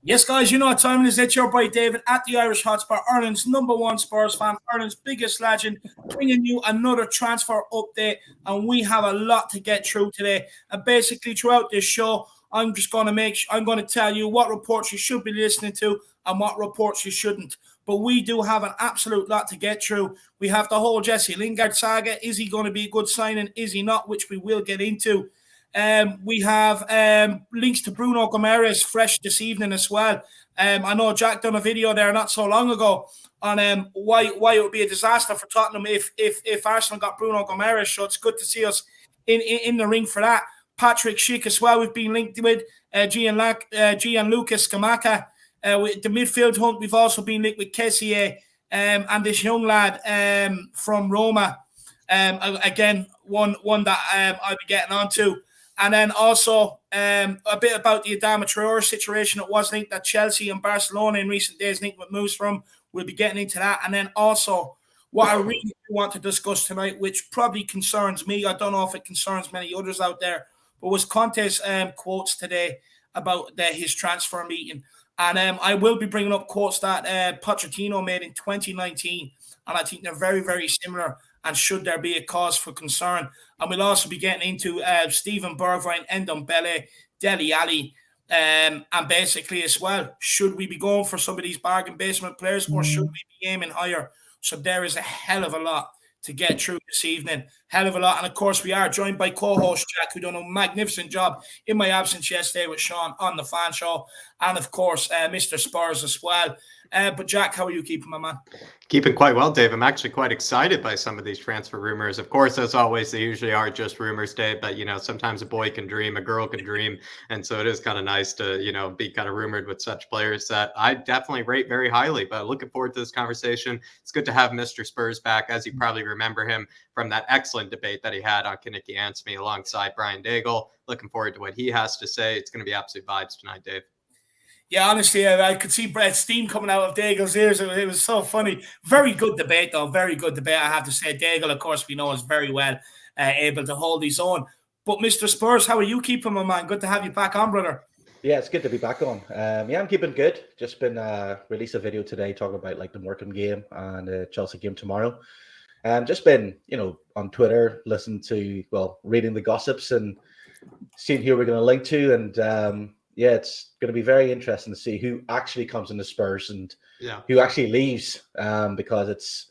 Yes, guys, you know what time it is. It's your boy David at the Irish Hotspur, Ireland's #1 Spurs fan, Ireland's biggest legend, bringing you another transfer update. And we have a lot to get through today. And basically, throughout this show, I'm just going to I'm going to tell you what reports you should be listening to and what reports you shouldn't. But we do have an absolute lot to get through. We have the whole Jesse Lingard saga. Is he going to be a good signing? Is he not? Which we will get into. We have links to Bruno Guimaraes fresh this evening as well. I know Jack done a video there not so long ago on why it would be a disaster for Tottenham if Arsenal got Bruno Guimaraes. So it's good to see us in the ring for that. Patrick Schick as well. We've been linked with Gianluca Scamacca. With the midfield hunt, we've also been linked with Kessie and this young lad from Roma. Again, one that I'll be getting onto. And then also a bit about the Adama Traore situation. It was linked that Chelsea and Barcelona in recent days linked with moves from. We'll be getting into that. And then also what I really want to discuss tonight, which probably concerns me, I don't know if it concerns many others out there, but was Conte's quotes today about his transfer meeting. And I will be bringing up quotes that Pochettino made in 2019. And I think they're very, very similar. And should there be a cause for concern? And we'll also be getting into Steven Bergwijn, Ndombele, Dele Alli, and basically as well, should we be going for some of these bargain basement players or should we be aiming higher? So there is a hell of a lot to get through this evening. Hell of a lot. And of course, we are joined by co-host Jack, who done a magnificent job in my absence yesterday with Sean on the fan show. And of course, Mr. Spurs as well. But Jack, how are you keeping, my man? Keeping quite well, Dave. I'm actually quite excited by some of these transfer rumors. Of course, as always, they usually are just rumors, Dave. But, sometimes a boy can dream, a girl can dream. And so it is kind of nice to, be kind of rumored with such players that I definitely rate very highly. But looking forward to this conversation. It's good to have Mr. Spurs back, as you probably remember him from that excellent debate that he had on Kinnicky Ansme alongside Brian Daigle. Looking forward to what he has to say. It's going to be absolute vibes tonight, Dave. Yeah, honestly, I could see steam coming out of Daigle's ears. It was so funny. Very good debate, though. Very good debate, I have to say. Daigle, of course, we know is very well able to hold his own. But Mr. Spurs, how are you keeping, my man? Good to have you back on, brother. Yeah, it's good to be back on. Yeah, I'm keeping good. Just been released a video today talking about the Morecambe game and the Chelsea game tomorrow. Just been, on Twitter, reading the gossips and seeing who we're going to link to. And yeah, it's going to be very interesting to see who actually comes into Spurs and who actually leaves, because it's,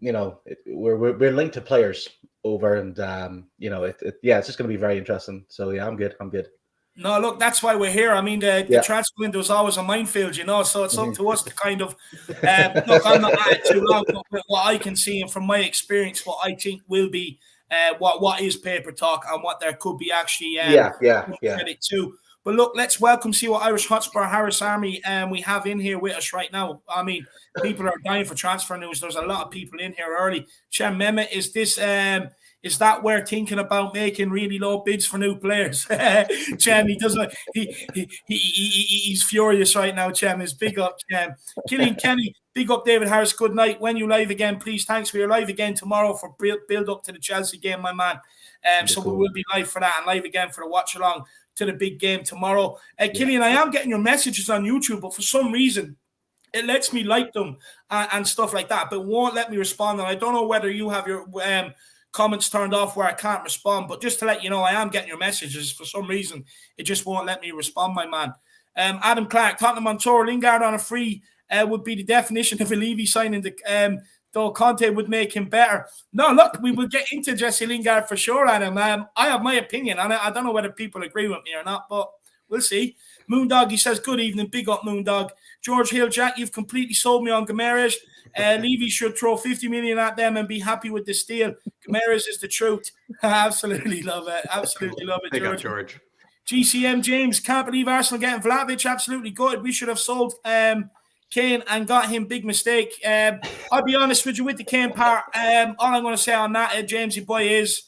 we're linked to players over, and it's just going to be very interesting. So yeah, I'm good. No, look, that's why we're here. I mean, the transfer window is always a minefield, so it's up to us to kind of look. I'm not at it too long, but with what I can see and from my experience, what I think will be what is paper talk and what there could be actually credit to. But look, let's see what Irish Hotspur Harris Army we have in here with us right now. I mean, people are dying for transfer news. There's a lot of people in here early. Chem Mehmet, is that we're thinking about making really low bids for new players? Chem, he's furious right now, Chem. Is big up, Chem. Killian Kenny, big up David Harris. Good night. When you live again, please. Thanks. We are live again tomorrow for build up to the Chelsea game, my man. So we will be live for that and live again for the watch along to the big game tomorrow. Killian, I am getting your messages on YouTube, but for some reason, it lets me like them and stuff like that, but won't let me respond. And I don't know whether you have your comments turned off where I can't respond, but just to let you know, I am getting your messages. For some reason, it just won't let me respond, my man. Adam Clark, Tottenham on tour, Lingard on a free would be the definition of a Levy signing. Though Conte would make him better. No, look, we will get into Jesse Lingard for sure, Adam. I have my opinion, and I don't know whether people agree with me or not, but we'll see. Moondog, he says, good evening, big up Moondog. George Hill, Jack, you've completely sold me on Guimaraes. Levy should throw 50 million at them and be happy with this deal. Guimaraes is the truth. Absolutely love it. Absolutely love it, George. George. GCM James, can't believe Arsenal getting Vlahovic. Absolutely good. We should have sold Kane and got him. Big mistake. I'll be honest with you with the Kane part. All I'm going to say on that, Jamesy boy, is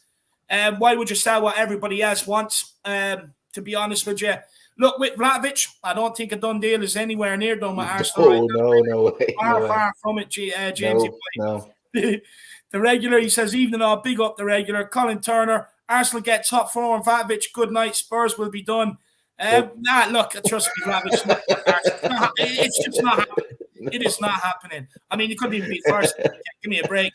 why would you sell what everybody else wants? To be honest with you, look, with Vlahovic, I don't think a done deal is anywhere near done with Arsenal. No way. Far from it, Jamesy boy. No. The regular, he says, evening all, big up the regular. Colin Turner, Arsenal get top 4 and Vlahovic, good night. Spurs will be done. Nah, look, trust me, Rob, it's just not happening. It is not happening. I mean, you couldn't even be first. Give me a break.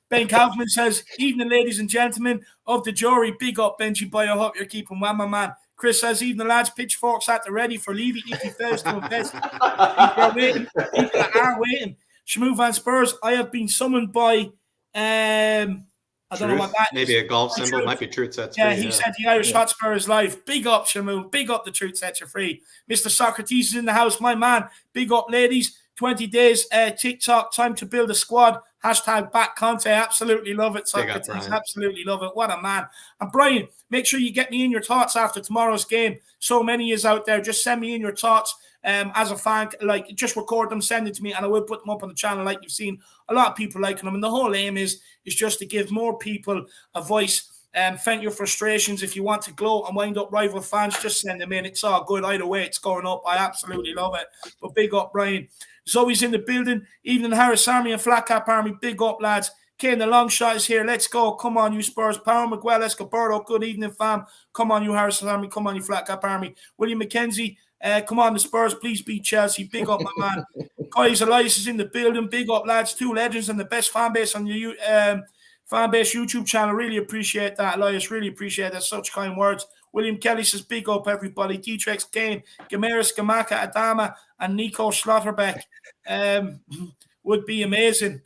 Ben Kaufman says, evening, ladies and gentlemen of the jury. Big up, Benji Boy. I hope you're keeping well, my man. Chris says, evening, lads. Pitchforks at the ready for Levy if he fails to invest. People are waiting. People are waiting. Shmoo Van Spurs, I have been summoned by... I don't know what that maybe is. A golf symbol. Might be Truth Sets Yeah, Free. he said the Irish Hotspur is live. Big up, Shamu. Big up the Truth Sets You Free. Mr. Socrates is in the house. My man. Big up, ladies. 20 days TikTok. Time to build a squad. Hashtag back Conte. Absolutely love it, Socrates. Absolutely love it. What a man. And Brian, make sure you get me in your thoughts after tomorrow's game. So many is out there. Just send me in your thoughts. As a fan, like, just record them, send it to me, and I will put them up on the channel. Like you've seen a lot of people liking them, and the whole aim is just to give more people a voice. Vent your frustrations. If you want to gloat and wind up rival fans, just send them in. It's all good either way. It's going up. I absolutely love it. But big up, Brian. Zoe's in the building. Evening, Harris Army and Flat Cap Army. Big up, lads. Kane, the long shot is here. Let's go. Come on, you Spurs. Power Miguel Escobardo. Good evening, fam. Come on, you Harris Army. Come on, you Flat Cap Army. William McKenzie. Come on, the Spurs, please beat Chelsea. Big up, my man. Guys, Elias is in the building. Big up, lads. 2 legends and the best fan base on your fan base YouTube channel. Really appreciate that, Elias. Really appreciate that. Such kind words. William Kelly says, big up, everybody. Dietrich, Kane, Guimareas Scamacca, Adama, and Nico Schlotterbeck would be amazing.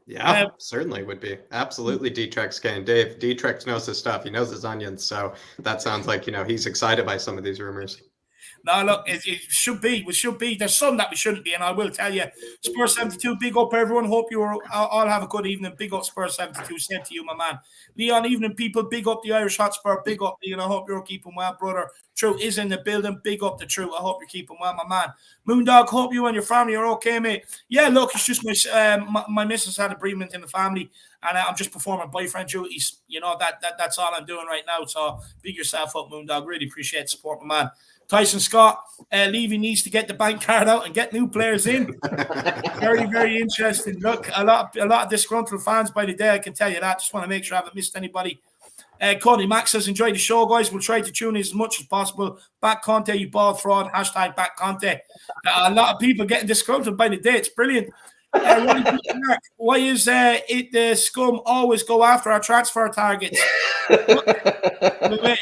Yeah, certainly would be. Absolutely, Dietrich Kane. Dave, Dietrich knows his stuff. He knows his onions. So that sounds like, he's excited by some of these rumors. No, look, it should be. We should be. There's some that we shouldn't be, and I will tell you. Spurs 72, big up, everyone. Hope you all have a good evening. Big up, Spurs 72. Same to you, my man. Leon, evening, people. Big up the Irish Hotspur. Big up, Leon. I hope you're keeping well, brother. True is in the building. Big up the True. I hope you're keeping well, my man. Moondog, hope you and your family are okay, mate. Yeah, look, it's just my missus had a bereavement in the family, and I'm just performing boyfriend duties. That's all I'm doing right now. So big yourself up, Moondog. Really appreciate the support, my man. Tyson Scott, Levy needs to get the bank card out and get new players in. Very, very interesting. Look, a lot of disgruntled fans by the day, I can tell you that. Just want to make sure I haven't missed anybody. Cody Max says, enjoy the show, guys. We'll try to tune in as much as possible. Back Conte, you bald fraud. Hashtag back Conte. A lot of people getting disgruntled by the day. It's brilliant. Why is the scum always go after our transfer targets? We'll wait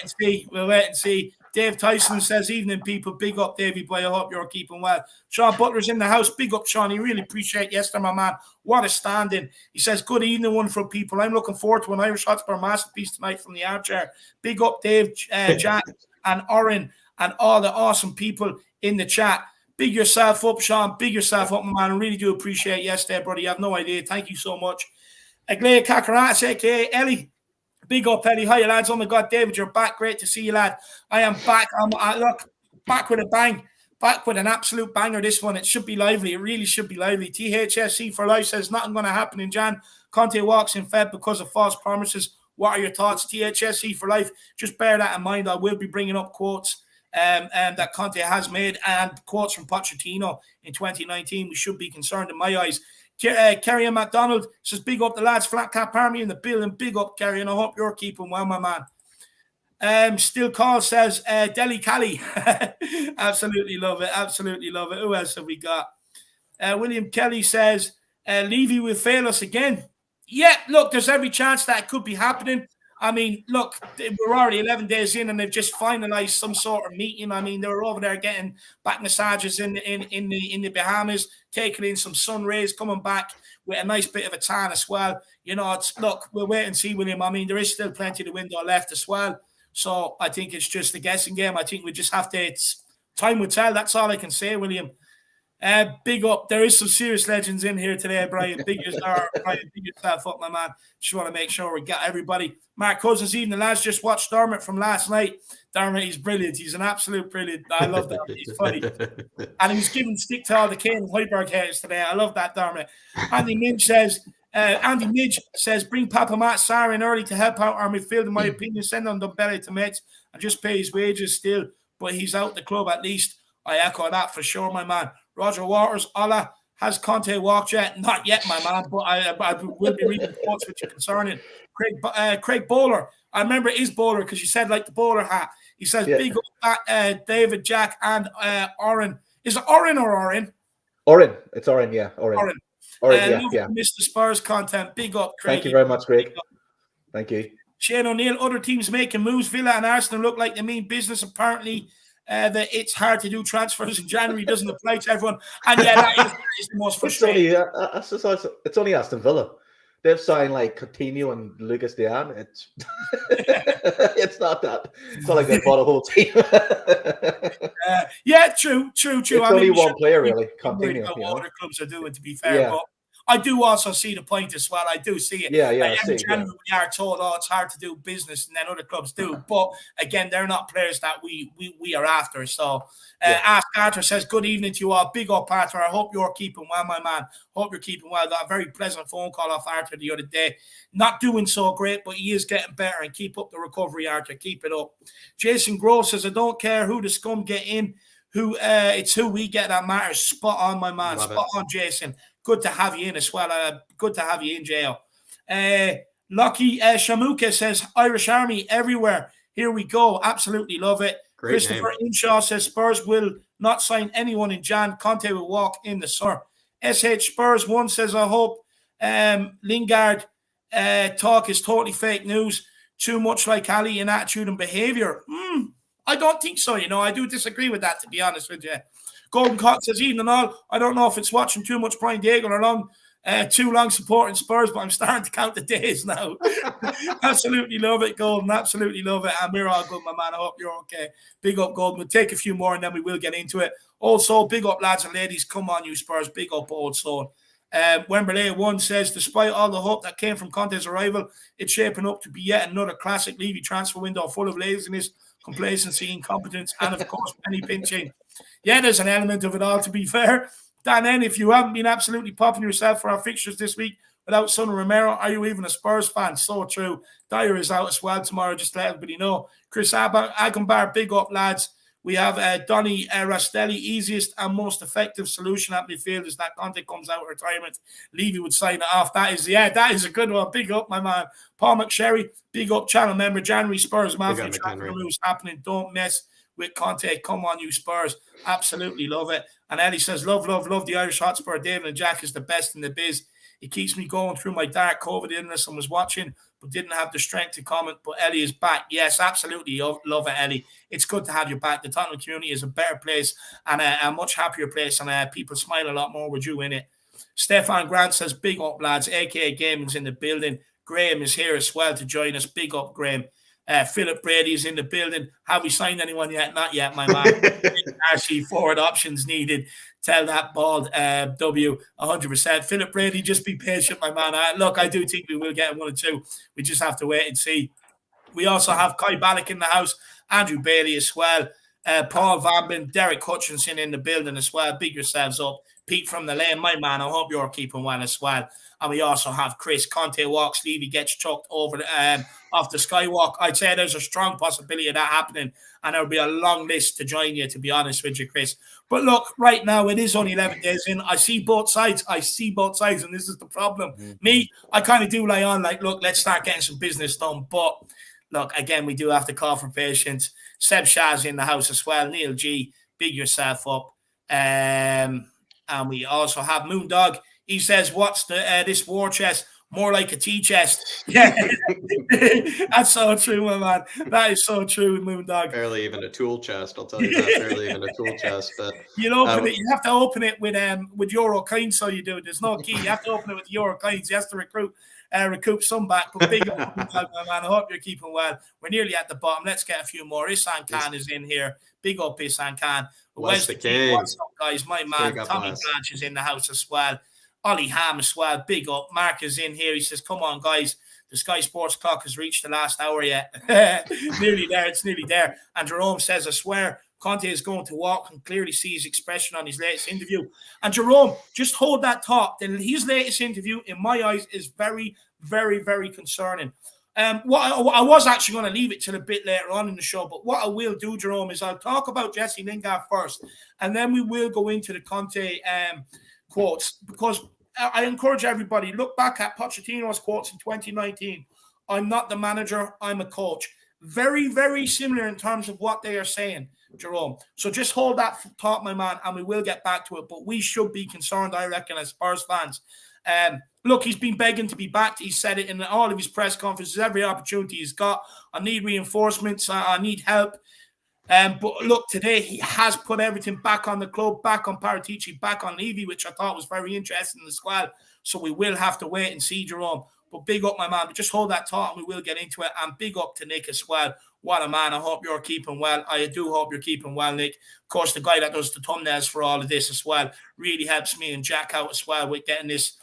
and see. Dave Tyson says, evening, people. Big up, Davey boy. I hope you're keeping well. Sean Butler's in the house. Big up, Sean. He really appreciate yesterday, my man. What a stand-in. He says, good evening, wonderful people. I'm looking forward to an Irish Hotspur masterpiece tonight from the armchair. Big up, Dave, Jack, and Oren, and all the awesome people in the chat. Big yourself up, Sean. Big yourself up, my man. I really do appreciate yesterday, brother. You have no idea. Thank you so much. Aglea Kakaratis, a.k.a. Ellie. Big up, Eddie. Hiya, lads. Oh, my God, David, you're back. Great to see you, lad. I am back. Look, back with a bang. Back with an absolute banger, this one. It should be lively. It really should be lively. THSC for life says nothing going to happen in Jan. Conte walks in Feb because of false promises. What are your thoughts? THSC for life. Just bear that in mind. I will be bringing up quotes that Conte has made and quotes from Pochettino in 2019. We should be concerned in my eyes. Kerry and McDonald says, big up the lads, Flat Cap Army in the building. Big up, Kerry, and I hope you're keeping well, my man. Still Call says, Deli Cali. Absolutely love it. Absolutely love it. Who else have we got? William Kelly says, Levy will fail us again. Yeah, look, there's every chance that it could be happening. I mean, look, we're already 11 days in and they've just finalized some sort of meeting. I mean, they were over there getting back massages in the Bahamas, taking in some sun rays, coming back with a nice bit of a tan as well. Look, we'll wait and see, William. I mean, there is still plenty of the window left as well. So I think it's just a guessing game. I think we just have to, time will tell. That's all I can say, William. Big up. There is some serious legends in here today, Brian. Big yourself up, my man. Just want to make sure we got everybody. Mark Cousins, evening, lads. Just watched Dermot from last night. Dermot, he's brilliant. He's an absolute brilliant. I love Dermot. He's funny. And he was giving stick to all the Kane and Hoiberg haters today. I love that, Dermot. Andy Midge says, bring Papa Matt Sarr in early to help out our midfield, in my opinion. Send on Dombele to Mets and just pay his wages still. But he's out the club at least. I echo that for sure, my man. Roger Waters, Allah, has Conte walked yet? Not yet, my man, but I will be reading quotes which are concerning. Craig Bowler, I remember it is Bowler because you said like the bowler hat. He says, big up David, Jack, and Oren. Is it Oren or Oren? Oren. It's Oren, yeah. Oren. Yeah. Mr. Spurs content. Big up, Craig. Thank you very much, Greg. Thank you. Shane O'Neill, other teams making moves. Villa and Arsenal look like they mean business. Apparently, that it's hard to do transfers in January doesn't apply to everyone. And yeah, that is the most frustrating. It's only Aston Villa. They've signed like Coutinho and Lucas Dian. It's it's not that. It's not like they bought a whole team. Yeah, true. It's only one player really. Coutinho. What other clubs are doing, to be fair, but I do also see the point as well. I do see it. Every January we are told, it's hard to do business, and then other clubs do. But again, they're not players that we are after. So, Ask Arthur says, good evening to you all. Big up, Arthur. I hope you're keeping well, my man. Hope you're keeping well. Got a very pleasant phone call off Arthur the other day. Not doing so great, but he is getting better. And keep up the recovery, Arthur. Keep it up. Jason Grove says, I don't care who the scum get in. It's who we get that matters. Spot on, my man. Spot on, Jason. Good to have you in as well. Good to have you in, jail. Lucky Scamacca says, Irish Army everywhere. Here we go. Absolutely love it. Great Christopher Inshaw says, Spurs will not sign anyone in Jan. Conte will walk in the summer. SH Spurs 1 says, I hope Lingard talk is totally fake news. Too much like Ali in attitude and behaviour. I don't think so, I do disagree with that, to be honest with you. Golden Cock says, even and all, I don't know if it's watching too much Brian Diego or too long supporting Spurs, but I'm starting to count the days now. Absolutely love it, Golden. Absolutely love it. And we're all good, my man. I hope you're okay. Big up, Golden. We'll take a few more and then we will get into it. Also, big up, lads and ladies. Come on, you Spurs. Big up, old soul. Wembley 1 says, despite all the hope that came from Conte's arrival, it's shaping up to be yet another classic Levy transfer window full of laziness, complacency, incompetence, and of course, penny pinching. Yeah, there's an element of it all, to be fair. Dan, if you haven't been absolutely popping yourself for our fixtures this week without Son Romero, are you even a Spurs fan? So true. Dyer is out as well tomorrow, just to let everybody know. Chris Agambar, big up, lads. We have Donny Rastelli, easiest and most effective solution at midfield is that Conte comes out of retirement. Levy would sign it off. That is a good one. Big up, my man. Paul McSherry, big up, channel member. January Spurs, Malfoy transfer moves happening. Don't mess with Conte. Come on, you Spurs. Absolutely love it. And Ellie says, love the Irish Hotspur. David and Jack is the best in the biz. It keeps me going through my dark COVID illness and was watching, but didn't have the strength to comment. But Ellie is back. Yes, absolutely love it, Ellie. It's good to have you back. The Tottenham community is a better place and a much happier place, and people smile a lot more with you in it. Stefan Grant says, big up, lads. AKA Gaming's in the building. Graham is here as well to join us. Big up, Graham. Philip Brady is in the building. Have we signed anyone yet? Not yet, my man. RC forward options needed. Tell that bald W 100%. Philip Brady, just be patient, my man. Look, I do think we will get 1 or 2. We just have to wait and see. We also have Kai Ballack in the house, Andrew Bailey as well, Paul Vambin, Derek Hutchinson in the building as well. Big yourselves up. Pete from the lane, my man. I hope you're keeping well as well. And we also have Chris. Conte walks, Levy gets chucked over off the skywalk. I'd say there's a strong possibility of that happening, and there'll be a long list to join you, to be honest with you, Chris. But look, right now it is only 11 days in. I see both sides, and this is the problem. Me, I kind of do lie on, like, look, let's start getting some business done. But look, again, we do have to call for patience. Seb Shah's in the house as well. Neil G, big yourself up. And we also have Moondog. He says, what's this war chest? More like a tea chest. Yeah, that's so true, my man. That is so true, Moondog. Barely even a tool chest, I'll tell you that. Barely even a tool chest. But you open it. You have to open it with Euro coins, so you do. There's no key. You have to open it with Euro coins. You have to recoup some back. But big up, my man. I hope you're keeping well. We're nearly at the bottom. Let's get a few more. Isan Khan is in here. Big up, Isan Khan. Where's the king? What's up, guys? My man, Tommy Blanche is in the house as well. Ollie Ham as well. Big up. Mark is in here. He says, come on, guys. The Sky Sports clock has reached the last hour yet. Nearly there. It's nearly there. And Jerome says, I swear, Conte is going to walk, and clearly see his expression on his latest interview. And Jerome, just hold that thought. His latest interview, in my eyes, is very, very, very concerning. I was actually going to leave it till a bit later on in the show, but what I will do, Jerome, is I'll talk about Jesse Lingard first, and then we will go into the Conte quotes, because I encourage everybody, look back at Pochettino's quotes in 2019. I'm not the manager, I'm a coach. Very, very similar in terms of what they are saying, Jerome. So just hold that thought, my man, and we will get back to it. But we should be concerned, I reckon, as Spurs fans. Look, he's been begging to be back. He said it in all of his press conferences, every opportunity he's got. I need reinforcements. I need help. But look, today he has put everything back on the club, back on Paratici, back on Levy, which I thought was very interesting as well. So we will have to wait and see, Jerome. But big up, my man. But just hold that thought and we will get into it. And big up to Nick as well. What a man. I hope you're keeping well. I do hope you're keeping well, Nick. Of course, the guy that does the thumbnails for all of this as well really helps me and Jack out as well with getting this,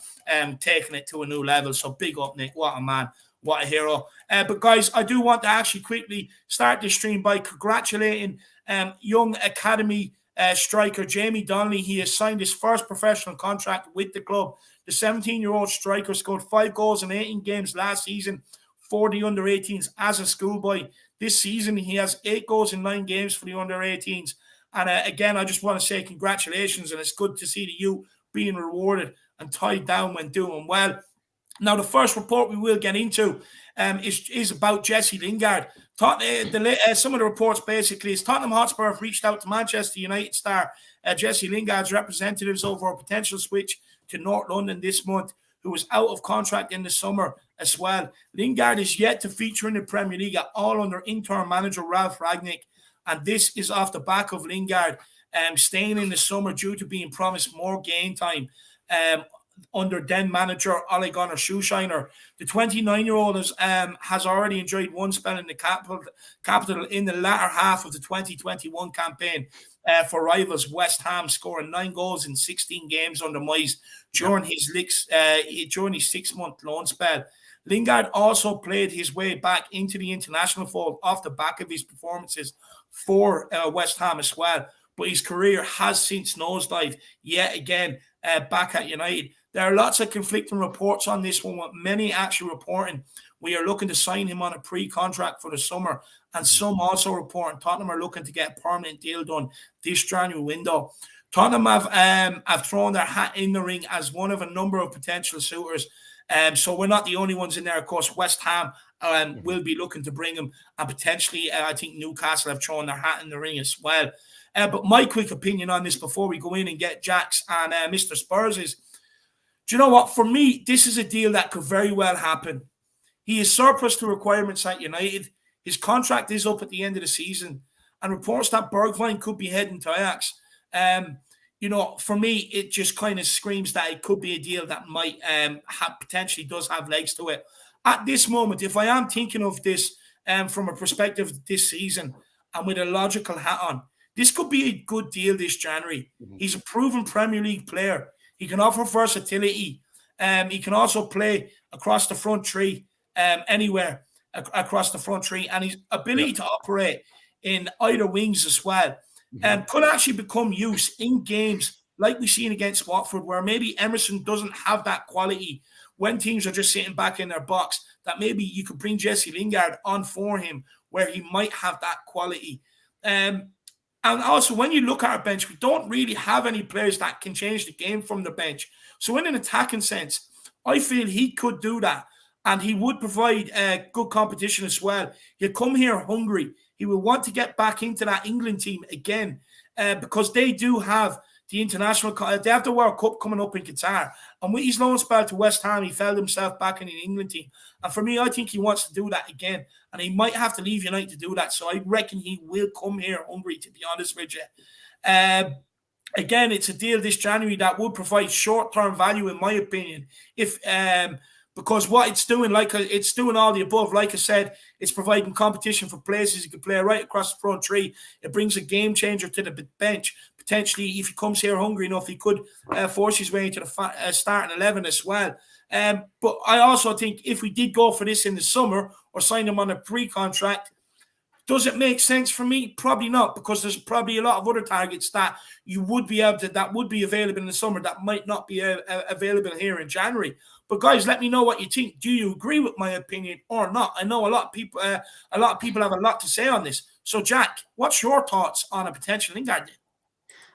taking it to a new level. So big up, Nick. What a man. What a hero. But guys, I do want to actually quickly start this stream by congratulating young academy striker Jamie Donnelly. He has signed his first professional contract with the club. The 17-year-old striker scored 5 goals in 18 games last season for the under-18s as a schoolboy. This season, he has 8 goals in 9 games for the under-18s. And again, I just want to say congratulations, and it's good to see the youth being rewarded and tied down when doing well. Now, the first report we will get into is about Jesse Lingard. Some of the reports basically is Tottenham Hotspur have reached out to Manchester United star Jesse Lingard's representatives over a potential switch to North London this month, who was out of contract in the summer as well. Lingard is yet to feature in the Premier League at all under interim manager Ralph Rangnick, and this is off the back of Lingard staying in the summer due to being promised more game time under then manager Ole Gunnar Solskjaer. The 29-year-old has already enjoyed one spell in the capital in the latter half of the 2021 campaign for rivals West Ham, scoring 9 goals in 16 games under Moyes during his 6-month loan spell. Lingard also played his way back into the international fold off the back of his performances for West Ham as well. But his career has since nosedived yet again back at United. There are lots of conflicting reports on this one, with many actually reporting we are looking to sign him on a pre-contract for the summer, and some also reporting Tottenham are looking to get a permanent deal done this January window. Tottenham have thrown their hat in the ring as one of a number of potential suitors. So we're not the only ones in there. Of course, West Ham will be looking to bring him, and potentially I think Newcastle have thrown their hat in the ring as well. But my quick opinion on this before we go in and get Jack's and Mr. Spurs is, do you know what? For me, this is a deal that could very well happen. He is surplus to requirements at United. His contract is up at the end of the season, and reports that Bergwijn could be heading to Ajax. For me, it just kind of screams that it could be a deal that might potentially does have legs to it. At this moment, if I am thinking of this from a perspective of this season and with a logical hat on, this could be a good deal this January. He's a proven Premier League player. He can offer versatility. He can also play across the front three, anywhere across the front three. And his ability to operate in either wings as well could actually become use in games like we've seen against Watford, where maybe Emerson doesn't have that quality when teams are just sitting back in their box, that maybe you could bring Jesse Lingard on for him where he might have that quality. And also, when you look at our bench, we don't really have any players that can change the game from the bench. So in an attacking sense, I feel he could do that. And he would provide good competition as well. He'll come here hungry. He will want to get back into that England team again because they do have the international. They have the World Cup coming up in Qatar. And with his loan spell to West Ham, he found himself back in the England team. And for me, I think he wants to do that again. And he might have to leave United to do that. So I reckon he will come here hungry, to be honest with you. Again, it's a deal this January that would provide short-term value, in my opinion. Because what it's doing, it's doing all the above. Like I said, it's providing competition for places. You can play right across the front three. It brings a game changer to the bench. Potentially, if he comes here hungry enough, he could force his way into the starting 11 as well. But I also think if we did go for this in the summer or sign him on a pre-contract, does it make sense for me? Probably not, because there's probably a lot of other targets that you would be able to, that would be available in the summer that might not be available here in January. But guys, let me know what you think. Do you agree with my opinion or not? I know a lot of people have a lot to say on this. So, Jack, what's your thoughts on a potential Lingard deal?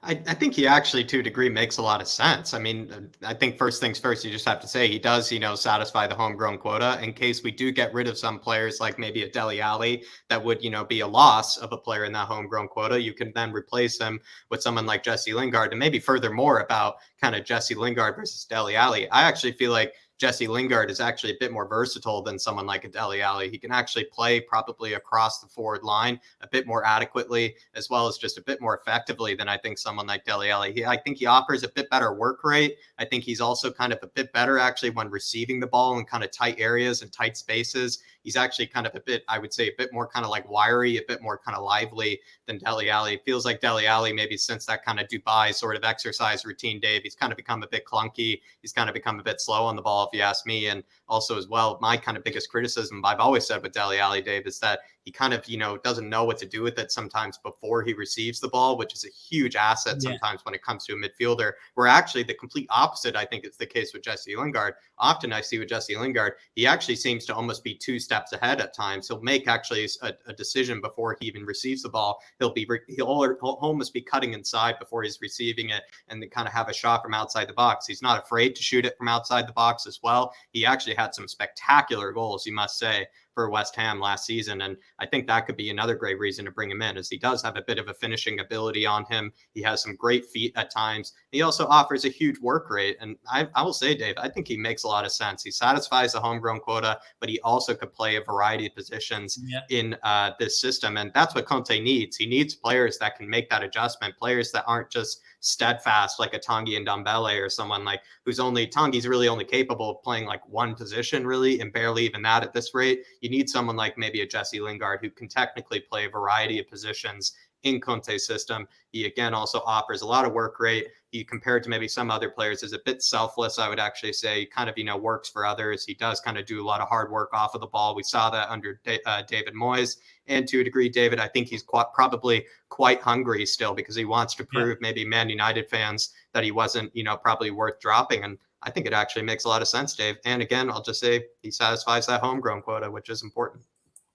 I think he actually, to a degree, makes a lot of sense. I mean, I think first things first, you just have to say he does, satisfy the homegrown quota in case we do get rid of some players like maybe a Dele Alli that would, be a loss of a player in that homegrown quota. You can then replace him with someone like Jesse Lingard. And maybe furthermore about kind of Jesse Lingard versus Dele Alli. I actually feel like Jesse Lingard is actually a bit more versatile than someone like a Dele Alli. He can actually play probably across the forward line a bit more adequately, as well as just a bit more effectively than I think someone like Dele Alli. I think he offers a bit better work rate. I think he's also kind of a bit better actually when receiving the ball in kind of tight areas and tight spaces. He's actually kind of a bit, I would say, a bit more kind of like wiry, a bit more kind of lively than Dele Alli. It feels like Dele Alli, maybe since that kind of Dubai sort of exercise routine, Dave, he's kind of become a bit clunky. He's kind of become a bit slow on the ball, if you ask me. And also as well, my kind of biggest criticism I've always said with Dele Alli, Dave, is that he kind of, doesn't know what to do with it sometimes before he receives the ball, which is a huge asset sometimes when it comes to a midfielder, where actually the complete opposite, I think, is the case with Jesse Lingard. Often I see with Jesse Lingard, he actually seems to almost be 2 steps ahead at times. He'll make actually a decision before he even receives the ball. He'll almost be cutting inside before he's receiving it and then kind of have a shot from outside the box. He's not afraid to shoot it from outside the box as well. He actually had some spectacular goals, you must say, for West Ham last season. And I think that could be another great reason to bring him in, as he does have a bit of a finishing ability on him. He has some great feet at times. He also offers a huge work rate. And I will say, Dave, I think he makes a lot of sense. He satisfies the homegrown quota, but he also could play a variety of positions in this system. And that's what Conte needs. He needs players that can make that adjustment, players that aren't just steadfast like a Tanguy and Ndombele or someone like Tanguy's really only capable of playing like one position really, and barely even that at this rate. You need someone like maybe a Jesse Lingard who can technically play a variety of positions in Conte's system. He again also offers a lot of work rate. He, compared to maybe some other players, is a bit selfless, I would actually say. He kind of, works for others. He does kind of do a lot of hard work off of the ball. We saw that under David Moyes. And to a degree, David, I think he's probably quite hungry still, because he wants to prove maybe Man United fans that he wasn't, probably worth dropping. And I think it actually makes a lot of sense, Dave. And again, I'll just say he satisfies that homegrown quota, which is important.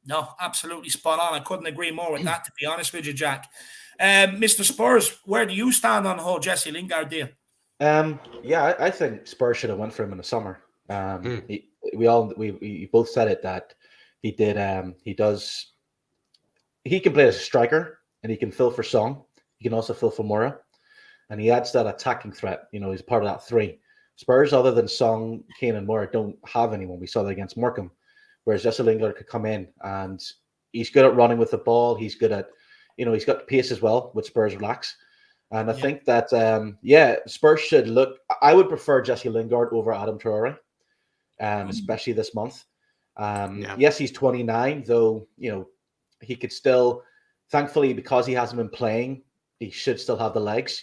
No, absolutely spot on. I couldn't agree more with that, to be honest with you, Jack. Mr. Spurs, where do you stand on the whole Jesse Lingard deal? I think Spurs should have went for him in the summer. We both said it, that he did. He can play as a striker, and he can fill for Song. He can also fill for Moura, and he adds that attacking threat. He's part of that 3. Spurs, other than Song, Kane, and Moura, don't have anyone. We saw that against Morecambe. Whereas Jesse Lingard could come in, and he's good at running with the ball. He's good at, he's got pace as well, which Spurs lacks. And I think that, Spurs should look. I would prefer Jesse Lingard over Adam Traore, especially this month. Yes, he's 29, though. He could still, thankfully, because he hasn't been playing, he should still have the legs.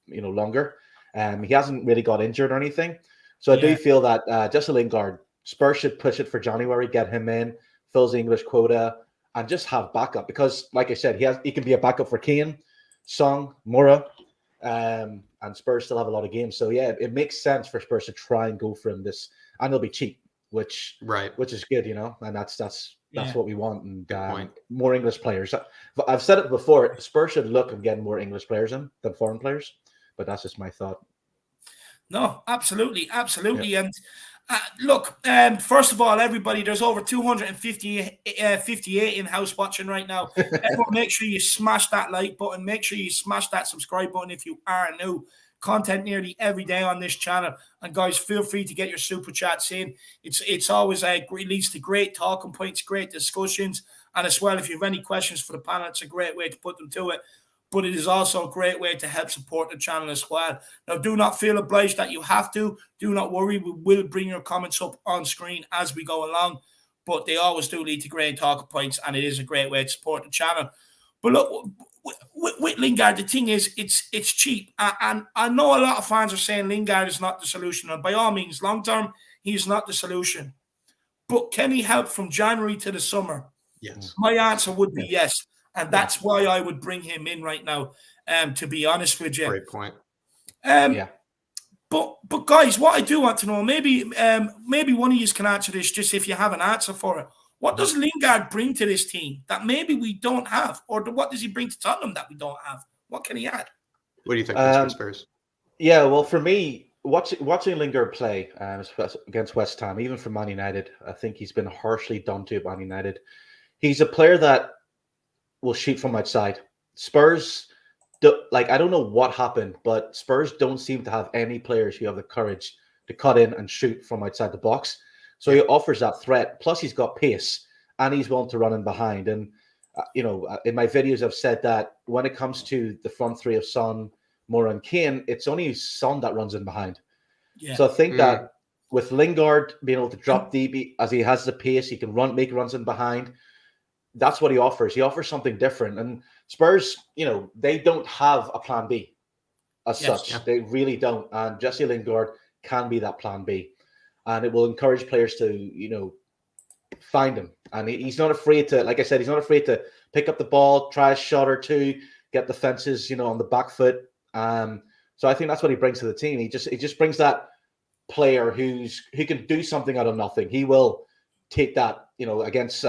Longer. He hasn't really got injured or anything, so I do feel that Jesse Lingard, Spurs should push it for January, get him in, fills the English quota, and just have backup. Because, like I said, he can be a backup for Kane, Song, Moura, and Spurs still have a lot of games. So it makes sense for Spurs to try and go for him this, and they'll be cheap, which is good, and that's what we want. And more English players. I've said it before. Spurs should look at getting more English players in than foreign players, but that's just my thought. No, absolutely. And look, first of all, everybody, there's over 258 in-house watching right now. Everyone, make sure you smash that like button. Make sure you smash that subscribe button if you are new. Content nearly every day on this channel. And guys, feel free to get your super chats in. It's always leads to great talking points, great discussions. And as well, if you have any questions for the panel, it's a great way to put them to it. But it is also a great way to help support the channel as well. Now, do not feel obliged that you have to. Do not worry. We will bring your comments up on screen as we go along. But they always do lead to great talking points, and it is a great way to support the channel. But look, with Lingard, the thing is, it's cheap. And I know a lot of fans are saying Lingard is not the solution. And by all means, long-term, he's not the solution. But can he help from January to the summer? Yes. My answer would be yes. And that's why I would bring him in right now, to be honest with you. Great point. But guys, what I do want to know, maybe one of you can answer this, just if you have an answer for it. What does Lingard bring to this team that maybe we don't have? Or what does he bring to Tottenham that we don't have? What can he add? What do you think for Spurs? Yeah, well, for me, watching Lingard play against West Ham, even for Man United, I think he's been harshly done to at Man United. He's a player that will shoot from outside. Spurs, I don't know what happened, but Spurs don't seem to have any players who have the courage to cut in and shoot from outside the box. So he offers that threat. Plus, he's got pace, and he's willing to run in behind. And in my videos, I've said that when it comes to the front three of Son, Moura, and Kane, it's only Son that runs in behind. Yeah. So I think that with Lingard being able to drop deep, as he has the pace, he can make runs in behind. That's what he offers. He offers something different. And Spurs, they don't have a plan B as such. Yeah. They really don't. And Jesse Lingard can be that plan B. And it will encourage players to, find him. And he's not afraid to, like I said, he's not afraid to pick up the ball, try a shot or two, get defenses, on the back foot. So I think that's what he brings to the team. He just brings that player who can do something out of nothing. He will take that, against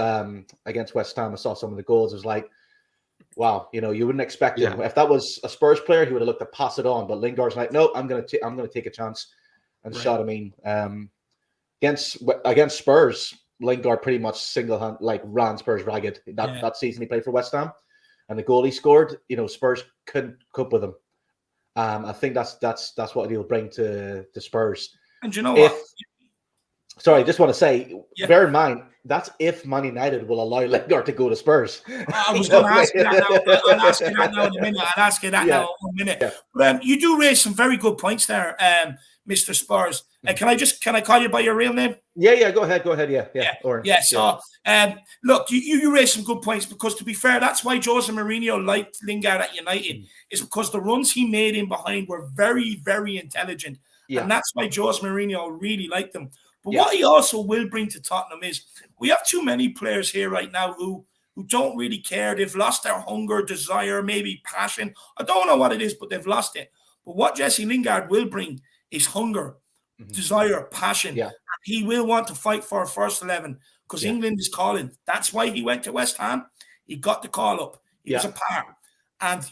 West Ham. I saw some of the goals. It was like, wow, you wouldn't expect him. If that was a Spurs player, he would have looked to pass it on. But Lingard's like, no, I'm gonna take a chance and shot. I mean, against Spurs, Lingard pretty much single-hand ran Spurs ragged that season he played for West Ham, and the goal he scored, Spurs couldn't cope with him. I think that's what he'll bring to Spurs. And you know what? Sorry, I just want to say, bear in mind, that's if Man United will allow Lingard to go to Spurs. I was going to ask you that now. I'll ask you that now in a minute. I'll ask you that now in a minute. Yeah. But you do raise some very good points there, Mr. Spurs. Can I call you by your real name? Yeah. Go ahead. Yeah. So, look, you raised some good points because, to be fair, that's why Jose Mourinho liked Lingard at United, is because the runs he made in behind were very, very intelligent. Yeah. And that's why Jose Mourinho really liked them. But what he also will bring to Tottenham is we have too many players here right now who don't really care. They've lost their hunger, desire, maybe passion. I don't know what it is, but they've lost it. But what Jesse Lingard will bring is hunger, desire, passion. Yeah. He will want to fight for a first 11 because England is calling. That's why he went to West Ham. He got the call up. He was a part. And,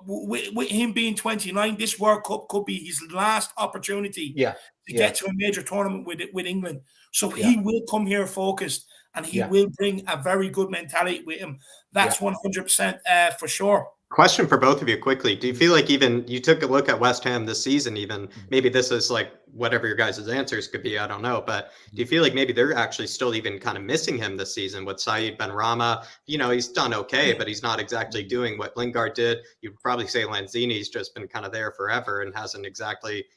with him being 29, this World Cup could be his last opportunity to get to a major tournament with England. So he will come here focused, and he will bring a very good mentality with him. That's 100% for sure. Question for both of you quickly. Do you feel like even you took a look at West Ham this season, even maybe this is like whatever your guys' answers could be, I don't know, but do you feel like maybe they're actually still even kind of missing him this season with Said Benrahma? He's done okay, but he's not exactly doing what Lingard did. You'd probably say Lanzini's just been kind of there forever and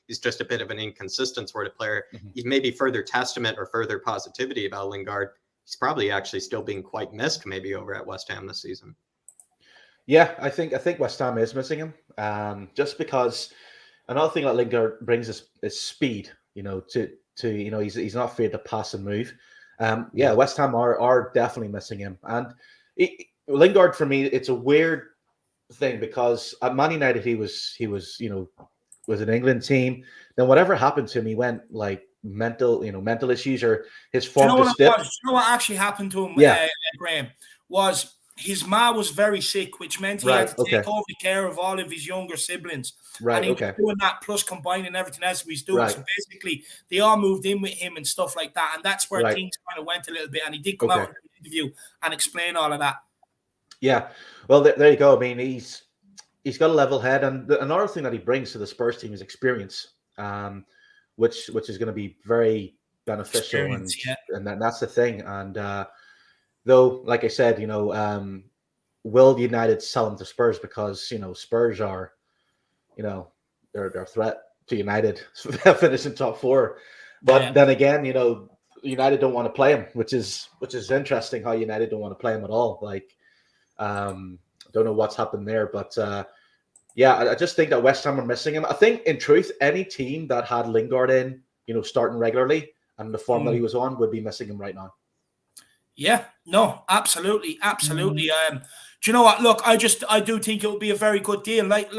he's just a bit of an inconsistent sort of player. He's maybe further testament or further positivity about Lingard. He's probably actually still being quite missed maybe over at West Ham this season. Yeah, I think West Ham is missing him. Just because another thing that Lingard brings is speed. He's not afraid to pass and move. West Ham are definitely missing him. And Lingard, for me, it's a weird thing because at Man United he was an England team. Then whatever happened to him, he went like mental issues or his form just dipped. You know what actually happened to him, Graham, was his ma was very sick, which meant he had to take over the care of all of his younger siblings. Right. And he was doing that plus combining everything else he's doing. Right. So basically, they all moved in with him and stuff like that. And that's where things kind of went a little bit. And he did come out in the interview and explain all of that. Yeah. Well, there you go. I mean, he's got a level head. And another thing that he brings to the Spurs team is experience, which is going to be very beneficial. And that's the thing. And though, like I said, will United sell him to Spurs because, Spurs are, they're a threat to United finishing top four. But then again, United don't want to play him, which is interesting how United don't want to play him at all. Like, don't know what's happened there. But, I just think that West Ham are missing him. I think, in truth, any team that had Lingard in, starting regularly and the form that he was on would be missing him right now. Yeah, no, absolutely. Do you know what? Look, I do think it would be a very good deal. Like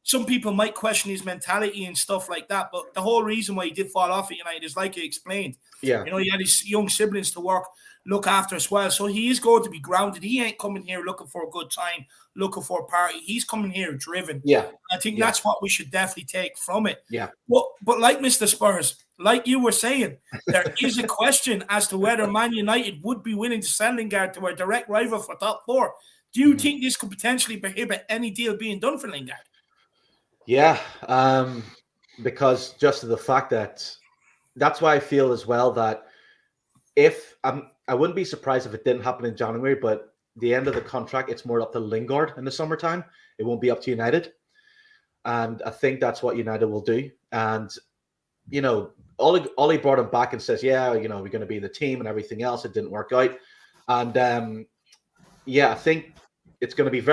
some people might question his mentality and stuff like that, but the whole reason why he did fall off at United is like you explained. Yeah, he had his young siblings to look after as well, so he is going to be grounded. He ain't coming here looking for a good time looking for a party. He's coming here driven. Yeah. I think that's what we should definitely take from it. Yeah. But like Mr. Spurs, like you were saying, there is a question as to whether Man United would be willing to sell Lingard to a direct rival for top 4. Do you think this could potentially prohibit any deal being done for Lingard? Yeah, because just the fact that's why I feel as well that if I wouldn't be surprised if it didn't happen in January, but the end of the contract, it's more up to Lingard in the summertime. It won't be up to United. And I think that's what United will do. And, Ollie brought him back and says, we're going to be the team and everything else. It didn't work out. And, I think it's going to be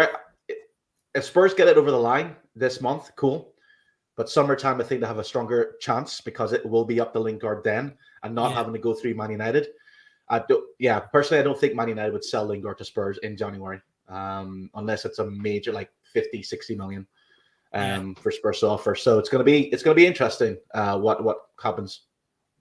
if Spurs get it over the line this month, cool. But summertime, I think they have a stronger chance because it will be up to Lingard then and not having to go through Man United. Personally, I don't think Man United would sell Lingard to Spurs in January unless it's a major 50, 60 million for Spurs to offer. So it's going to be interesting what happens.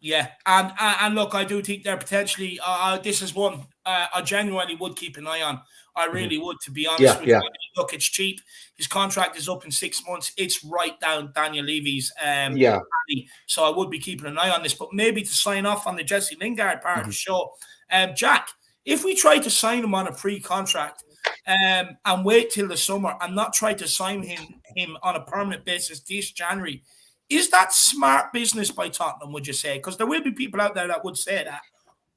Yeah, and look, I do think they're potentially. This is one I genuinely would keep an eye on. I really would, to be honest with you. Look, it's cheap. His contract is up in 6 months. It's right down Daniel Levy's alley. So I would be keeping an eye on this. But maybe to sign off on the Jesse Lingard part of the show, Jack, if we try to sign him on a pre-contract and wait till the summer and not try to sign him on a permanent basis this January, is that smart business by Tottenham, would you say? Because there will be people out there that would say that.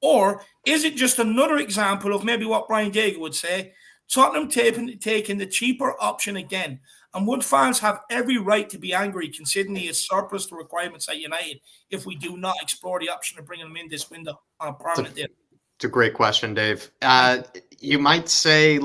Or is it just another example of maybe what Brian Daigle would say, Tottenham taking the cheaper option again? And would fans have every right to be angry considering he is surplus to requirements at United if we do not explore the option of bringing him in this window on a permanent deal? It's a great question, Dave. You might say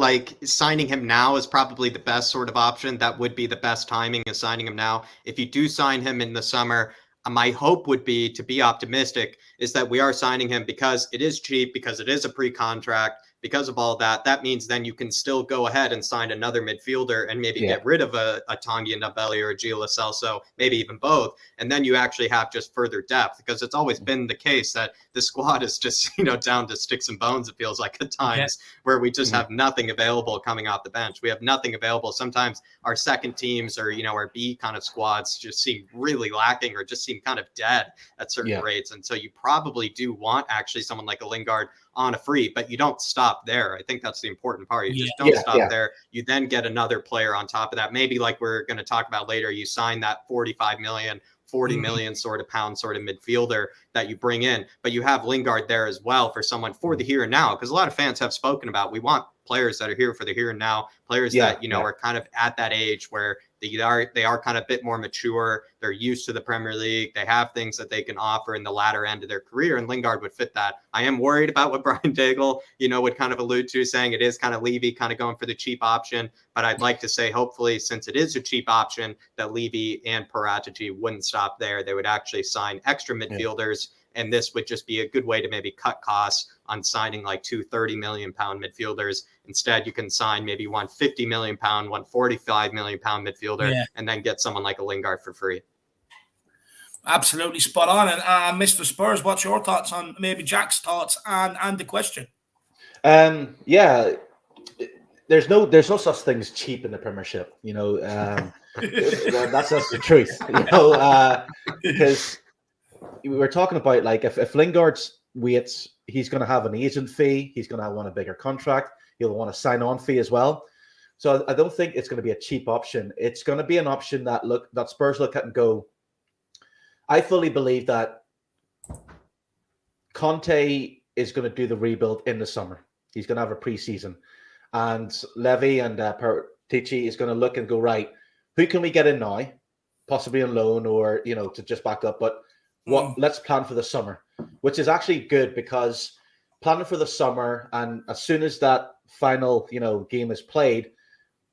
signing him now is probably the best sort of option. That would be the best timing, is signing him now. If you do sign him in the summer, my hope would be, to be optimistic, is that we are signing him because it is cheap, because it is a pre-contract, because of all that. That means then you can still go ahead and sign another midfielder and maybe get rid of a Tanguy Ndombele or a Gio Lo Celso, maybe even both. And then you actually have just further depth, because it's always been the case that the squad is just, down to sticks and bones, it feels like at times, where we just have nothing available coming off the bench. We have nothing available. Sometimes our second teams or, our B kind of squads just seem really lacking or just seem kind of dead at certain rates. And so you probably do want actually someone like a Lingard on a free, but you don't stop there. I think that's the important part. You just don't stop there. You then get another player on top of that. Maybe like we're going to talk about later, you sign that 45 million, 40 million sort of pound sort of midfielder that you bring in, but you have Lingard there as well for someone for the here and now. Because a lot of fans have spoken about, we want players that are here for the here and now, players that, are kind of at that age where they are kind of a bit more mature. They're used to the Premier League. They have things that they can offer in the latter end of their career, and Lingard would fit that. I am worried about what Brian Daigle, would kind of allude to, saying it is kind of Levy kind of going for the cheap option. But I'd like to say, hopefully, since it is a cheap option, that Levy and Paratici wouldn't stop there. They would actually sign extra midfielders. And this would just be a good way to maybe cut costs on signing like 2 30 million pound midfielders. Instead, you can sign maybe one 50 million pound, one 45 million pound midfielder, and then get someone like a Lingard for free. Absolutely spot on. And Mr. Spurs, what's your thoughts on maybe Jack's thoughts and the question? There's no such thing as cheap in the Premiership. That's just the truth. Because we're talking about if Lingard's waits, he's going to have an agent fee. He's going to want a bigger contract. He'll want a sign-on fee as well. So I don't think it's going to be a cheap option. It's going to be an option that Spurs look at and go, I fully believe that Conte is going to do the rebuild in the summer. He's going to have a pre-season. And Levy and Paratici is going to look and go, right, who can we get in now? Possibly on loan or, to just back up. But let's plan for the summer, which is actually good, because planning for the summer, and as soon as that final, game is played,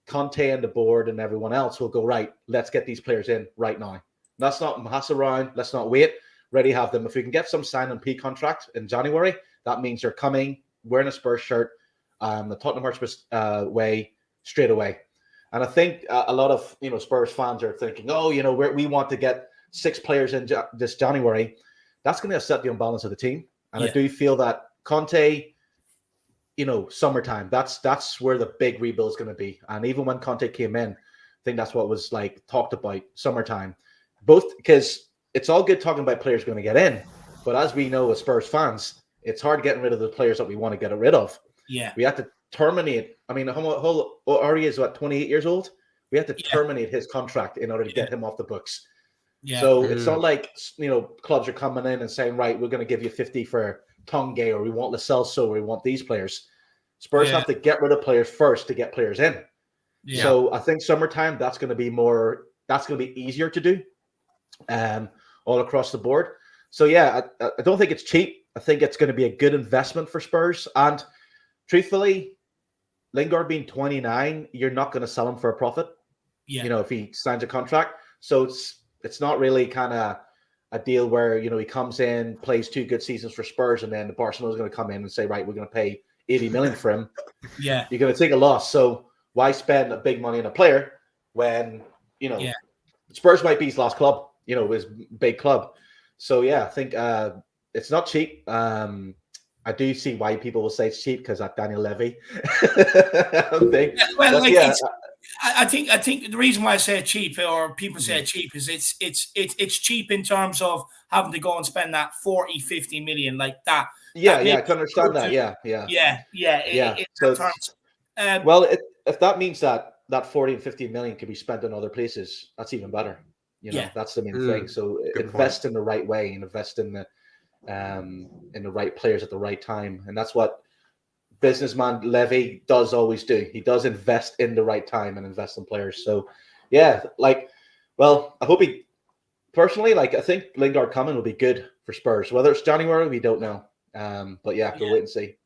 Conte and the board and everyone else will go, right, let's get these players in right now. Let's not mess around. Let's not wait. Ready have them. If we can get some sign and P contract in January, that means they're coming, wearing a Spurs shirt, the Tottenham Hotspur way straight away. And I think a lot of, Spurs fans are thinking, we want to get 6 players in this January. That's going to upset the imbalance of the team. And I do feel that Conte, summertime. That's where the big rebuild is going to be. And even when Conte came in, I think that's what was like talked about, summertime. Both because it's all good talking about players going to get in, but as we know as Spurs fans, it's hard getting rid of the players that we want to get rid of. Yeah. We have to terminate. I mean, Ari is 28 years old. We have to terminate his contract in order to get him off the books. Yeah. So it's not like, clubs are coming in and saying, right, we're going to give you 50 for Tongue, or we want Lo Celso, or we want these players. Spurs have to get rid of players first to get players in. Yeah. So I think summertime, that's going to be easier to do all across the board. So yeah, I don't think it's cheap. I think it's going to be a good investment for Spurs. And truthfully, Lingard being 29, you're not going to sell him for a profit. Yeah. If he signs a contract. So it's not really kind of a deal where, he comes in, plays 2 good seasons for Spurs, and then the Barcelona's going to come in and say, right, we're going to pay 80 million for him. Yeah. You're going to take a loss. So why spend a big money on a player when, Spurs might be his last club, his big club. So yeah, I think it's not cheap. I do see why people will say it's cheap because of Daniel Levy. I think the reason why I say cheap, or people say cheap, is it's cheap in terms of having to go and spend that 40-50 million like that. Yeah, I can understand that. Yeah. If that means that 40 and 50 million can be spent on other places, that's even better. That's the main thing. So invest in the right way and invest in the right players at the right time, and that's what businessman Levy does always do. He does invest in the right time and invest in players. So yeah, I hope he personally, I think Lingard coming will be good for Spurs. Whether it's January, we don't know. But yeah, we'll wait and see.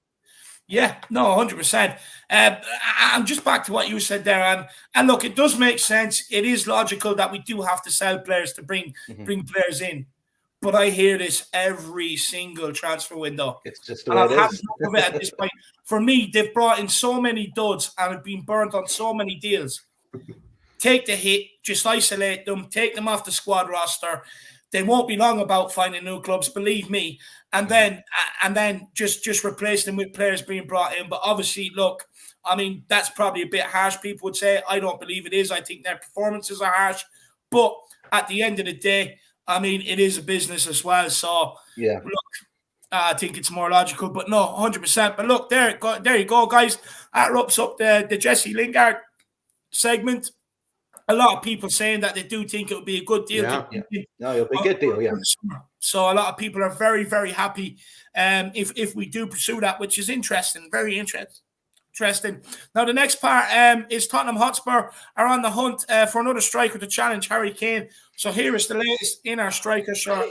Yeah, no, 100%. I'm just back to what you said there, and look, it does make sense. It is logical that we do have to sell players to bring players in. But I hear this every single transfer window. It's just the way it is. Of it at this point. For me, they've brought in so many duds and have been burnt on so many deals. Take the hit, just isolate them, take them off the squad roster. They won't be long about finding new clubs, believe me. And then just replace them with players being brought in. But obviously, look, I mean, that's probably a bit harsh, people would say. I don't believe it is. I think their performances are harsh. But at the end of the day, I mean, it is a business as well. So, look, I think it's more logical. But no, 100%. But look, there you go, guys. That wraps up the Jesse Lingard segment. A lot of people saying that they do think it would be a good deal. No, it'll be a good deal, yeah. So a lot of people are very, very happy if we do pursue that, which is interesting, very interesting. Now, the next part is Tottenham Hotspur are on the hunt for another striker to challenge Harry Kane. So here is the latest in our striker search.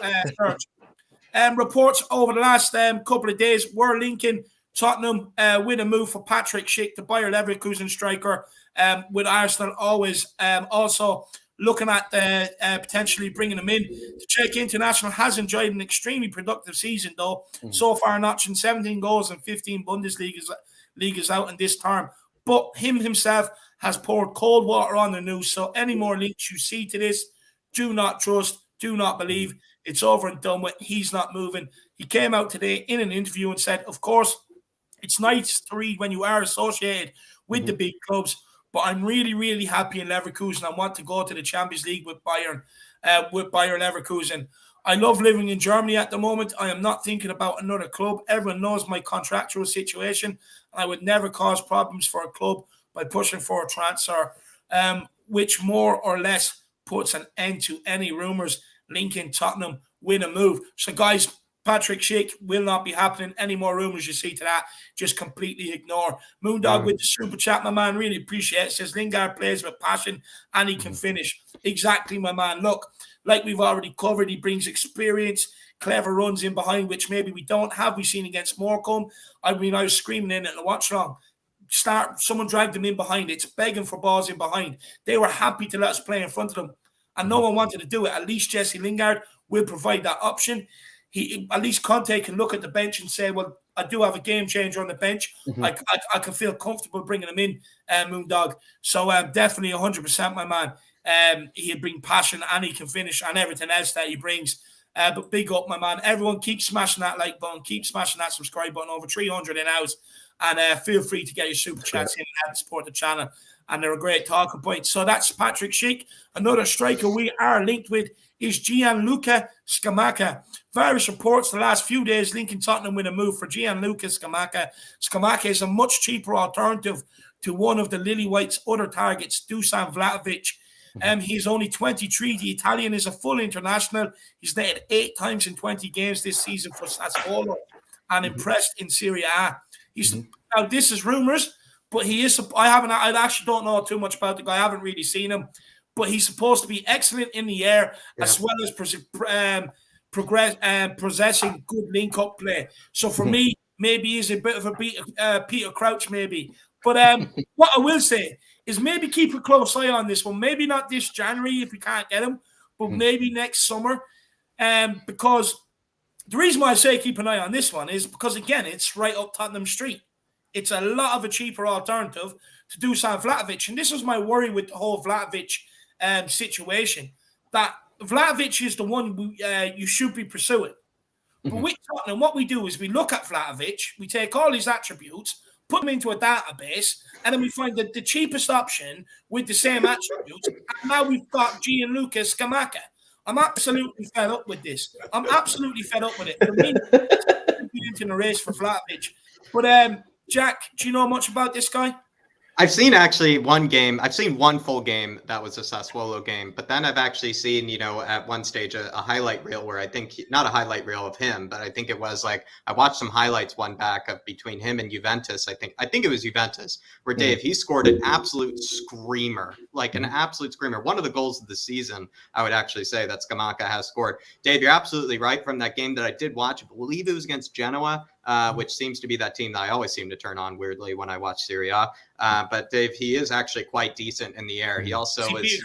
Reports over the last couple of days were linking Tottenham with a move for Patrick Schick, the Bayer Leverkusen striker, with Arsenal always also looking at potentially bringing him in. The Czech international has enjoyed an extremely productive season, though, so far notching 17 goals and 15 Bundesligas out in this term. But him himself has poured cold water on the news. So any more links you see to this, do not trust, do not believe. It's over and done with. He's not moving. He came out today in an interview and said, of course, it's nice to read when you are associated with the big clubs, but I'm really, really happy in Leverkusen. I want to go to the Champions League with Bayern Leverkusen. I love living in Germany at the moment. I am not thinking about another club. Everyone knows my contractual situation. I would never cause problems for a club by pushing for a transfer, which more or less puts an end to any rumours linking Tottenham with a move. So, guys, Patrick Schick will not be happening. Any more rumours you see to that, just completely ignore. Moondog with the super chat, my man. Really appreciate it. Says Lingard plays with passion and he can finish. Exactly, my man. Look, like we've already covered, he brings experience, clever runs in behind, which maybe we don't have. We've seen against Morecambe. I mean, I was screaming in it and watch wrong. Someone dragged them in behind. It's begging for balls in behind. They were happy to let us play in front of them. And no one wanted to do it. At least Jesse Lingard will provide that option. At least Conte can look at the bench and say, well, I do have a game changer on the bench. I can feel comfortable bringing him in, Moondog. So definitely 100%, my man. He'll bring passion and he can finish and everything else that he brings. But big up, my man. Everyone keep smashing that like button. Keep smashing that subscribe button. Over 300 in house. And feel free to get your super chats in and help support the channel. And they're a great talking point. So that's Patrick Schick. Another striker we are linked with is Gianluca Scamacca. Various reports the last few days linking Tottenham with a move for Gianluca Scamacca. Scamacca is a much cheaper alternative to one of the Lily White's other targets, Dusan Vlahovic. He's only 23. The Italian is a full international. He's netted 8 times in 20 games this season for Sassuolo and impressed in Serie A. Now, this is rumours, but he is. I actually don't know too much about the guy. I haven't really seen him, but he's supposed to be excellent in the air as well as possessing good link-up play. So for me, maybe he's a bit of a Peter Crouch, maybe. But what I will say is maybe keep a close eye on this one. Maybe not this January if we can't get him, but maybe next summer. Because the reason why I say keep an eye on this one is because, again, it's right up Tottenham Street. It's a lot of a cheaper alternative to Dusan Vlahovic. And this is my worry with the whole Vlahovic situation, that Vlahovic is the one you should be pursuing. But with Tottenham, what we do is we look at Vlahovic, we take all his attributes, put them into a database, and then we find the cheapest option with the same attributes. And now we've got Gianluca Scamacca. I'm absolutely fed up with this. I'm absolutely fed up with it. I mean, into the race for Vlahovic. But Jack, do you know much about this guy? I've seen actually one game. I've seen one full game that was a Sassuolo game, but then I've actually seen, at one stage a highlight reel where I think not a highlight reel of him, but I think it was like I watched some highlights one back of between him and Juventus. I think it was Juventus where Dave, he scored an absolute screamer, like an absolute screamer. One of the goals of the season, I would actually say that Scamacca has scored. Dave, you're absolutely right. From that game that I did watch, I believe it was against Genoa. Which seems to be that team that I always seem to turn on weirdly when I watch Serie A. But Dave, he is actually quite decent in the air. He also is.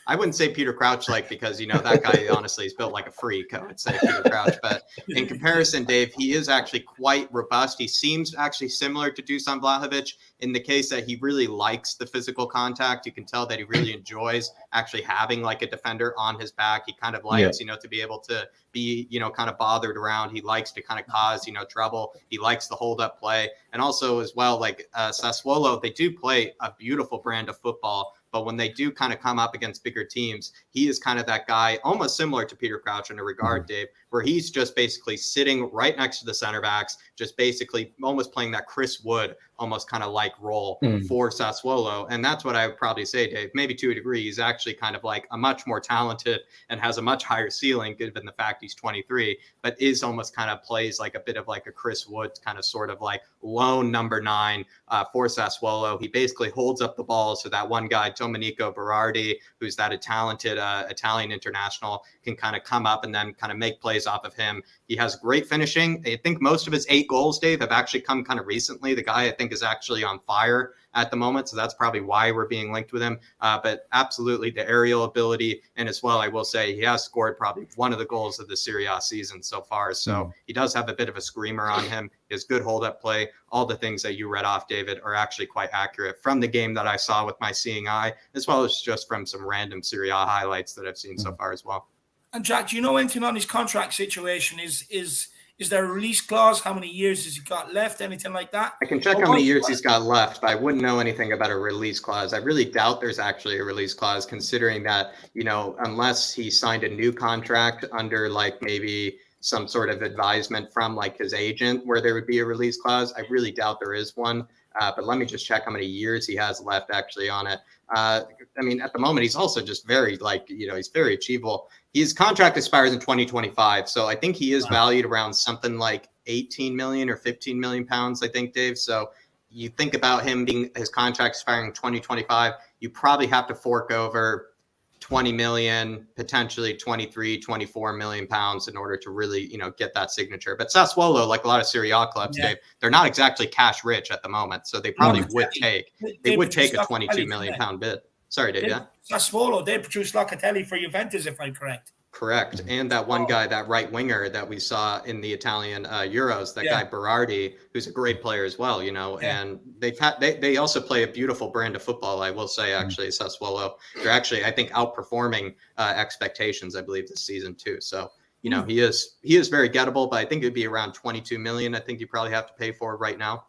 I wouldn't say Peter Crouch-like because, that guy honestly is built like a freak. I would say Peter Crouch. But in comparison, Dave, he is actually quite robust. He seems actually similar to Dusan Vlahovic in the case that he really likes the physical contact. You can tell that he really enjoys actually having like a defender on his back. He kind of likes, to be able to be, kind of bothered around. He likes to kind of cause, trouble. He likes the hold-up play. And also as well, like Sassuolo, they do play a beautiful brand of football. But when they do kind of come up against bigger teams, he is kind of that guy, almost similar to Peter Crouch in a regard, Dave, where he's just basically sitting right next to the center backs, just basically almost playing that Chris Wood, almost kind of like role for Sassuolo. And that's what I would probably say, Dave, maybe to a degree. He's actually kind of like a much more talented and has a much higher ceiling, given the fact he's 23, but is almost kind of plays like a bit of like a Chris Wood kind of sort of like lone number 9 for Sassuolo. He basically holds up the ball so that one guy, Domenico Berardi, who's that talented Italian international, can kind of come up and then kind of make plays off of him. He has great finishing. I think most of his 8 goals, Dave, have actually come kind of recently. The guy, I think, is actually on fire at the moment, so that's probably why we're being linked with him. But absolutely the aerial ability, and as well, I will say he has scored probably one of the goals of the Serie A season so far. So he does have a bit of a screamer on him. He has good hold-up play. All the things that you read off, David, are actually quite accurate from the game that I saw with my seeing eye, as well as just from some random Serie A highlights that I've seen so far as well. And Jack, do you know anything on his contract situation? Is there a release clause? How many years has he got left? Anything like that? I can check how many years he's got left, but I wouldn't know anything about a release clause. I really doubt there's actually a release clause, considering that, unless he signed a new contract under like maybe some sort of advisement from like his agent where there would be a release clause. I really doubt there is one. But let me just check how many years he has left actually on it. I mean, at the moment, he's also just very he's very achievable. His contract expires in 2025. So I think he is valued around something like 18 million or 15 million pounds, I think, Dave. So you think about him being his contract expiring in 2025, you probably have to fork over 20 million, potentially 23, 24 million pounds in order to really, get that signature. But Sassuolo, like a lot of Serie A clubs, Dave, they're not exactly cash rich at the moment. So they probably would take a 22 million pound bid. Sorry, Dave. Sassuolo, they produced Locatelli for Juventus, if I'm correct. Correct. And that one guy, that right winger that we saw in the Italian Euros, that guy Berardi, who's a great player as well, and they also play a beautiful brand of football, I will say, actually, Sassuolo. They're actually, I think, outperforming expectations, I believe, this season too. So, he is very gettable, but I think it'd be around 22 million. I think you probably have to pay for right now.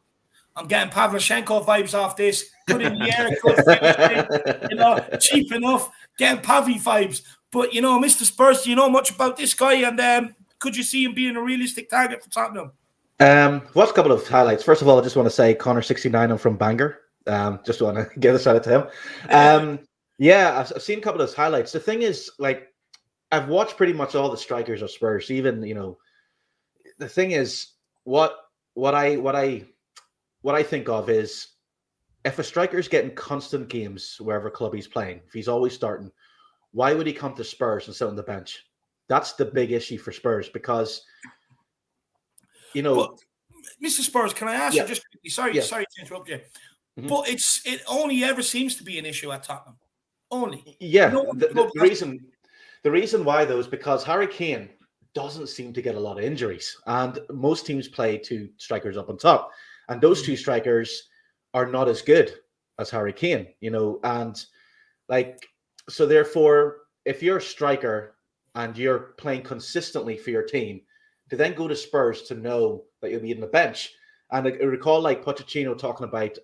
I'm getting Pavlyuchenko vibes off this. Good in the air, good finishing, cheap enough. Getting Pavy vibes. But, Mr. Spurs, do you know much about this guy? And could you see him being a realistic target for Tottenham? Watch a couple of highlights. First of all, I just want to say Connor69, I'm from Bangor. Just want to give a shout out to him. Yeah, I've seen a couple of those highlights. The thing is, I've watched pretty much all the strikers of Spurs. Even, the thing is, what I think of is, if a striker's getting constant games wherever club he's playing, if he's always starting, why would he come to Spurs and sit on the bench? That's the big issue for Spurs, because But, Mr. Spurs, can I ask you just quickly? Sorry to interrupt you. Mm-hmm. But it only ever seems to be an issue at Tottenham. Only. Yeah. The reason why, though, is because Harry Kane doesn't seem to get a lot of injuries. And most teams play two strikers up on top. And those two strikers are not as good as Harry Kane, and so therefore, if you're a striker and you're playing consistently for your team, to then go to Spurs to know that you'll be in the bench. And I recall Pochettino talking about,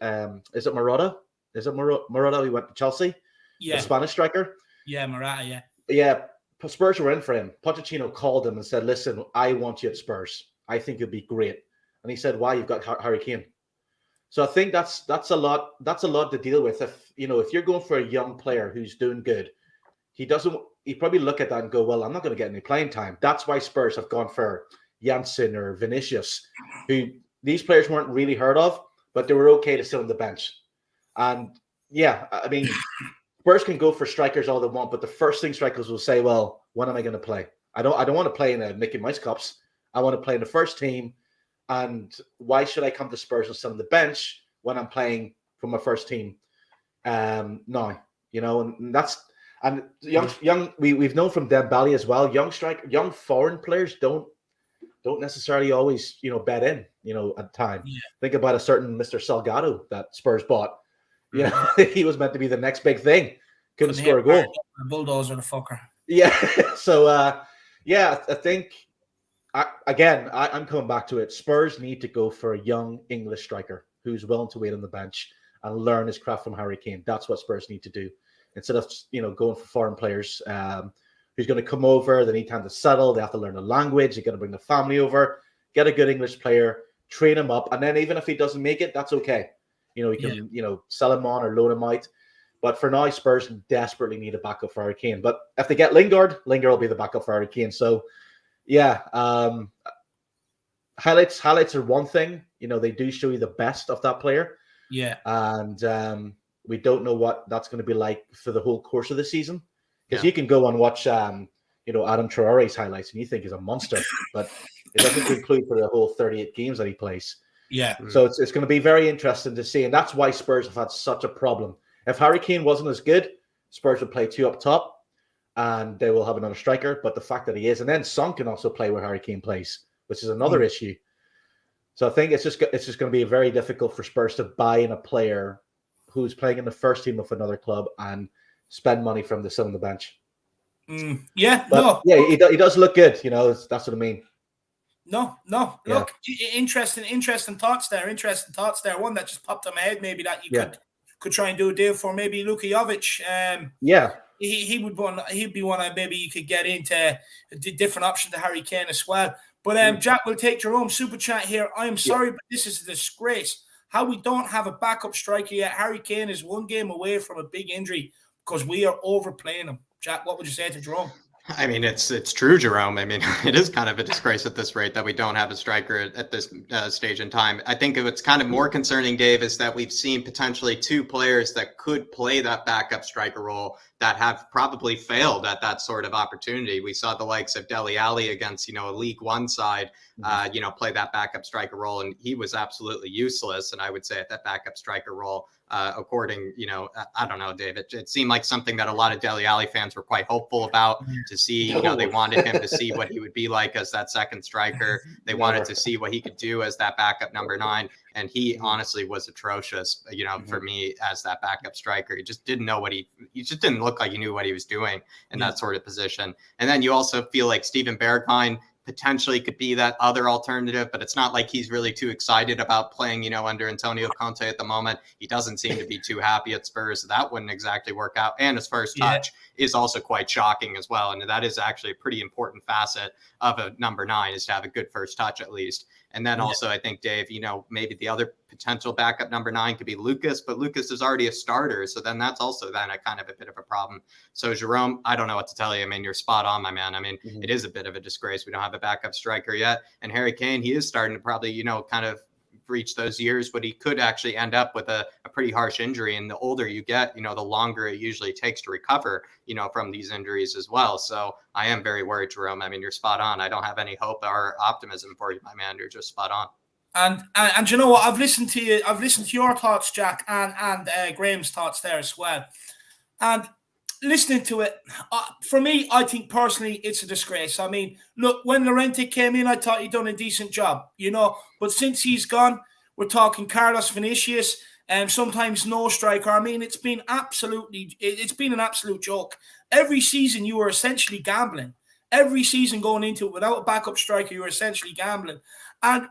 is it Morata? Is it Morata who went to Chelsea? Yeah. The Spanish striker? Yeah, Morata, yeah. Yeah, Spurs were in for him. Pochettino called him and said, listen, I want you at Spurs. I think you'll be great. And he said, why? You've got Harry Kane. So I think that's a lot to deal with. If you're going for a young player who's doing good, he probably look at that and go, well, I'm not going to get any playing time. That's why Spurs have gone for Janssen or Vinicius, who these players weren't really heard of, but they were okay to sit on the bench. And yeah, I mean, Spurs can go for strikers all they want, but the first thing strikers will say, well, when am I going to play? I don't want to play in a Mickey Mouse Cups. I want to play in the first team. And why should I come to Spurs and sit on the bench when I'm playing for my first team? No, and that's young. We've known from Dembele as well. Young foreign players don't necessarily always bet in. At the time. Yeah. Think about a certain Mr. Salgado that Spurs bought. He was meant to be the next big thing. Couldn't score a goal. The bulldozer, the fucker. Yeah. So I think. I'm coming back to it. Spurs need to go for a young English striker who's willing to wait on the bench and learn his craft from Harry Kane. That's what Spurs need to do. Instead of, going for foreign players who's going to come over, they need time to settle, they have to learn the language, they're going to bring the family over, get a good English player, train him up, and then even if he doesn't make it, that's okay. We can, sell him on or loan him out. But for now, Spurs desperately need a backup for Harry Kane. But if they get Lingard will be the backup for Harry Kane. So yeah, highlights are one thing. They do show you the best of that player. Yeah, and we don't know what that's going to be like for the whole course of the season, because you can go and watch, Adam Traore's highlights, and you think he's a monster, but it doesn't include for the whole 38 games that he plays. Yeah, so it's going to be very interesting to see, and that's why Spurs have had such a problem. If Harry Kane wasn't as good, Spurs would play two up top. And they will have another striker, but the fact that he is, and then Son can also play where Harry Kane plays, which is another issue. So I think it's just going to be very difficult for Spurs to buy in a player who's playing in the first team of another club and spend money from the sit on the bench. Yeah, he does look good. That's what I mean. No. Look, interesting thoughts there. One that just popped in my head, maybe that you could try and do a deal for, maybe Luka Jovic. He'd be one that maybe you could get into a different option to Harry Kane as well. But Jack will take Jerome super chat here. I am sorry, but this is a disgrace. How we don't have a backup striker yet. Harry Kane is one game away from a big injury because we are overplaying him. Jack, what would you say to Jerome? I mean, it's true, Jerome. I mean, it is kind of a disgrace at this rate that we don't have a striker at this stage in time. I think what's kind of more concerning, Dave, is that we've seen potentially two players that could play that backup striker role that have probably failed at that sort of opportunity. We saw the likes of Dele Alli against, a League One side, play that backup striker role, and he was absolutely useless. And I would say at that backup striker role, according, I don't know, Dave, it seemed like something that a lot of Dele Alli fans were quite hopeful about to see. They wanted him to see what he would be like as that second striker. They wanted to see what he could do as that backup number 9. And he honestly was atrocious, for me as that backup striker. He just didn't know he just didn't look like he knew what he was doing in that sort of position. And then you also feel like Steven Bergwijn potentially could be that other alternative, but it's not like he's really too excited about playing, you know, under Antonio Conte at the moment. He doesn't seem to be too happy at Spurs, so that wouldn't exactly work out. And his first touch is also quite shocking as well. And that is actually a pretty important facet of a number 9, is to have a good first touch at least. And then also, I think, Dave, you know, maybe the other potential backup number 9 could be Lucas, but Lucas is already a starter. So then that's also then a kind of a bit of a problem. So Jerome, I don't know what to tell you. I mean, you're spot on, my man. I mean, it is a bit of a disgrace. We don't have a backup striker yet. And Harry Kane, he is starting to probably, you know, kind of reach those years, but he could actually end up with a pretty harsh injury. And the older you get, you know, the longer it usually takes to recover, you know, from these injuries as well. So I am very worried, Jerome. I mean, you're spot on. I don't have any hope or optimism for you, my man. You're just spot on. And you know what? I've listened to you. I've listened to your thoughts, Jack, and Graham's thoughts there as well. And listening to it, for me, I think personally it's a disgrace. I mean, look, when Llorente came in, I thought he'd done a decent job, you know. But since he's gone, we're talking Carlos Vinicius, and sometimes no striker. I mean, it's been an absolute joke. Every season you were essentially gambling. Every season going into it without a backup striker, you were essentially gambling. And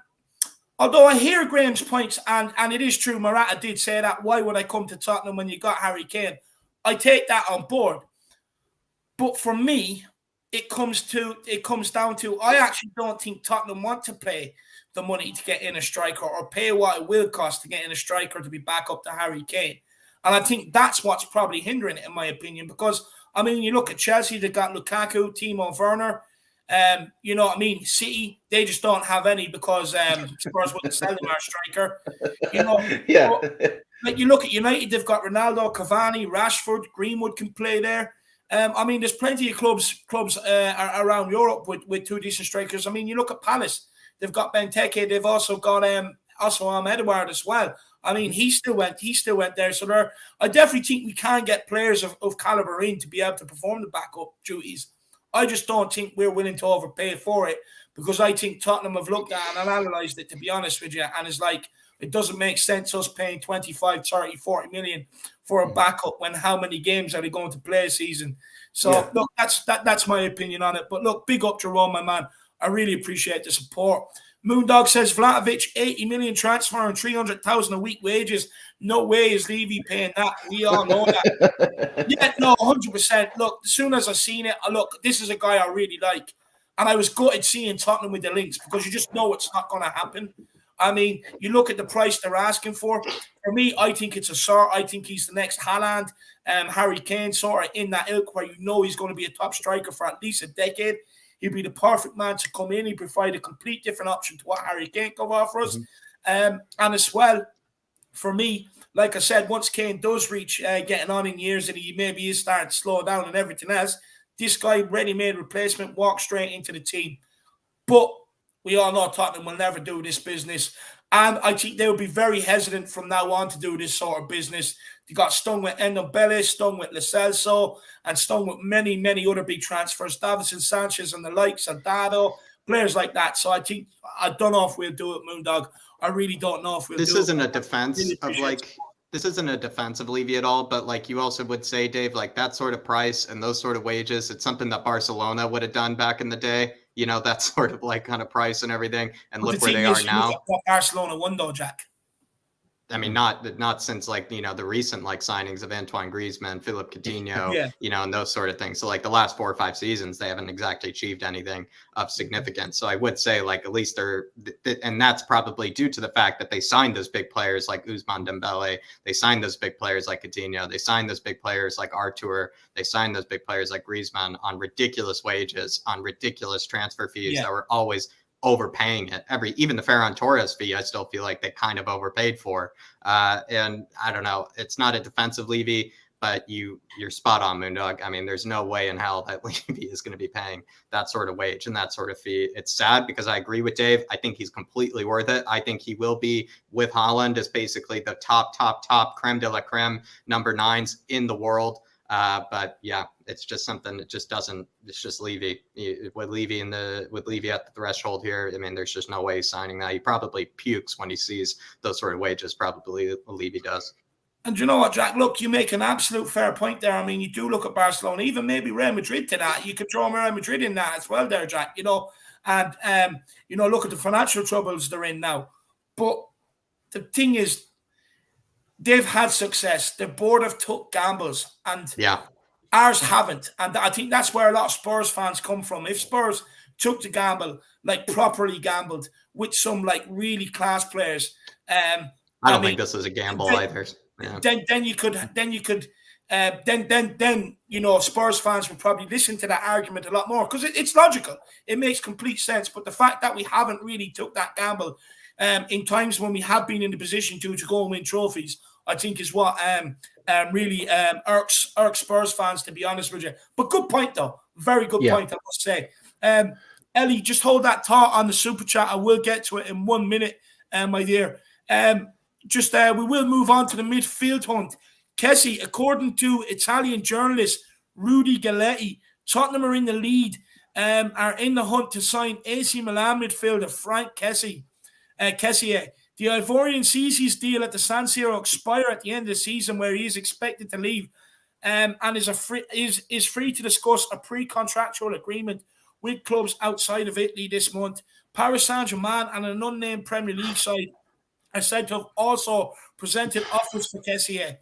although I hear Graham's points, and it is true, Morata did say that, why would I come to Tottenham when you got Harry Kane? I take that on board. But for me, it comes down to, I actually don't think Tottenham want to pay the money to get in a striker, or pay what it will cost to get in a striker to be back up to Harry Kane. And I think that's what's probably hindering it, in my opinion, because, I mean, you look at Chelsea, they got Lukaku, Timo Werner. You know what I mean? City, they just don't have any because Spurs wouldn't sell them our striker. You know, like you look at United, they've got Ronaldo, Cavani, Rashford, Greenwood can play there. I mean, there's plenty of clubs around Europe with 2 decent strikers. I mean, you look at Palace, they've got Benteke, they've also got Edouard as well. I mean, he still went there. So I definitely think we can get players of caliber in to be able to perform the backup duties. I just don't think we're willing to overpay for it, because I think Tottenham have looked at it and analysed it, to be honest with you, and it's like, it doesn't make sense us paying 25, 30, 40 million for a backup when how many games are they going to play a season? So, look, that's my opinion on it. But look, big up Jerome, my man. I really appreciate the support. Moondog says, Vlahovic, 80 million transfer and 300,000 a week wages. No way is Levy paying that. We all know that. Yeah, no, 100%. Look, as soon as I seen it, look, this is a guy I really like. And I was gutted seeing Tottenham with the links, because you just know it's not going to happen. I mean, you look at the price they're asking for. For me, I think it's a sort. I think he's the next Haaland, Harry Kane, sort of in that ilk where you know he's going to be a top striker for at least a decade. He'd be the perfect man to come in. He'd provide a complete different option to what Harry Kane could offer us. And as well, for me, like I said, once Kane does reach getting on in years and he maybe is starting to slow down and everything else, this guy, ready-made replacement, walks straight into the team. But we all know Tottenham will never do this business. And I think they will be very hesitant from now on to do this sort of business. They got stung with Ndombele, stung with Lo Celso, and stung with many, many other big transfers. Davinson Sanchez and the likes, and Dado, players like that. So I don't know if we'll do it, Moondog. I really don't know if we'll do it. This isn't a defense of Levy at all, but like you also would say, Dave, like that sort of price and those sort of wages, it's something that Barcelona would have done back in the day. You know, that sort of like kind of price and everything. And look where they are now. What Barcelona won though, Jack. I mean, not since like, you know, the recent like signings of Antoine Griezmann, Philippe Coutinho, you know, and those sort of things. So like the last 4 or 5 seasons, they haven't exactly achieved anything of significance. So I would say like at least and that's probably due to the fact that they signed those big players like Ousmane Dembele. They signed those big players like Coutinho. They signed those big players like Artur. They signed those big players like Griezmann on ridiculous wages, on ridiculous transfer fees that were always overpaying it. Even the Ferran Torres fee, I still feel like they kind of overpaid for. And I don't know, it's not a defensive Levy, but you're spot on, Moondog. I mean, there's no way in hell that Levy is going to be paying that sort of wage and that sort of fee. It's sad because I agree with Dave. I think he's completely worth it. I think he will be with Haaland as basically the top creme de la creme number 9s in the world. But yeah, it's just something that just doesn't. It's just Levy with Levy at the threshold here. I mean, there's just no way he's signing that. He probably pukes when he sees those sort of wages. Probably Levy does. And you know what, Jack? Look, you make an absolute fair point there. I mean, you do look at Barcelona, even maybe Real Madrid to that. You could throw Real Madrid in that as well, there, Jack. You know, And, look at the financial troubles they're in now. But the thing is, they've had success. The board have took gambles, and ours haven't. And I think that's where a lot of Spurs fans come from. If Spurs took the gamble, like properly gambled with some like really class players, I don't think this is a gamble either. Yeah. Then Spurs fans would probably listen to that argument a lot more, because it's logical. It makes complete sense. But the fact that we haven't really took that gamble in times when we have been in the position to go and win trophies, I think is what really irks Spurs fans, to be honest with you. But good point, though. Very good point, I must say. Ellie, just hold that thought on the super chat. I will get to it in 1 minute, my dear. We will move on to the midfield hunt. Kessie, according to Italian journalist Rudy Galletti, Tottenham are in the lead, are in the hunt to sign AC Milan midfielder Frank Kessie. The Ivorian sees his deal at the San Siro expire at the end of the season, where he is expected to leave, and is free to discuss a pre-contractual agreement with clubs outside of Italy this month. Paris Saint-Germain and an unnamed Premier League side are said to have also presented offers for Kessie.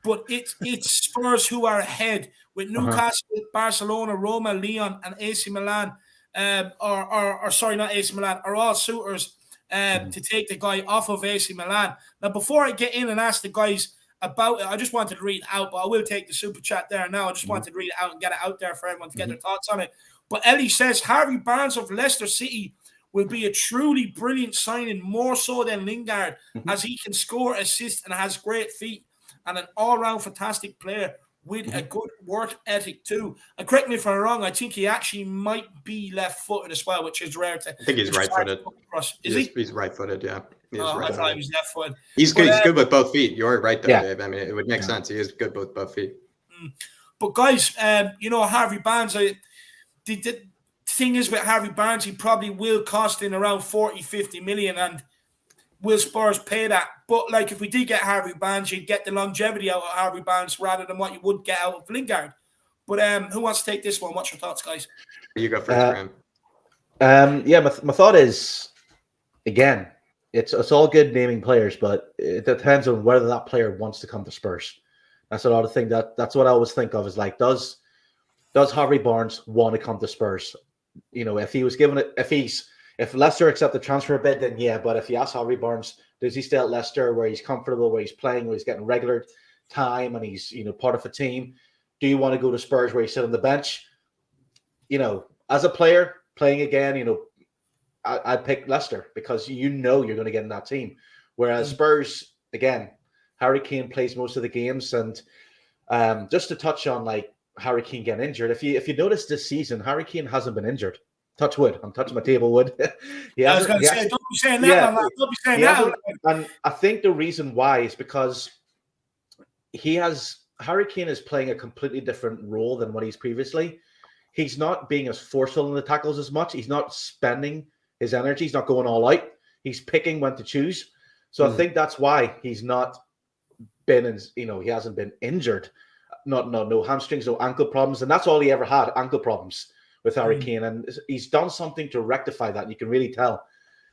But it's Spurs who are ahead, with Newcastle, Barcelona, Roma, Lyon, and AC Milan, not AC Milan, are all suitors to take the guy off of AC Milan. Now, before I get in and ask the guys about it, I just wanted to read it out, but I will take the super chat there now. I just wanted to read it out and get it out there for everyone to get their thoughts on it. But Ellie says, Harvey Barnes of Leicester City will be a truly brilliant signing, more so than Lingard, as he can score, assist, and has great feet, and an all-round fantastic player with a good work ethic too. And correct me if I'm wrong, I think he actually might be left-footed as well, which is rare. I think he's right-footed. Is he? He's right-footed, yeah. I thought he was left-footed. He's good with both feet. You're right there, Dave. I mean, it would make sense. He is good with both feet. But guys, Harvey Barnes, the thing is with Harvey Barnes, he probably will cost in around 40-50 million, and will Spurs pay that? But like, if we did get Harvey Barnes, you'd get the longevity out of Harvey Barnes rather than what you would get out of Lingard. But who wants to take this one? What's your thoughts, guys? You go first, Graham. My thought is, again, it's all good naming players, but it depends on whether that player wants to come to Spurs. That's a lot of things. That's what I always think of, is like, does Harvey Barnes want to come to Spurs? If he was given it, if Leicester accept the transfer bid, then yeah. But if you ask Harvey Barnes, does he stay at Leicester where he's comfortable, where he's playing, where he's getting regular time, and he's part of a team? Do you want to go to Spurs where you sit on the bench? As a player playing again, I'd pick Leicester, because you're going to get in that team. Whereas Spurs, again, Harry Kane plays most of the games, and just to touch on like Harry Kane getting injured, if you notice this season, Harry Kane hasn't been injured. Touch wood. I'm touching my table wood. I was going to say, don't be saying that. Don't be saying that. And I think the reason why is because Harry Kane is playing a completely different role than what he's previously. He's not being as forceful in the tackles as much. He's not spending his energy. He's not going all out. He's picking when to choose. So I think that's why he's not been, he hasn't been injured. No hamstrings, no ankle problems. And that's all he ever had, ankle problems with Harry Kane. And he's done something to rectify that. You can really tell.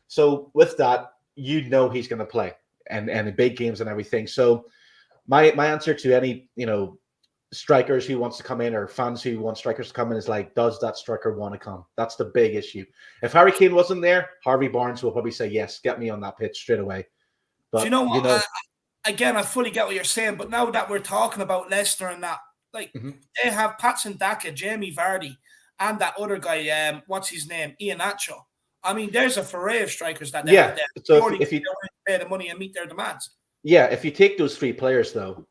So with that, he's going to play and in big games and everything. So my answer to any, strikers who wants to come in, or fans who want strikers to come in, is like, does that striker want to come? That's the big issue. If Harry Kane wasn't there, Harvey Barnes will probably say, yes, get me on that pitch straight away. But do you know what? Again, I fully get what you're saying, but now that we're talking about Leicester and that, like, they have Patson Daka, Jamie Vardy, and that other guy, what's his name, Iheanacho. I mean, there's a foray of strikers that they have there. So if you pay the money and meet their demands. Yeah, if you take those three players, though,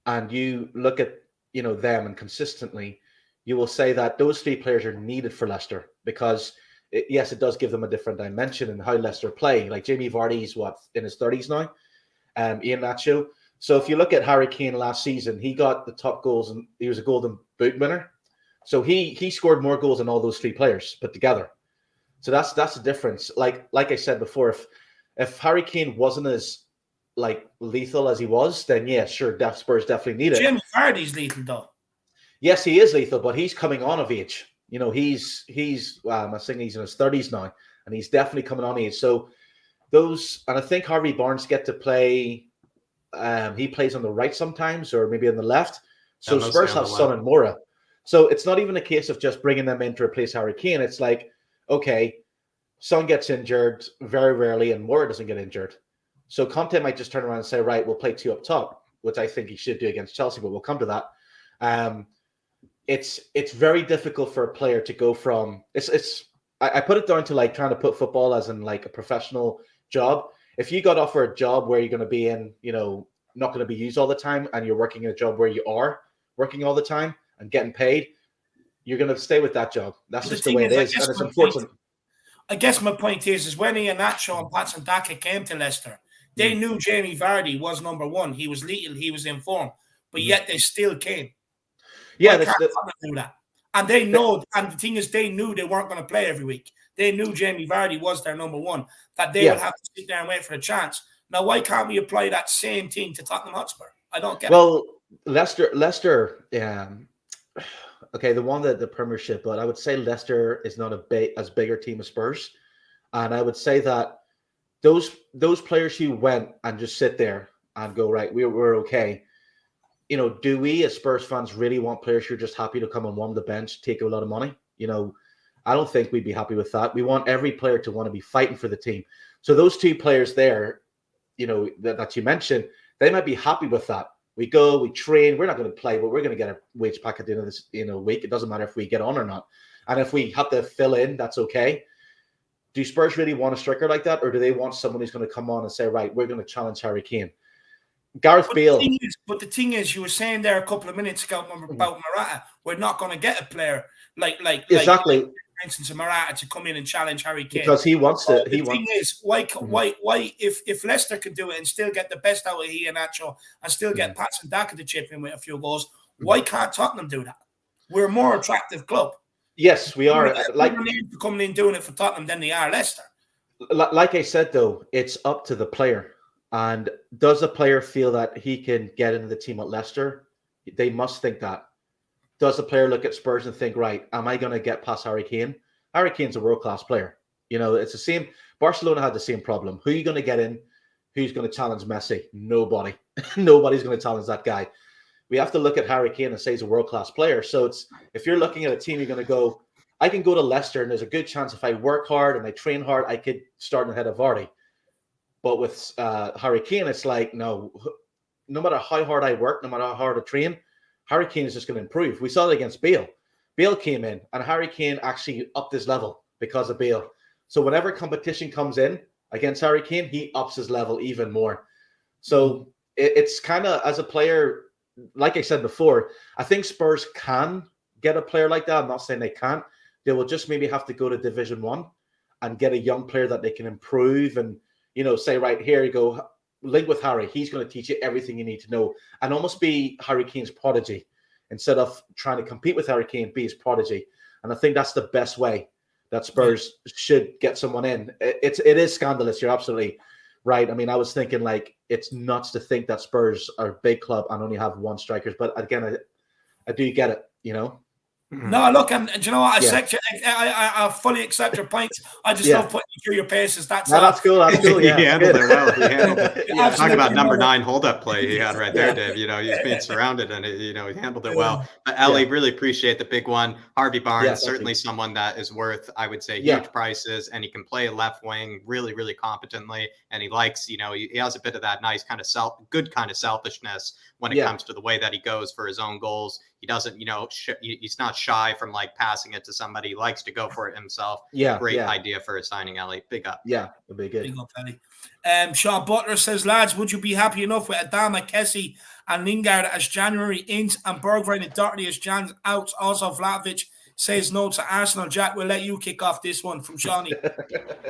and you look at them, and consistently, you will say that those three players are needed for Leicester, because it does give them a different dimension in how Leicester play. Like Jamie Vardy's in his 30s now, Iheanacho. So if you look at Harry Kane last season, he got the top goals, and he was a Golden Boot winner. So he scored more goals than all those three players put together. So that's the difference. Like I said before, if Harry Kane wasn't as lethal as he was, then yeah, sure, Spurs definitely need it. Jamie Vardy's lethal though. Yes, he is lethal, but he's coming on of age. You know, he's I think he's in his 30s now, and he's definitely coming on age. So those, and I think Harvey Barnes get to play. He plays on the right sometimes, or maybe on the left. So Spurs have Son and Moura. So it's not even a case of just bringing them in to replace Harry Kane. It's like, okay, Son gets injured very rarely, and Moura doesn't get injured. So Conte might just turn around and say, right, we'll play 2 up top, which I think he should do against Chelsea, but we'll come to that. It's very difficult for a player to go from I put it down to like trying to put football as in like a professional job. If you got offered a job where you're going to be in, you know, not going to be used all the time, and you're working in a job where you are working all the time and getting paid, you're going to stay with that job. That's just the way it is, and it's unfortunate. I guess my point is when Iheanacho and Patson Daka came to Leicester, they knew Jamie Vardy was number one. He was lethal. He was in form, but yet they still came. Yeah, do that. And they know, and the thing is, they knew they weren't going to play every week. They knew Jamie Vardy was their number one, that they would have to sit there and wait for a chance. Now, why can't we apply that same thing to Tottenham Hotspur? I don't get it. Well, Leicester, okay, they won the Premiership, but I would say Leicester is not as big a team as Spurs. And I would say that those players who went and just sit there and go, right, we're okay. You know, do we as Spurs fans really want players who are just happy to come and warm the bench, take a lot of money? You know, I don't think we'd be happy with that. We want every player to want to be fighting for the team. So those 2 players there, you know, that you mentioned, they might be happy with that. We go, we train, we're not going to play, but we're going to get a wage pack at the end of this, week. It doesn't matter if we get on or not. And if we have to fill in, that's okay. Do Spurs really want a striker like that? Or do they want someone who's going to come on and say, right, we're going to challenge Harry Kane? Gareth Bale. But the thing is, you were saying there a couple of minutes ago about Morata. We're not going to get a player like exactly. For instance, a Morata to come in and challenge Harry Kane because he wants to. The thing is, why if Leicester can do it and still get the best out of Iheanacho and still get Patson Daka to chip in with a few goals, why can't Tottenham do that? We're a more attractive club. Yes, we are. Like coming in doing it for Tottenham than they are Leicester. Like I said, though, it's up to the player. And does the player feel that he can get into the team at Leicester? They must think that. Does the player look at Spurs and think, right, am I going to get past Harry Kane? Harry Kane's a world-class player. You know, it's the same. Barcelona had the same problem. Who are you going to get in? Who's going to challenge Messi? Nobody. Nobody's going to challenge that guy. We have to look at Harry Kane and say he's a world-class player. So it's if you're looking at a team, you're going to go, I can go to Leicester, and there's a good chance if I work hard and I train hard, I could start ahead of Vardy. But with Harry Kane, it's like, no matter how hard I work, no matter how hard I train, Harry Kane is just going to improve. We saw it against Bale. Bale came in, and Harry Kane actually upped his level because of Bale. So whenever competition comes in against Harry Kane, he ups his level even more. So it's kind of, as a player, like I said before, I think Spurs can get a player like that. I'm not saying they can't. They will just maybe have to go to Division 1 and get a young player that they can improve and, say, right, here you go, link with Harry. He's going to teach you everything you need to know and almost be Harry Kane's prodigy instead of trying to compete with Harry Kane, be his prodigy. And I think that's the best way that Spurs should get someone in. It is scandalous. You're absolutely right. I mean, I was thinking like it's nuts to think that Spurs are a big club and only have 1 striker. But again, I do get it, No, look, and do you know what? I fully accept your points. I just love putting you through your paces. That's cool. That's cool. Yeah, he handled it well. He handled it. Talk about number 9 hold-up play he had right there, Dave. He's being surrounded, and he handled it well. But Ellie, really appreciate the big one. Harvey Barnes, certainly someone that is worth, I would say, huge prices, and he can play left wing really, really competently. And he likes, he has a bit of that nice kind of good kind of selfishness when it comes to the way that he goes for his own goals. He doesn't, he's not shy from like passing it to somebody. He likes to go for it himself. Great idea for a signing, Ellie. Big up. Yeah, it'll be good. Big up, Ellie. Sean Butler says, lads, would you be happy enough with Adama, Kessie, and Lingard as January ins and Bergwijn and Doherty as Jan outs? Also, Vlahovic says no to Arsenal. Jack, we'll let you kick off this one from Shawnee.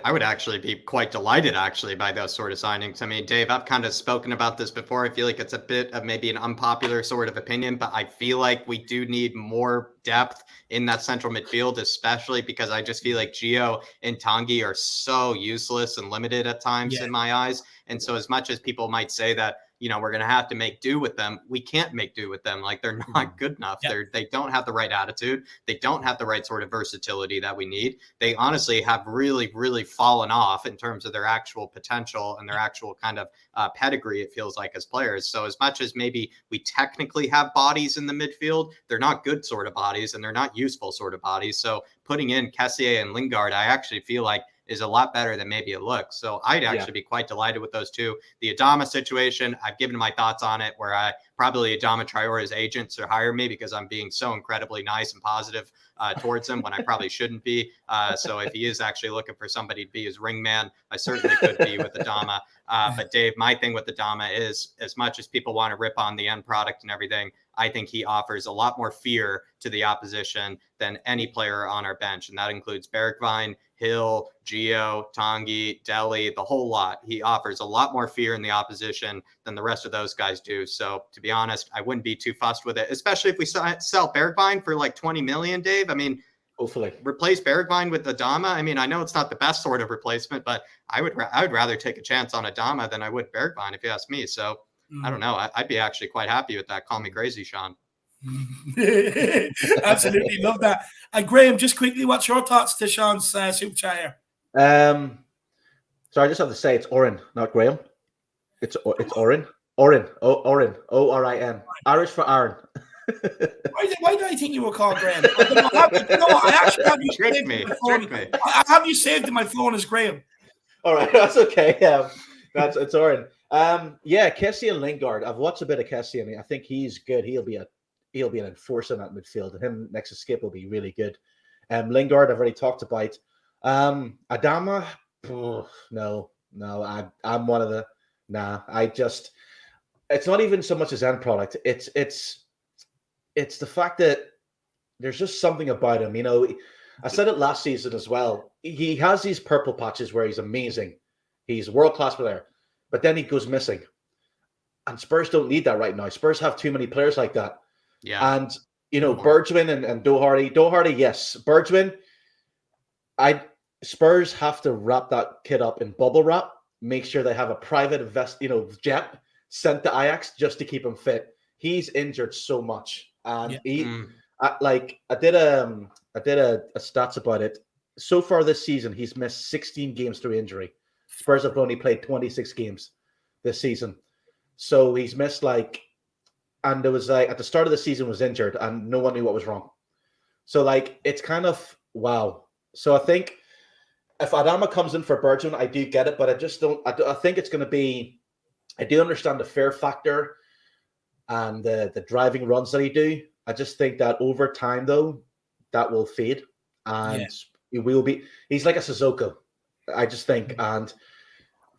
I would actually be quite delighted, by those sort of signings. I mean, Dave, I've kind of spoken about this before. I feel like it's a bit of maybe an unpopular sort of opinion, but I feel like we do need more depth in that central midfield, especially because I just feel like Gio and Tanguy are so useless and limited at times in my eyes. And so as much as people might say that we're going to have to make do with them. We can't make do with them. Like, they're not good enough. They don't have the right attitude. They don't have the right sort of versatility that we need. They honestly have really, really fallen off in terms of their actual potential and their actual kind of pedigree, it feels like, as players. So as much as maybe we technically have bodies in the midfield, they're not good sort of bodies, and they're not useful sort of bodies. So putting in Kessie and Lingard, I actually feel like is a lot better than maybe it looks. So I'd actually be quite delighted with those two. The Adama situation, I've given my thoughts on it, where I probably Adama Traore's agents are hire me because I'm being so incredibly nice and positive towards him when I probably shouldn't be. So if he is actually looking for somebody to be his ring man, I certainly could be with Adama. But Dave, my thing with Adama is, as much as people want to rip on the end product and everything, I think he offers a lot more fear to the opposition than any player on our bench. And that includes Bergwijn, Hill, Gio, Tanguy, Dele, the whole lot. He offers a lot more fear in the opposition than the rest of those guys do. So to be honest, I wouldn't be too fussed with it, especially if we sell Bergwijn for like 20 million, Dave. I mean, hopefully replace Bergwijn with Adama. I mean, I know it's not the best sort of replacement, but I would rather take a chance on Adama than I would Bergwijn, if you ask me. So I don't know. I'd be actually quite happy with that. Call me crazy, Sean. Absolutely love that. And Graham, just quickly, what's your thoughts to Sean's super chat here? So I just have to say it's Orin, not Graham. It's Orin. Orin. Orin. Irish for Aaron. Why do I think you were called Graham? I actually have you saved in my phone. I have you saved in my phone as Graham. All right, that's okay. It's Orin. Kessie and Lingard. I've watched a bit of Kessie, and I think he's good. He'll be an enforcer in that midfield, and him next to Skip will be really good. Lingard, I've already talked about. Adama, no, I'm one of the it's not even so much as end product. It's the fact that there's just something about him. I said it last season as well. He has these purple patches where he's amazing. He's a world-class player. But then he goes missing. And Spurs don't need that right now. Spurs have too many players like that. Yeah. And, Bergwijn and Doherty. Doherty, yes. Bergwijn, Spurs have to wrap that kid up in bubble wrap. Make sure they have a private jet sent to Ajax just to keep him fit. He's injured so much. And I did a stats about it. So far this season, he's missed 16 games through injury. Spurs have only played 26 games this season. So he's missed and there was at the start of the season was injured and no one knew what was wrong. So it's kind of wow. So I think if Adama comes in for Bergwijn, I do get it, but I just don't. I think it's going to be. I do understand the fear factor and the driving runs that he do. I just think that over time though, that will fade and he will be. He's like a Sissoko. I just think, and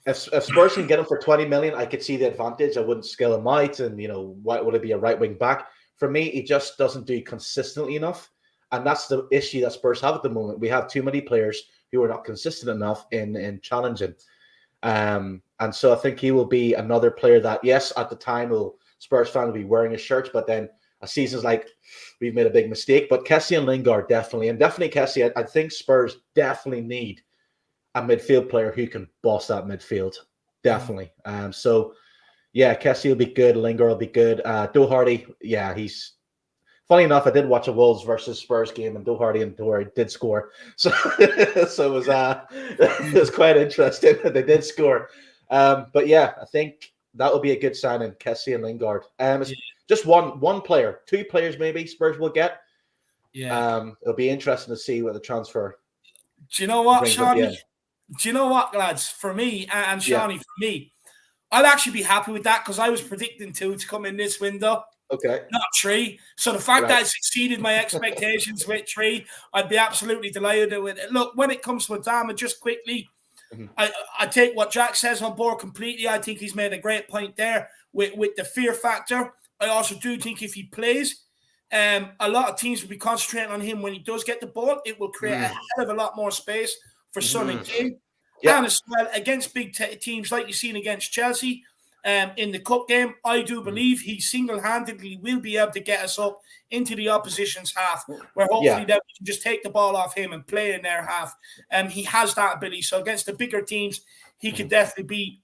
if Spurs can get him for 20 million, I could see the advantage. I wouldn't scale him out, and why would it be a right wing back? For me, he just doesn't do consistently enough, and that's the issue that Spurs have at the moment. We have too many players who are not consistent enough in challenging, and so I think he will be another player that, yes, at the time, Spurs fan will be wearing his shirt, but then a season's we've made a big mistake. But Kessie and Lingard definitely Kessie. I think Spurs definitely need a midfield player who can boss that midfield. Definitely. Kessie will be good. Lingard will be good. Doherty, he's funny enough. I did watch a Wolves versus Spurs game, and Doherty did score. So it was quite interesting that they did score. I think that will be a good signing, Kessie and Lingard. Just one player, 2 players maybe Spurs will get. Yeah. It'll be interesting to see what the transfer. Do you know what, Shawnee? Do you know what, lads? For me, and Shawnee, for me, I'll actually be happy with that because I was predicting 2 to come in this window. Okay. Not 3. So the fact that it's exceeded my expectations with 3, I'd be absolutely delighted with it. Look, when it comes to Adama, just quickly, I take what Jack says on board completely. I think he's made a great point there with the fear factor. I also do think if he plays, a lot of teams will be concentrating on him when he does get the ball. It will create a hell of a lot more space for Son and Kane. And as well, against big teams like you've seen against Chelsea in the cup game, I do believe he single-handedly will be able to get us up into the opposition's half, where hopefully that we can just take the ball off him and play in their half. He has that ability. So against the bigger teams, he could definitely be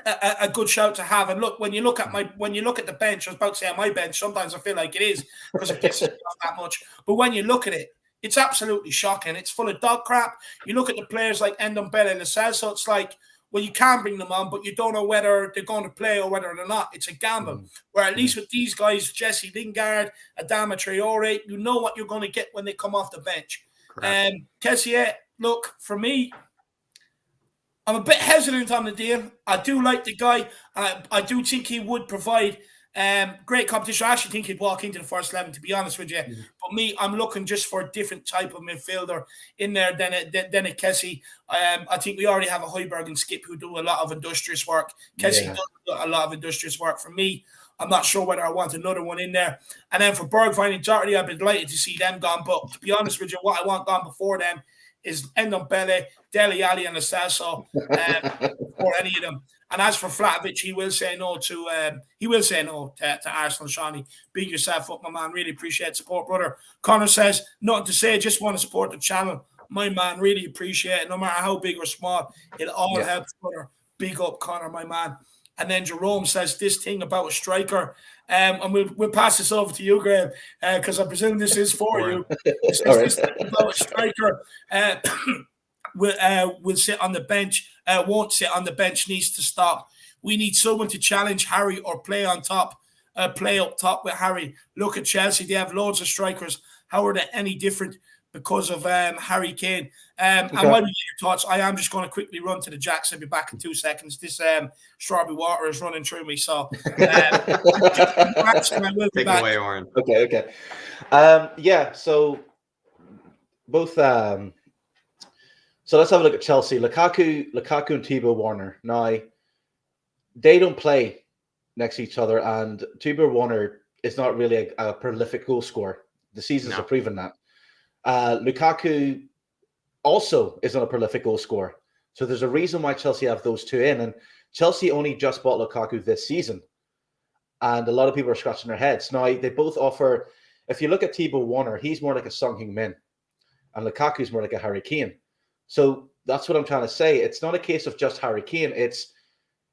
a good shout to have. And look, when you look at the bench, I was about to say on my bench, sometimes I feel like it is because it pisses me off that much. But when you look at it, it's absolutely shocking. It's full of dog crap. You look at the players like Ndombele and Lascelles, so it's like, well, you can bring them on, but you don't know whether they're going to play or whether they're not. It's a gamble. Where at least with these guys, Jesse Lingard, Adama Traore, you know what you're going to get when they come off the bench. Kessie, look, for me, I'm a bit hesitant on the deal. I do like the guy. I do think he would provide great competition. I actually think he'd walk into the first 11, to be honest with you. But me, I'm looking just for a different type of midfielder in there than a Kessie. I think we already have a Højbjerg and Skip who do a lot of industrious work. Kessie does a lot of industrious work. For me, I'm not sure whether I want another one in there. And then for Bergwijn and Doherty, I'd be delighted to see them gone. But to be honest with you, what I want gone before them is Ndombele, Dele Alli, and Lascelles before any of them. And as for Flatovic, he will say no to Arsenal. Shawnee, big yourself up, my man. Really appreciate support, brother. Connor says nothing to say. Just want to support the channel, my man. Really appreciate it. No matter how big or small, it all helps, brother. Big up, Connor, my man. And then Jerome says this thing about a striker. And we'll pass this over to you, Graham, because I presume this is for you. This thing about a striker will sit on the bench, won't sit on the bench, needs to stop. We need someone to challenge Harry or play on top, play up top with Harry. Look at Chelsea. They have loads of strikers. How are they any different because of Harry Kane? And while we get your thoughts, I am just going to quickly run to the Jacks. I'll be back in 2 seconds. This strawberry water is running through me, so I will be back. Away, Oren. Okay. So both so let's have a look at Chelsea. Lukaku and Thibaut Warner. Now, they don't play next to each other, and Thibaut Warner is not really a prolific goal scorer. The seasons have proven that. Lukaku also isn't a prolific goal scorer. So there's a reason why Chelsea have those two in. And Chelsea only just bought Lukaku this season. And a lot of people are scratching their heads. Now, they both offer, if you look at Thibaut Warner, he's more like a Son Heung-min. And Lukaku's more like a Harry Kane. So that's what I'm trying to say. It's not a case of just Harry Kane. It's,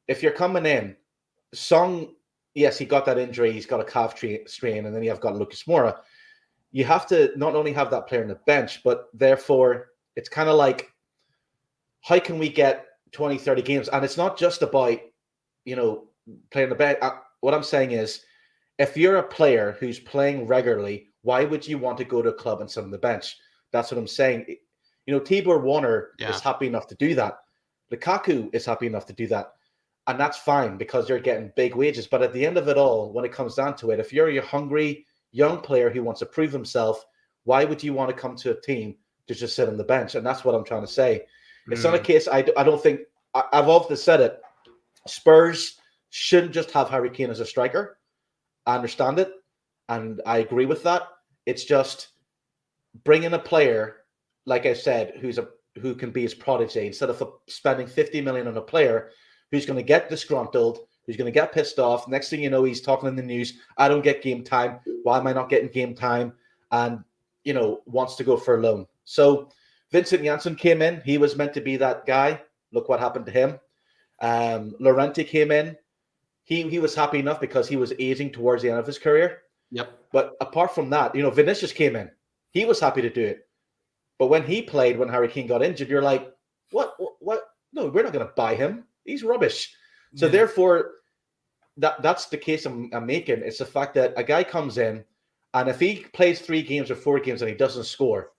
if you're coming in, Son, yes, he got that injury. He's got a calf strain. And then you've got Lucas Moura. You have to not only have that player on the bench, but therefore it's kind of like, how can we get 20, 30 games? And it's not just about, playing the bench. What I'm saying is, if you're a player who's playing regularly, why would you want to go to a club and sit on the bench? That's what I'm saying. Thibaut Warner is happy enough to do that. Lukaku is happy enough to do that. And that's fine because you're getting big wages. But at the end of it all, when it comes down to it, if you're a hungry young player who wants to prove himself, why would you want to come to a team to just sit on the bench? And that's what I'm trying to say. It's not a case, I don't think, I've often said it, Spurs shouldn't just have Harry Kane as a striker. I understand it, and I agree with that. It's just bringing a player, like I said, who can be his protege, instead of spending 50 million on a player who's going to get disgruntled, who's going to get pissed off. Next thing you know, he's talking in the news, I don't get game time. Why am I not getting game time? And, wants to go for a loan. So Vincent Janssen came in. He was meant to be that guy. Look what happened to him. Llorente came in. He was happy enough because he was aging towards the end of his career. Yep. But apart from that, Vinicius came in. He was happy to do it. But when he played, when Harry Kane got injured, you're like, what? No, we're not going to buy him. He's rubbish. So therefore, that's the case I'm making. It's the fact that a guy comes in, and if he plays 3 games or 4 games and he doesn't score,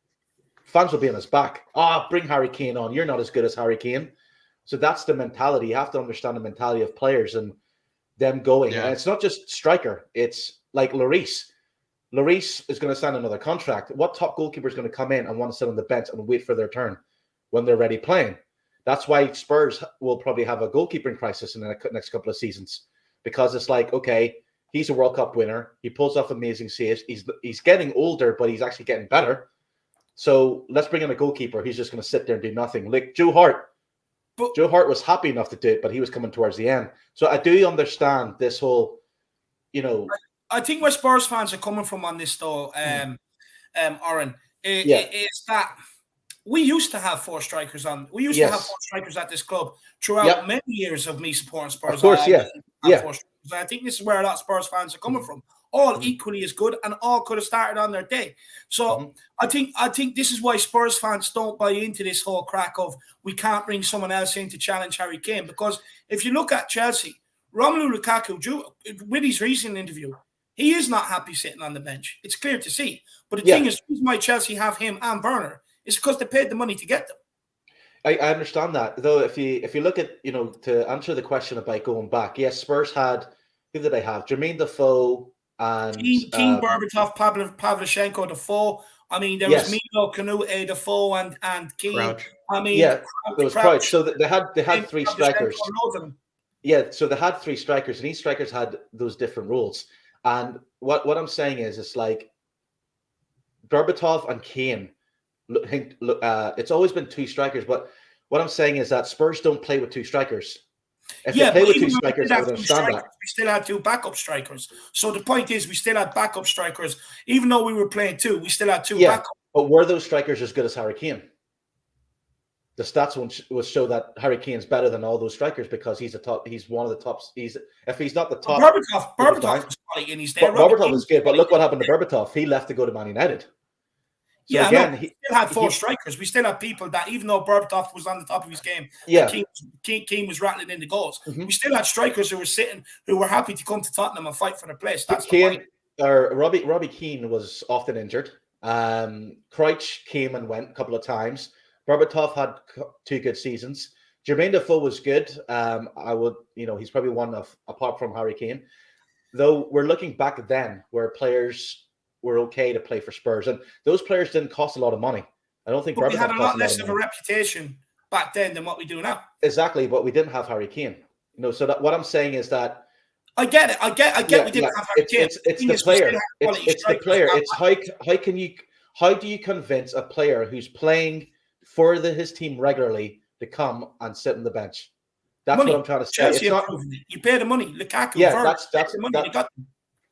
fans will be on his back. Bring Harry Kane on. You're not as good as Harry Kane. So that's the mentality. You have to understand the mentality of players and them going. Yeah. And it's not just striker. It's like Lloris. Lloris is going to sign another contract. What top goalkeeper is going to come in and want to sit on the bench and wait for their turn when they're ready playing? That's why Spurs will probably have a goalkeeping crisis in the next couple of seasons, because it's like, okay, he's a World Cup winner. He pulls off amazing saves. He's getting older, but he's actually getting better. So let's bring in a goalkeeper. He's just going to sit there and do nothing. Like Joe Hart. Joe Hart was happy enough to do it, but he was coming towards the end. So I do understand this whole, I think where Spurs fans are coming from on this, though, Oren, is that we used to have 4 strikers on. We used to have 4 strikers at this club throughout many years of me supporting Spurs. Of course, yeah. 4 strikers. I think this is where a lot of Spurs fans are coming from. All equally as good, and all could have started on their day. So I think this is why Spurs fans don't buy into this whole crack of we can't bring someone else in to challenge Harry Kane. Because if you look at Chelsea, Romelu Lukaku, with his recent interview, he is not happy sitting on the bench. It's clear to see. But the thing is, the reason why Chelsea have him and Werner is because they paid the money to get them. I understand that, though. If you look at, to answer the question about going back, yes, Spurs had, who did they have? Jermaine Defoe and Keane, Berbatov, Pavlyuchenko, Defoe. I mean, there was Milo, Canute, Defoe, and Keane. Crouch. I mean, there was Crouch. So they had 3 strikers. Yeah, so they had 3 strikers, and each strikers had those different roles. And what I'm saying is, it's like Berbatov and Kane. It's always been 2 strikers, but what I'm saying is that Spurs don't play with 2 strikers. If they play with 2 strikers, I would understand that. We still had 2 backup strikers. So the point is, we still had backup strikers. Even though we were playing 2, we still had 2 backup. But were those strikers as good as Harry Kane? The stats will show that Harry Kane's better than all those strikers because he's one of the tops. If he's not the top, Berbatov was quality and he's there. Berbatov was good, but look what happened to Berbatov. He left to go to Man United. So again, we still had 4 strikers. We still had people that, even though Berbatov was on the top of his game, Keane was rattling in the goals. We still had strikers who were happy to come to Tottenham and fight for their place. That's Kane, Robbie Keane was often injured. Crouch came and went a couple of times. Berbatov had 2 good seasons. Jermaine Defoe was good. He's probably one of, apart from Harry Kane. Though we're looking back then where players were okay to play for Spurs, and those players didn't cost a lot of money. I don't think we had a lot less of a reputation back then than what we do now. Exactly, but we didn't have Harry Kane. So that what I'm saying is that I get it. I get. We didn't have Harry Kane. It's the player. It's the player. It's how do you convince a player who's playing for his team regularly to come and sit on the bench? That's what I'm trying to say. Chelsea you pay the money. Lukaku, that's the money they got.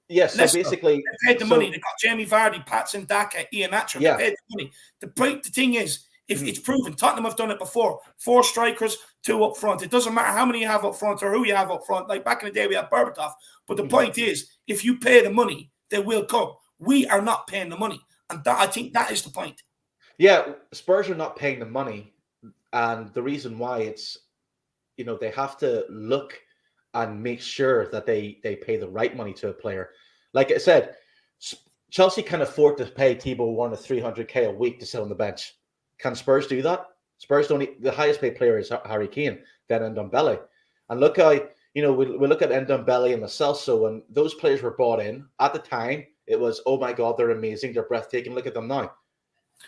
Yes, so basically they paid the money. They got Jamie Vardy, Patson Daka, Ian Atcher. They paid the money. The thing is, if it's proven, Tottenham have done it before. 4 strikers, 2 up front. It doesn't matter how many you have up front or who you have up front. Like back in the day, we had Berbatov. But the point is, if you pay the money, they will come. We are not paying the money, and I think that is the point. Yeah, Spurs are not paying the money, and the reason why it's, they have to look and make sure that they pay the right money to a player. Like I said, Chelsea can afford to pay Thibaut Warner $300K a week to sit on the bench. Can Spurs do that? Spurs don't. The highest paid player is Harry Kane, then Ndombele. And look how, we look at Ndombele and Lo Celso, and those players were bought in. At the time, it was, oh my God, they're amazing, they're breathtaking. Look at them now.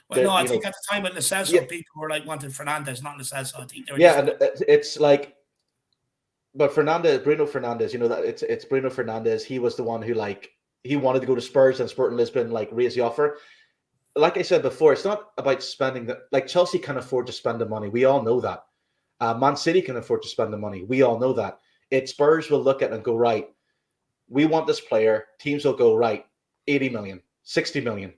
Well, no, I think at the time with Lo Celso, people were like wanting Fernandes, not Lo Celso. I think they were and it's like, but Bruno Fernandes, that it's Bruno Fernandes. He was the one who he wanted to go to Spurs, and Sporting Lisbon raised the offer. Like I said before, it's not about spending Chelsea can afford to spend the money. We all know that. Man City can afford to spend the money. We all know that. Spurs will look at it and go, right, we want this player. Teams will go, right, 80 million, 60 million.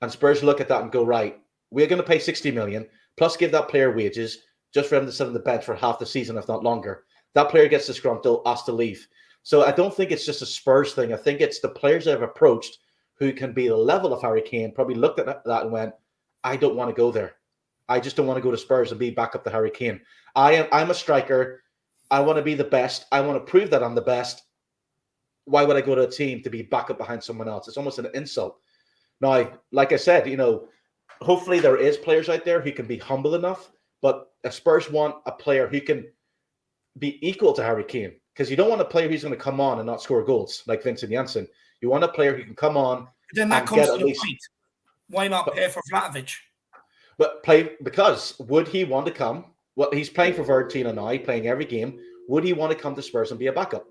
And Spurs look at that and go, right, we're going to pay 60 million plus give that player wages just for him to sit on the bench for half the season, if not longer. That player gets disgruntled, asked to leave. So I don't think it's just a Spurs thing. I think it's the players that have approached who can be the level of Harry Kane, probably looked at that and went, I don't want to go there. I just don't want to go to Spurs and be back up to Harry Kane. I'm a striker. I want to be the best. I want to prove that I'm the best. Why would I go to a team to be back up behind someone else? It's almost an insult. Now, like I said, hopefully there is players out there who can be humble enough, but if Spurs want a player who can be equal to Harry Kane, because you don't want a player who's going to come on and not score goals like Vincent Janssen. You want a player who can come on. Then that comes to the point. Why not pay for Vlahovic? But because would he want to come? Well, he's playing for Fiorentina now, playing every game. Would he want to come to Spurs and be a backup?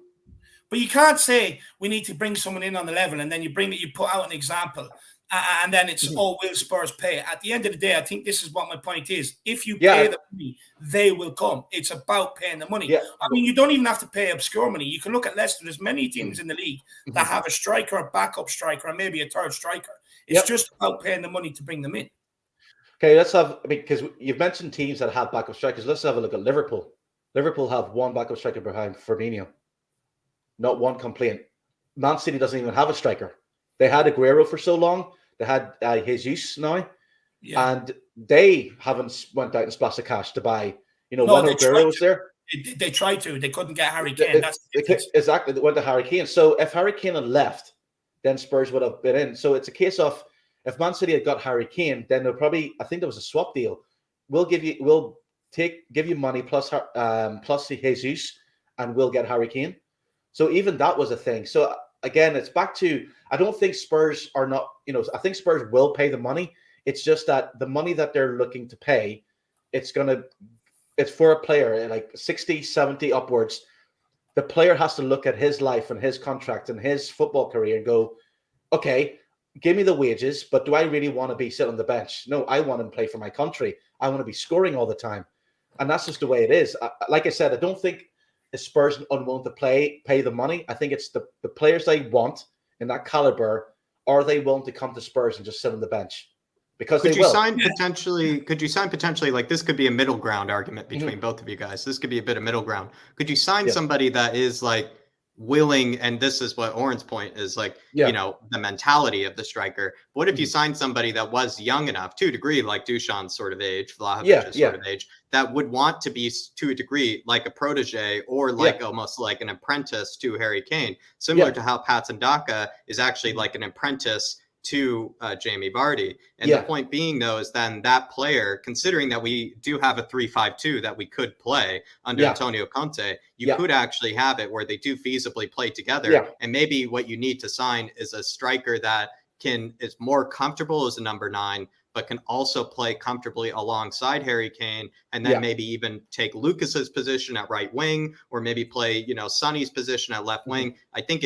But you can't say we need to bring someone in on the level and then you put out an example and then it's, will Spurs pay? At the end of the day, I think this is what my point is. If you pay the money, they will come. It's about paying the money. Yeah. I mean, you don't even have to pay obscure money. You can look at Leicester. There's many teams in the league that have a striker, a backup striker, and maybe a third striker. It's just about paying the money to bring them in. Okay, let's have, because you've mentioned teams that have backup strikers. Let's have a look at Liverpool. Liverpool have one backup striker behind Firmino. Not one complaint. Man City doesn't even have a striker. They had Aguero for so long. They had Jesus now. Yeah. And they haven't went out and splashed the cash to buy, when Aguero was there. They tried to. They couldn't get Harry Kane. Exactly. They went to Harry Kane. So if Harry Kane had left, then Spurs would have been in. So it's a case of, if Man City had got Harry Kane, then they'll probably, I think there was a swap deal. We'll give you money plus Jesus, and we'll get Harry Kane. So even that was a thing. So again, it's back to, I don't think Spurs are not, I think Spurs will pay the money. It's just that the money that they're looking to pay, it's for a player like 60, 70 upwards. The player has to look at his life and his contract and his football career and go, okay, give me the wages, but do I really want to be sitting on the bench? No, I want to play for my country. I want to be scoring all the time. And that's just the way it is. Like I said, I don't think the Spurs are unwilling to pay the money. I think it's the players they want in that caliber. Are they willing to come to Spurs and just sit on the bench? Because could you sign potentially, like, this could be a middle ground argument between both of you guys. This could be a bit of middle ground. Could you sign somebody that is like willing, and this is what Oren's point is, like, the mentality of the striker. What if you signed somebody that was young enough, to a degree, like Dušan's sort of age, Vlahovic's sort of age, that would want to be, to a degree, like a protege or like almost like an apprentice to Harry Kane, similar to how Patson Daka is actually like an apprentice to Jamie Vardy. And the point being, though, is then that player, considering that we do have a 3-5-2 that we could play under Antonio Conte, you could actually have it where they do feasibly play together. And maybe what you need to sign is a striker that is more comfortable as a number 9, but can also play comfortably alongside Harry Kane, and then maybe even take Lucas's position at right wing, or maybe play, Sonny's position at left wing. I think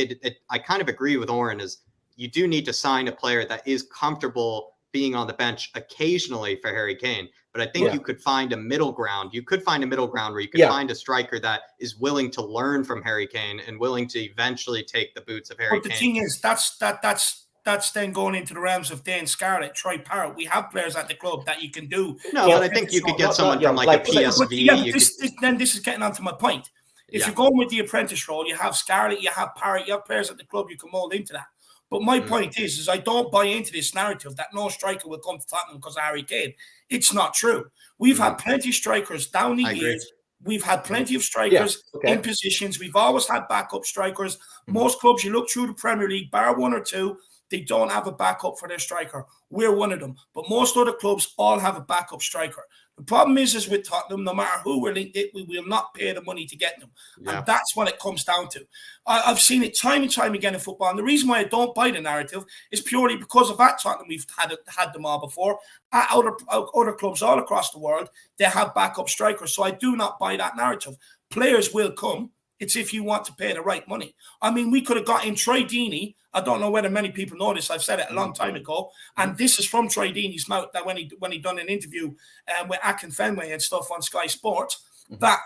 I kind of agree with Oren, is you do need to sign a player that is comfortable being on the bench occasionally for Harry Kane. But I think you could find a middle ground. You could find a middle ground where you could find a striker that is willing to learn from Harry Kane and willing to eventually take the boots of Harry Kane. But the thing is, that's then going into the realms of Dan Scarlett, Troy Parrott. We have players at the club that you can do. No, but I think you could get someone from like a PSV. Then this is getting onto my point. If you're going with the apprentice role, you have Scarlett, you have Parrott, you have players at the club you can mold into that. But my point is I don't buy into this narrative that no striker will come to Tottenham because of Harry Kane. It's not true. We've had plenty of strikers down the years. We've had plenty of strikers in positions. We've always had backup strikers. Most clubs, you look through the Premier League, bar one or two, they don't have a backup for their striker. We're one of them. But most other clubs all have a backup striker. The problem is with Tottenham, no matter who we're linked with, we will not pay the money to get them. And that's what it comes down to. I've seen it time and time again in football. And the reason why I don't buy the narrative is purely because of at Tottenham, we've had them all before. At other clubs all across the world, they have backup strikers. So I do not buy that narrative. Players will come. It's if you want to pay the right money. I mean, we could have got in Troy Deeney. I don't know whether many people know this. I've said it a long time ago. And this is from Troy Deeney's mouth, that when he done an interview with Akin Fenway and stuff on Sky Sports, that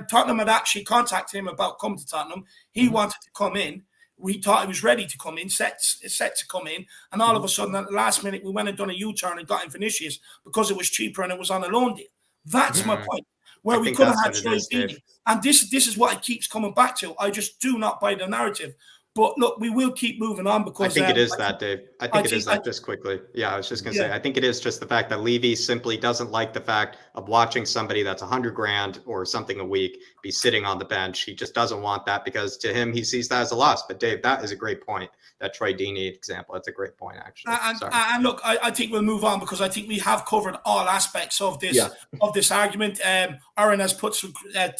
Tottenham had actually contacted him about coming to Tottenham. He wanted to come in. We thought he was ready to come in, set to come in. And all of a sudden, at the last minute, we went and done a U-turn and got in Vinicius because it was cheaper and it was on a loan deal. That's my point. Where we could have had Troy Deeney. And this is what it keeps coming back to. I just do not buy the narrative. But look, we will keep moving on because I think it is that, Dave. I think it is that just quickly. Yeah, I was just going to say, I think it is just the fact that Levy simply doesn't like the fact of watching somebody that's $100,000 or something a week be sitting on the bench. He just doesn't want that because to him, he sees that as a loss. But Dave, that is a great point. That Troy Deeney example, that's a great point, actually. And look, I think we'll move on because I think we have covered all aspects of this argument. Aaron has put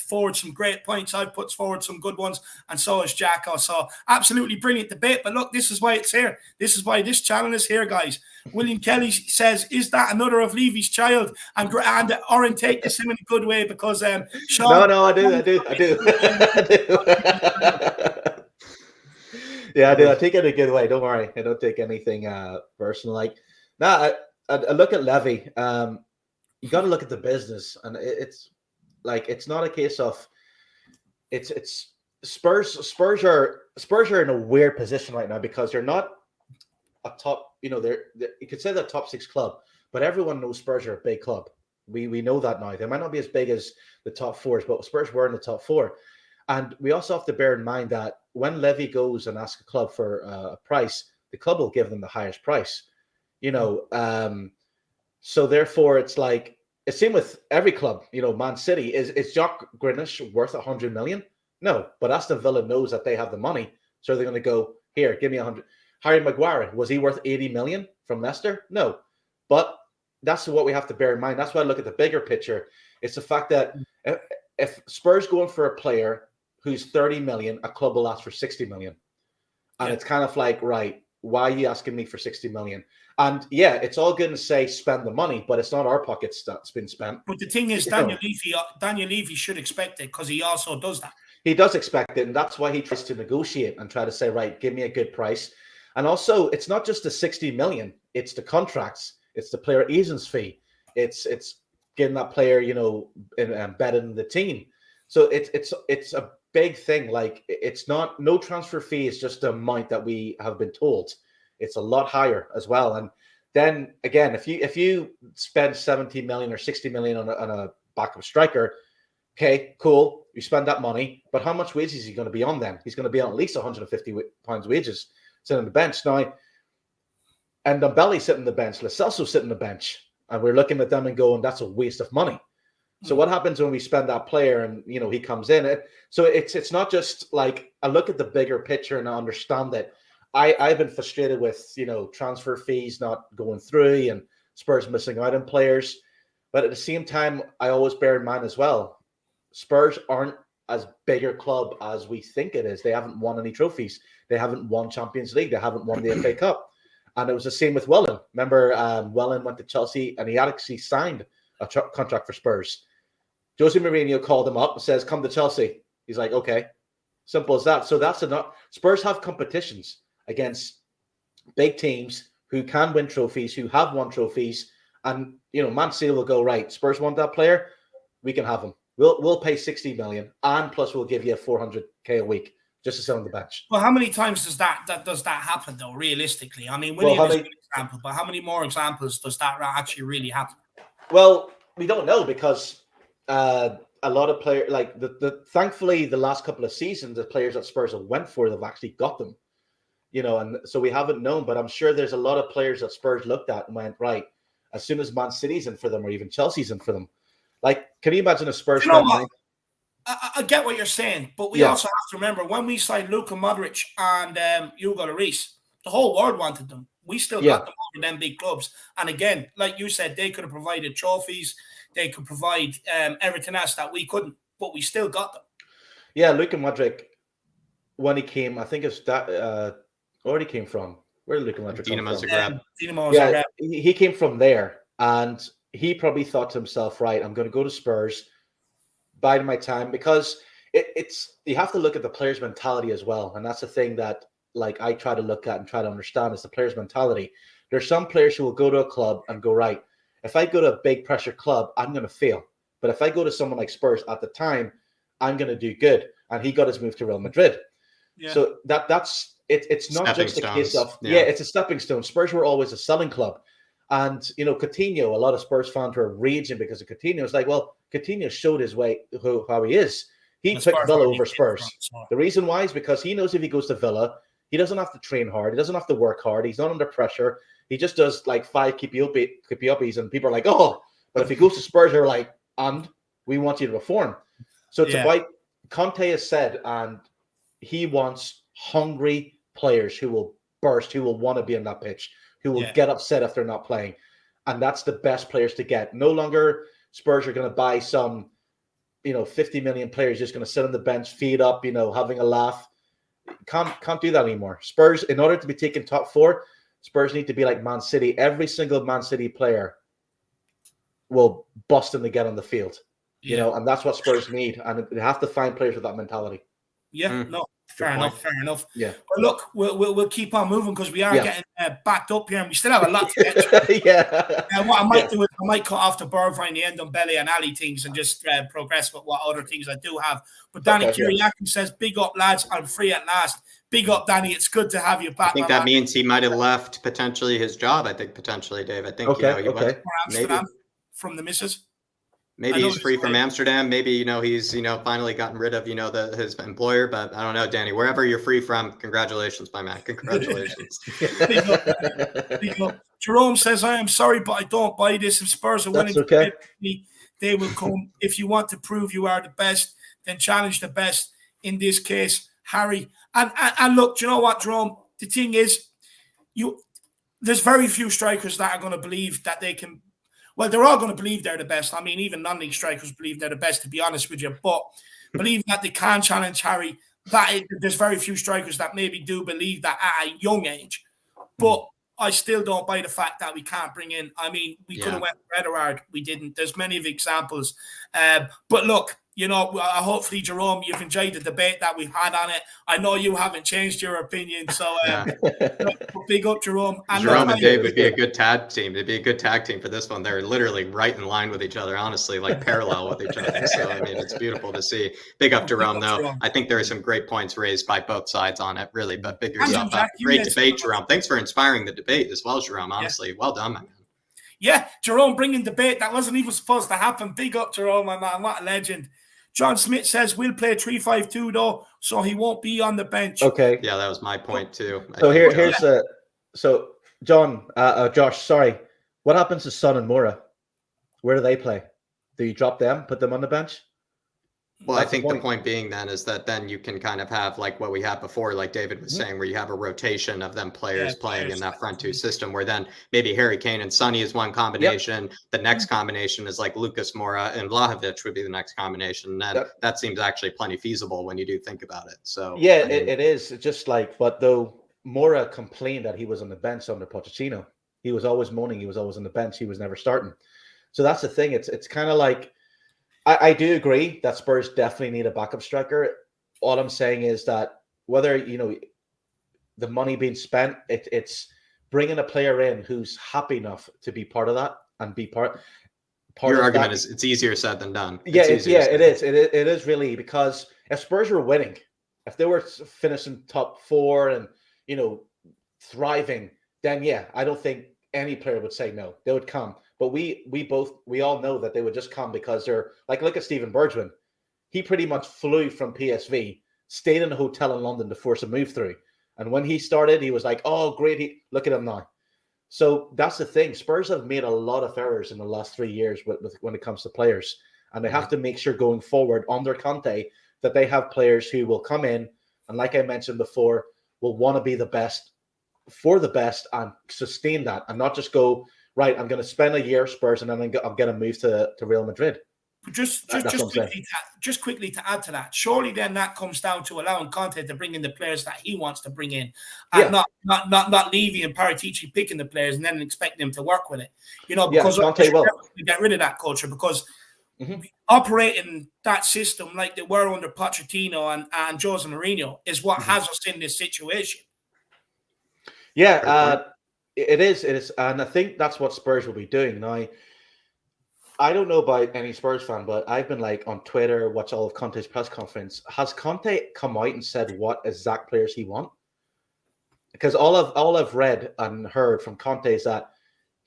forward some great points. I've put forward some good ones, and so has Jacko. So absolutely brilliant debate. But look, this is why it's here. This is why this channel is here, guys. William Kelly says, "Is that another of Levy's child?" And Aaron take this in a good way because Sean. No, I do. Yeah, I do. I take it in a good way. Don't worry. I don't take anything personal. Like, I look at Levy. You got to look at the business, and it's like it's not a case of it's Spurs are in a weird position right now because they're not a top. You know, they're you could say they're a top 6 club, but everyone knows Spurs are a big club. We know that now. They might not be as big as the top fours, but Spurs were in the top four. And we also have to bear in mind that when Levy goes and asks a club for a price, the club will give them the highest price. So therefore, it's like it's same with every club. Man City is Jack Grealish worth 100 million? No, but Aston Villa knows that they have the money, so they're going to go here. Give me 100. Harry Maguire, was he worth 80 million from Leicester? No, but that's what we have to bear in mind. That's why I look at the bigger picture. It's the fact that if Spurs going for a player who's 30 million, a club will ask for 60 million, and it's kind of like, right, why are you asking me for 60 million? And yeah, it's all good to say spend the money, but it's not our pockets that's been spent. But the thing is, Daniel Levy should expect it because he also does that. He does expect it, and that's why he tries to negotiate and try to say, right, give me a good price. And also, it's not just the 60 million; it's the contracts, it's the player agent's fee, it's getting that player, embedded in the team. So it's a big thing. Like it's not no transfer fee is just the amount that we have been told. It's a lot higher as well. And then again, if you spend 70 million or 60 million on a backup striker, okay, cool, you spend that money, but how much wages is he going to be on then? He's going to be on at least 150 pounds wages sitting on the bench now. And Ndombele sitting on the bench, Lo Celso sitting on the bench, and we're looking at them and going, that's a waste of money. So what happens when we spend that player and he comes in? So it's not just like I look at the bigger picture and I understand that I've been frustrated with transfer fees not going through and Spurs missing out on players, but at the same time I always bear in mind as well, Spurs aren't as big a club as we think it is. They haven't won any trophies. They haven't won Champions League. They haven't won the FA Cup, and it was the same with Welland. Remember, Welland went to Chelsea and he actually signed a contract for Spurs. Jose Mourinho called him up and says, come to Chelsea. He's like, okay. Simple as that. So that's enough. Spurs have competitions against big teams who can win trophies, who have won trophies. And, Man City will go, right, Spurs want that player. We can have him. We'll pay 60 million and plus we'll give you 400k a week just to sit on the bench. Well, how many times does that happen though, realistically? I mean, William is a good example, but how many more examples does that actually really happen? Well, we don't know because a lot of players, like thankfully the last couple of seasons, the players that Spurs have went for, they've actually got them, and so we haven't known, but I'm sure there's a lot of players that Spurs looked at and went, right, as soon as Man City's in for them or even Chelsea's in for them. Like, can you imagine a Spurs? I get what you're saying, but we also have to remember when we signed Luka Modric and Hugo Lloris, the whole world wanted them. We still got them over them big clubs. And again, like you said, they could have provided trophies. They could provide everything else that we couldn't, but we still got them. Yeah, Luka Modric, when he came, I think it's that already came from. Where did Luka Modric come from? Dinamo Zagreb. He came from there, and he probably thought to himself, right, I'm going to go to Spurs, bide my time, because it's you have to look at the player's mentality as well, and that's the thing that like I try to look at and try to understand is the player's mentality. There's some players who will go to a club and go, right, if I go to a big pressure club, I'm going to fail. But if I go to someone like Spurs at the time, I'm going to do good. And he got his move to Real Madrid. Yeah. So that's it. It's not stepping just a stones. case of, it's a stepping stone. Spurs were always a selling club. And, Coutinho, a lot of Spurs fans were raging because of Coutinho. It's like, well, Coutinho showed his way, how he is. He picked Villa over Spurs. The reason why is because he knows if he goes to Villa, he doesn't have to train hard. He doesn't have to work hard. He's not under pressure. He just does like 5 keepy-uppies, and people are like, oh. But if he goes to Spurs, they're like, and we want you to perform. So it's about Conte has said, and he wants hungry players who will burst, who will want to be on that pitch, who will get upset if they're not playing. And that's the best players to get. No longer Spurs are going to buy some, 50 million players just going to sit on the bench, feed up, having a laugh. Can't do that anymore. Spurs, in order to be taken top 4, Spurs need to be like Man City. Every single Man City player will bust them to get on the field, and that's what Spurs need. And they have to find players with that mentality. Yeah, no, fair enough. Yeah. But look, we'll keep on moving because we are getting backed up here, and we still have a lot to get to. What I might do is I might cut off the Bergwijn, the Ndombele and Ali things and just progress with what other things I do have. But Danny Kiriakin says, big up, lads. I'm free at last. Big up, Danny. It's good to have you back. I think that means he might have left potentially his job. I think potentially, Dave. I think he went for Amsterdam from the missus. Maybe he's free from Amsterdam. Maybe he's finally gotten rid of his employer. But I don't know, Danny. Wherever you're free from, congratulations, my man. Congratulations. Big up. Jerome says, "I am sorry, but I don't buy this. If Spurs are winning, they will come. If you want to prove you are the best, then challenge the best. In this case, Harry." And look, do you know what, Jerome? The thing is, there's very few strikers that are going to believe that they can. Well, they're all going to believe they're the best. I mean, even non-league strikers believe they're the best, to be honest with you. But believe that they can challenge Harry. There's very few strikers that maybe do believe that at a young age. But I still don't buy the fact that we can't bring in. I mean, we could have went for Ederard. We didn't. There's many of examples. But look, hopefully, Jerome, you've enjoyed the debate that we've had on it. I know you haven't changed your opinion, so big up, Jerome. Jerome and Dave would be a good tag team. It'd be a good tag team for this one. They're literally right in line with each other, honestly, like parallel with each other. So, I mean, it's beautiful to see. Big up, Jerome, though. Jerome. I think there are some great points raised by both sides on it, really. But big yourself up. Great debate, Jerome. Thanks for inspiring the debate as well, Jerome. Honestly, well done, my man. Yeah, Jerome bringing debate that wasn't even supposed to happen. Big up, Jerome, my man. What a legend. John Smith says we'll play 3-5-2 though, so he won't be on the bench. Okay. Yeah, that was my point too. So so John, Josh, sorry. What happens to Son and Moura? Where do they play? Do you drop them, put them on the bench? Well, I think the point being then is that then you can kind of have like what we had before, like David was saying, where you have a rotation of them players playing in that front two system, where then maybe Harry Kane and Sonny is one combination. Yep. The next combination is like Lucas Moura and Vlahovic would be the next combination. And that seems actually plenty feasible when you do think about it. So yeah, it is. It's just like, but though Moura complained that he was on the bench under Pochettino. He was always moaning he was always on the bench. He was never starting. So that's the thing. It's kind of like, I do agree that Spurs definitely need a backup striker. All I'm saying is that whether, the money being spent, it's bringing a player in who's happy enough to be part of that and be part Your of argument that. is it's easier said than done. Yeah, it is. It is really, because if Spurs were winning, if they were finishing top 4 and, thriving, then I don't think any player would say no. They would come. But we all know that they would just come because they're like, look at Steven Bergwijn. He pretty much flew from PSV, stayed in a hotel in London to force a move through. And when he started, he was like, oh, great. Look at him now. So that's the thing. Spurs have made a lot of errors in the last 3 years when it comes to players. And they have to make sure going forward under Conte that they have players who will come in and, like I mentioned before, will want to be the best for the best and sustain that and not just go, right, I'm going to spend a year Spurs and then I'm going to move to Real Madrid. Just quickly to add to that, surely then that comes down to allowing Conte to bring in the players that he wants to bring in, and not Levy and Paratici picking the players and then expecting them to work with it. Because Conte will get rid of that culture, because operating that system like they were under Pochettino and Jose Mourinho is what has us in this situation. Yeah, it is, and I think that's what Spurs will be doing now. I don't know about any Spurs fan, but I've been like on Twitter, watch all of Conte's press conference. Has Conte come out and said what exact players he wants? Because all I've read and heard from Conte is that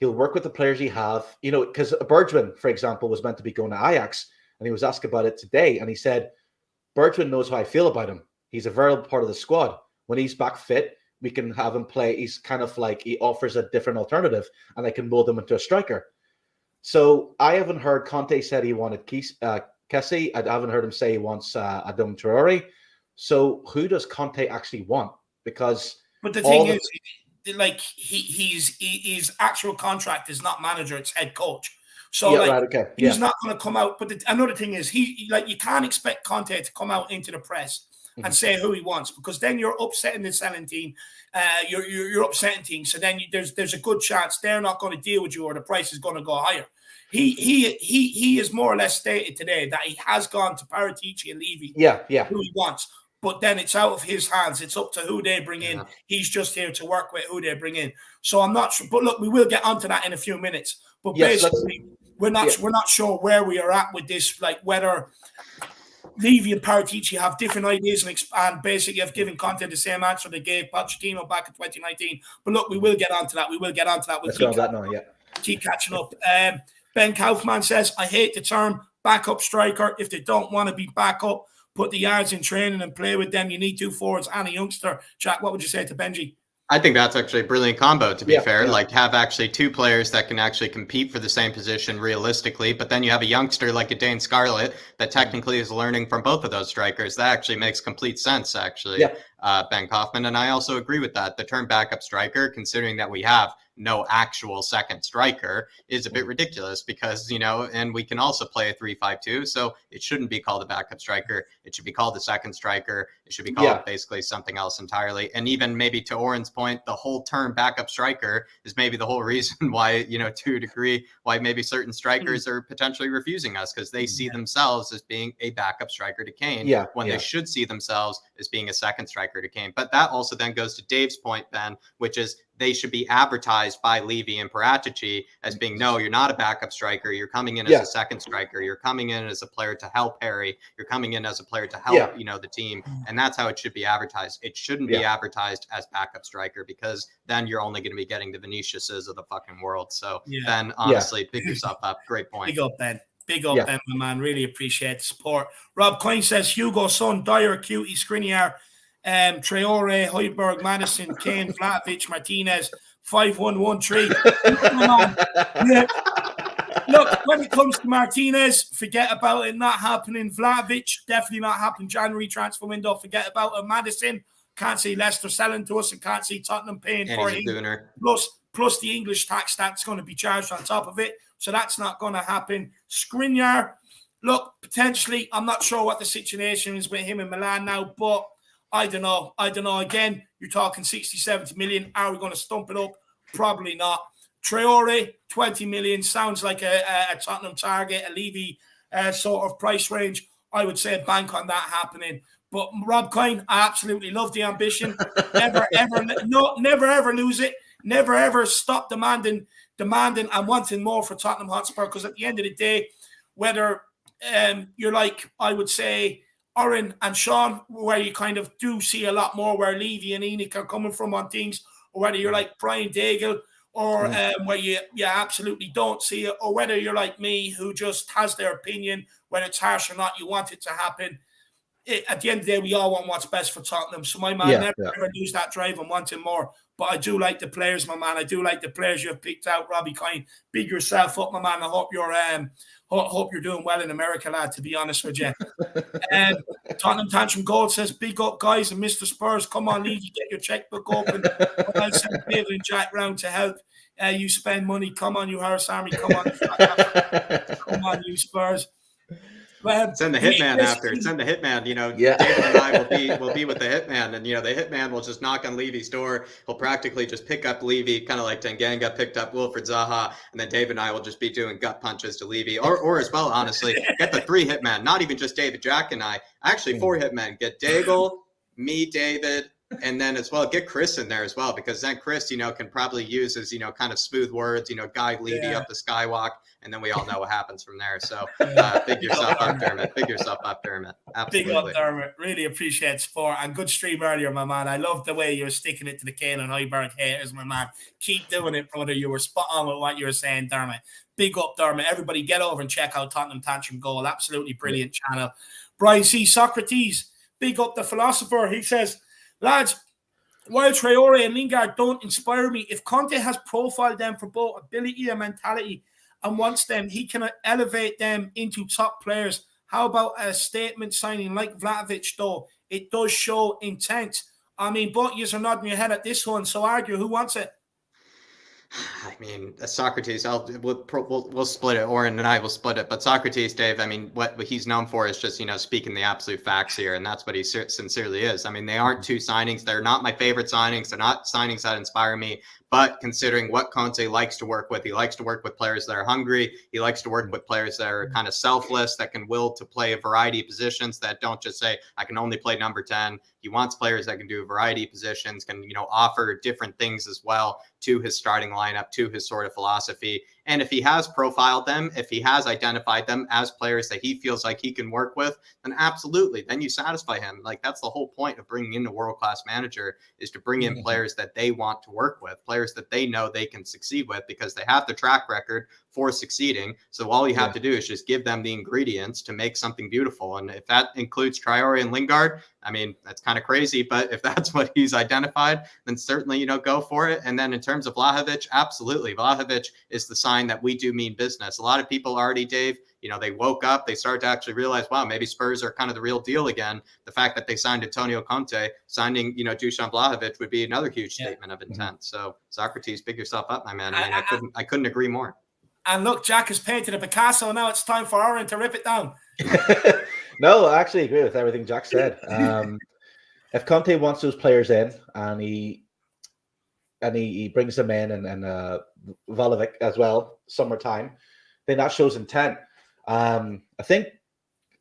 he'll work with the players he have. Because Bergwijn, for example, was meant to be going to Ajax, and he was asked about it today, and he said, Bergwijn knows how I feel about him. He's a variable part of the squad. When he's back fit, we can have him play. He's kind of like he offers a different alternative, and I can mold him into a striker. So I haven't heard Conte said he wanted Kessie. I haven't heard him say he wants Adama Traore. So who does Conte actually want? But the thing is, like his actual contract is not manager; it's head coach. So he's not going to come out. But another thing is, you can't expect Conte to come out into the press and say who he wants, because then you're upsetting the selling team. You're upsetting teams. So then there's a good chance they're not going to deal with you, or the price is going to go higher. He is more or less stated today that he has gone to Paratici and Levy. Who he wants. But then it's out of his hands. It's up to who they bring in. He's just here to work with who they bring in. So I'm not sure. But look, we will get onto that in a few minutes. But basically, we're not sure where we are at with this. Like whether Levy and Paratici have different ideas and basically have given Conte the same answer they gave Pochettino back in 2019. But look, we will get onto that. We'll Let's go on that now, keep catching up. Ben Kaufman says, I hate the term backup striker. If they don't want to be backup, put the yards in training and play with them. You need 2 forwards and a youngster. Jack, what would you say to Benji? I think that's actually a brilliant combo, to be fair. Like, have actually 2 players that can actually compete for the same position realistically, but then you have a youngster like a Dane Scarlett that technically is learning from both of those strikers. That actually makes complete sense, actually, Ben Kaufman. And I also agree with that. The term backup striker, considering that we have no actual second striker, is a bit ridiculous because, you know, and we can also play a 3-5-2. So it shouldn't be called a backup striker. It should be called a second striker. It should be called basically something else entirely. And even maybe to Oren's point, the whole term backup striker is maybe the whole reason why, you know, to a degree, why maybe certain strikers are potentially refusing us, because they see themselves as being a backup striker to Kane when they should see themselves as being a second striker to Kane. But that also then goes to Dave's point, Ben, which is they should be advertised by Levy and Paratici as being, no, you're not a backup striker. You're coming in as a second striker. You're coming in as a player to help Harry. You're coming in as a player to help, you know, the team. And that's how it should be advertised. It shouldn't be advertised as backup striker, because then you're only going to be getting the Viniciuses of the fucking world. So Ben, honestly, pick yourself up. Great point. Big up, Ben. Big up, Ben, my man. Really appreciate the support. Rob Coyne says, Hugo, Son, Dyer, Cutie, Skriniar, Traore, Højbjerg, Madison, Kane, Vlahovic, Martinez, 5-1-1-3. Look, when it comes to Martinez, forget about it not happening. Vlahovic, definitely not happening. January transfer window, forget about it. Madison, can't see Leicester selling to us, and can't see Tottenham paying for him. Plus the English tax that's going to be charged on top of it. So that's not going to happen. Skriniar, look, potentially, I'm not sure what the situation is with him in Milan now, but I don't know. Again, you're talking 60, 70 million. Are we going to stump it up? Probably not. Traore, 20 million. Sounds like a Tottenham target, a Levy sort of price range. I would say bank on that happening. But Rob Coyne, I absolutely love the ambition. Never ever lose it. Never ever stop demanding and wanting more for Tottenham Hotspur, because at the end of the day, whether you're like, I would say, Oren and Sean, where you kind of do see a lot more where Levy and Enoch are coming from on things, or whether you're like Brian Daigle, or where you absolutely don't see it, or whether you're like me, who just has their opinion, whether it's harsh or not, you want it to happen. At the end of the day, we all want what's best for Tottenham. So my man, never ever lose that drive and wanting more. But I do like the players, my man. I do like the players you've picked out, Robbie Coyne. Big yourself up, my man. I hope you're doing well in America, lad, to be honest with you. Tottenham Tantrum Gold says, big up, guys, and Mr. Spurs. Come on, Levy, get your checkbook open. I'll send David and Jack round to help you spend money. Come on, you Harris Army. Come on, come on, you Spurs. Send the hitman after. Send the hitman. You know, David and I will be with the hitman, and you know the hitman will just knock on Levy's door. He'll practically just pick up Levy, kind of like Tanganga picked up Wilfred Zaha, and then David and I will just be doing gut punches to Levy, or as well, honestly, get the 3 hitmen. Not even just David, Jack, and I. Actually, 4 hitmen. Get Daigle, me, David, and then as well get Chris in there as well, because then Chris, you know, can probably use his, you know, kind of smooth words, you know, guide Levy up the skywalk. And then we all know what happens from there. So big yourself up, Dermot. Big yourself up, Dermot. Absolutely. Big up, Dermot. Really appreciate support. And good stream earlier, my man. I love the way you're sticking it to the Kane and Højbjerg haters, my man. Keep doing it, brother. You were spot on with what you were saying, Dermot. Big up, Dermot. Everybody get over and check out Tottenham Tantrum Goal. Absolutely brilliant channel. Brian C. Socrates, big up the philosopher. He says, lads, while Traore and Lingard don't inspire me, if Conte has profiled them for both ability and mentality and wants them, he can elevate them into top players. How about a statement signing like Vlahovic, though? It does show intent. I mean, both you are nodding your head at this one, so argue. Who wants it? I mean, Socrates, we'll split it. Oren and I will split it. But Socrates, Dave, I mean, what he's known for is just, you know, speaking the absolute facts here. And that's what he sincerely is. I mean, they aren't 2 signings. They're not my favorite signings. They're not signings that inspire me. But considering what Conte likes to work with, he likes to work with players that are hungry. He likes to work with players that are kind of selfless, that can will to play a variety of positions, that don't just say, I can only play number 10. He wants players that can do a variety of positions, can, you know, offer different things as well to his starting lineup, to his sort of philosophy. And if he has profiled them, if he has identified them as players that he feels like he can work with, then absolutely, then you satisfy him. Like, that's the whole point of bringing in a world-class manager, is to bring in players that they want to work with, players that they know they can succeed with, because they have the track record for succeeding. So all you have to do is just give them the ingredients to make something beautiful. And if that includes Traore and Lingard, I mean, that's kind of crazy, but if that's what he's identified, then certainly, you know, go for it. And then in terms of Vlahovic, absolutely. Vlahovic is the sign that we do mean business. A lot of people already, Dave, you know, they woke up, they started to actually realize, wow, maybe Spurs are kind of the real deal again. The fact that they signed Antonio Conte, signing, you know, Dusan Vlahovic would be another huge statement of intent. So Socrates, pick yourself up, my man. I mean, I couldn't agree more. And look, Jack has painted a Picasso. Now it's time for Aaron to rip it down. No, I actually agree with everything Jack said. If Conte wants those players in, and he brings them in, and Vlahovic as well, summertime, then that shows intent. I think,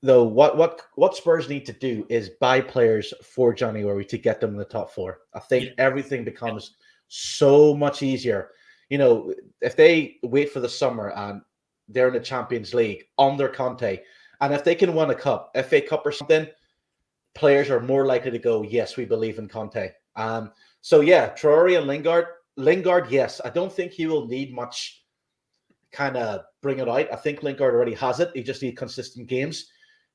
though, what Spurs need to do is buy players for January to get them in the top 4. I think everything becomes so much easier. You know, if they wait for the summer and they're in the Champions League under Conte, and if they can win a cup, FA Cup or something, players are more likely to go, yes, we believe in Conte. So yeah, Traore and Lingard, yes. I don't think he will need much kind of bring it out. I think Lingard already has it. He just needs consistent games.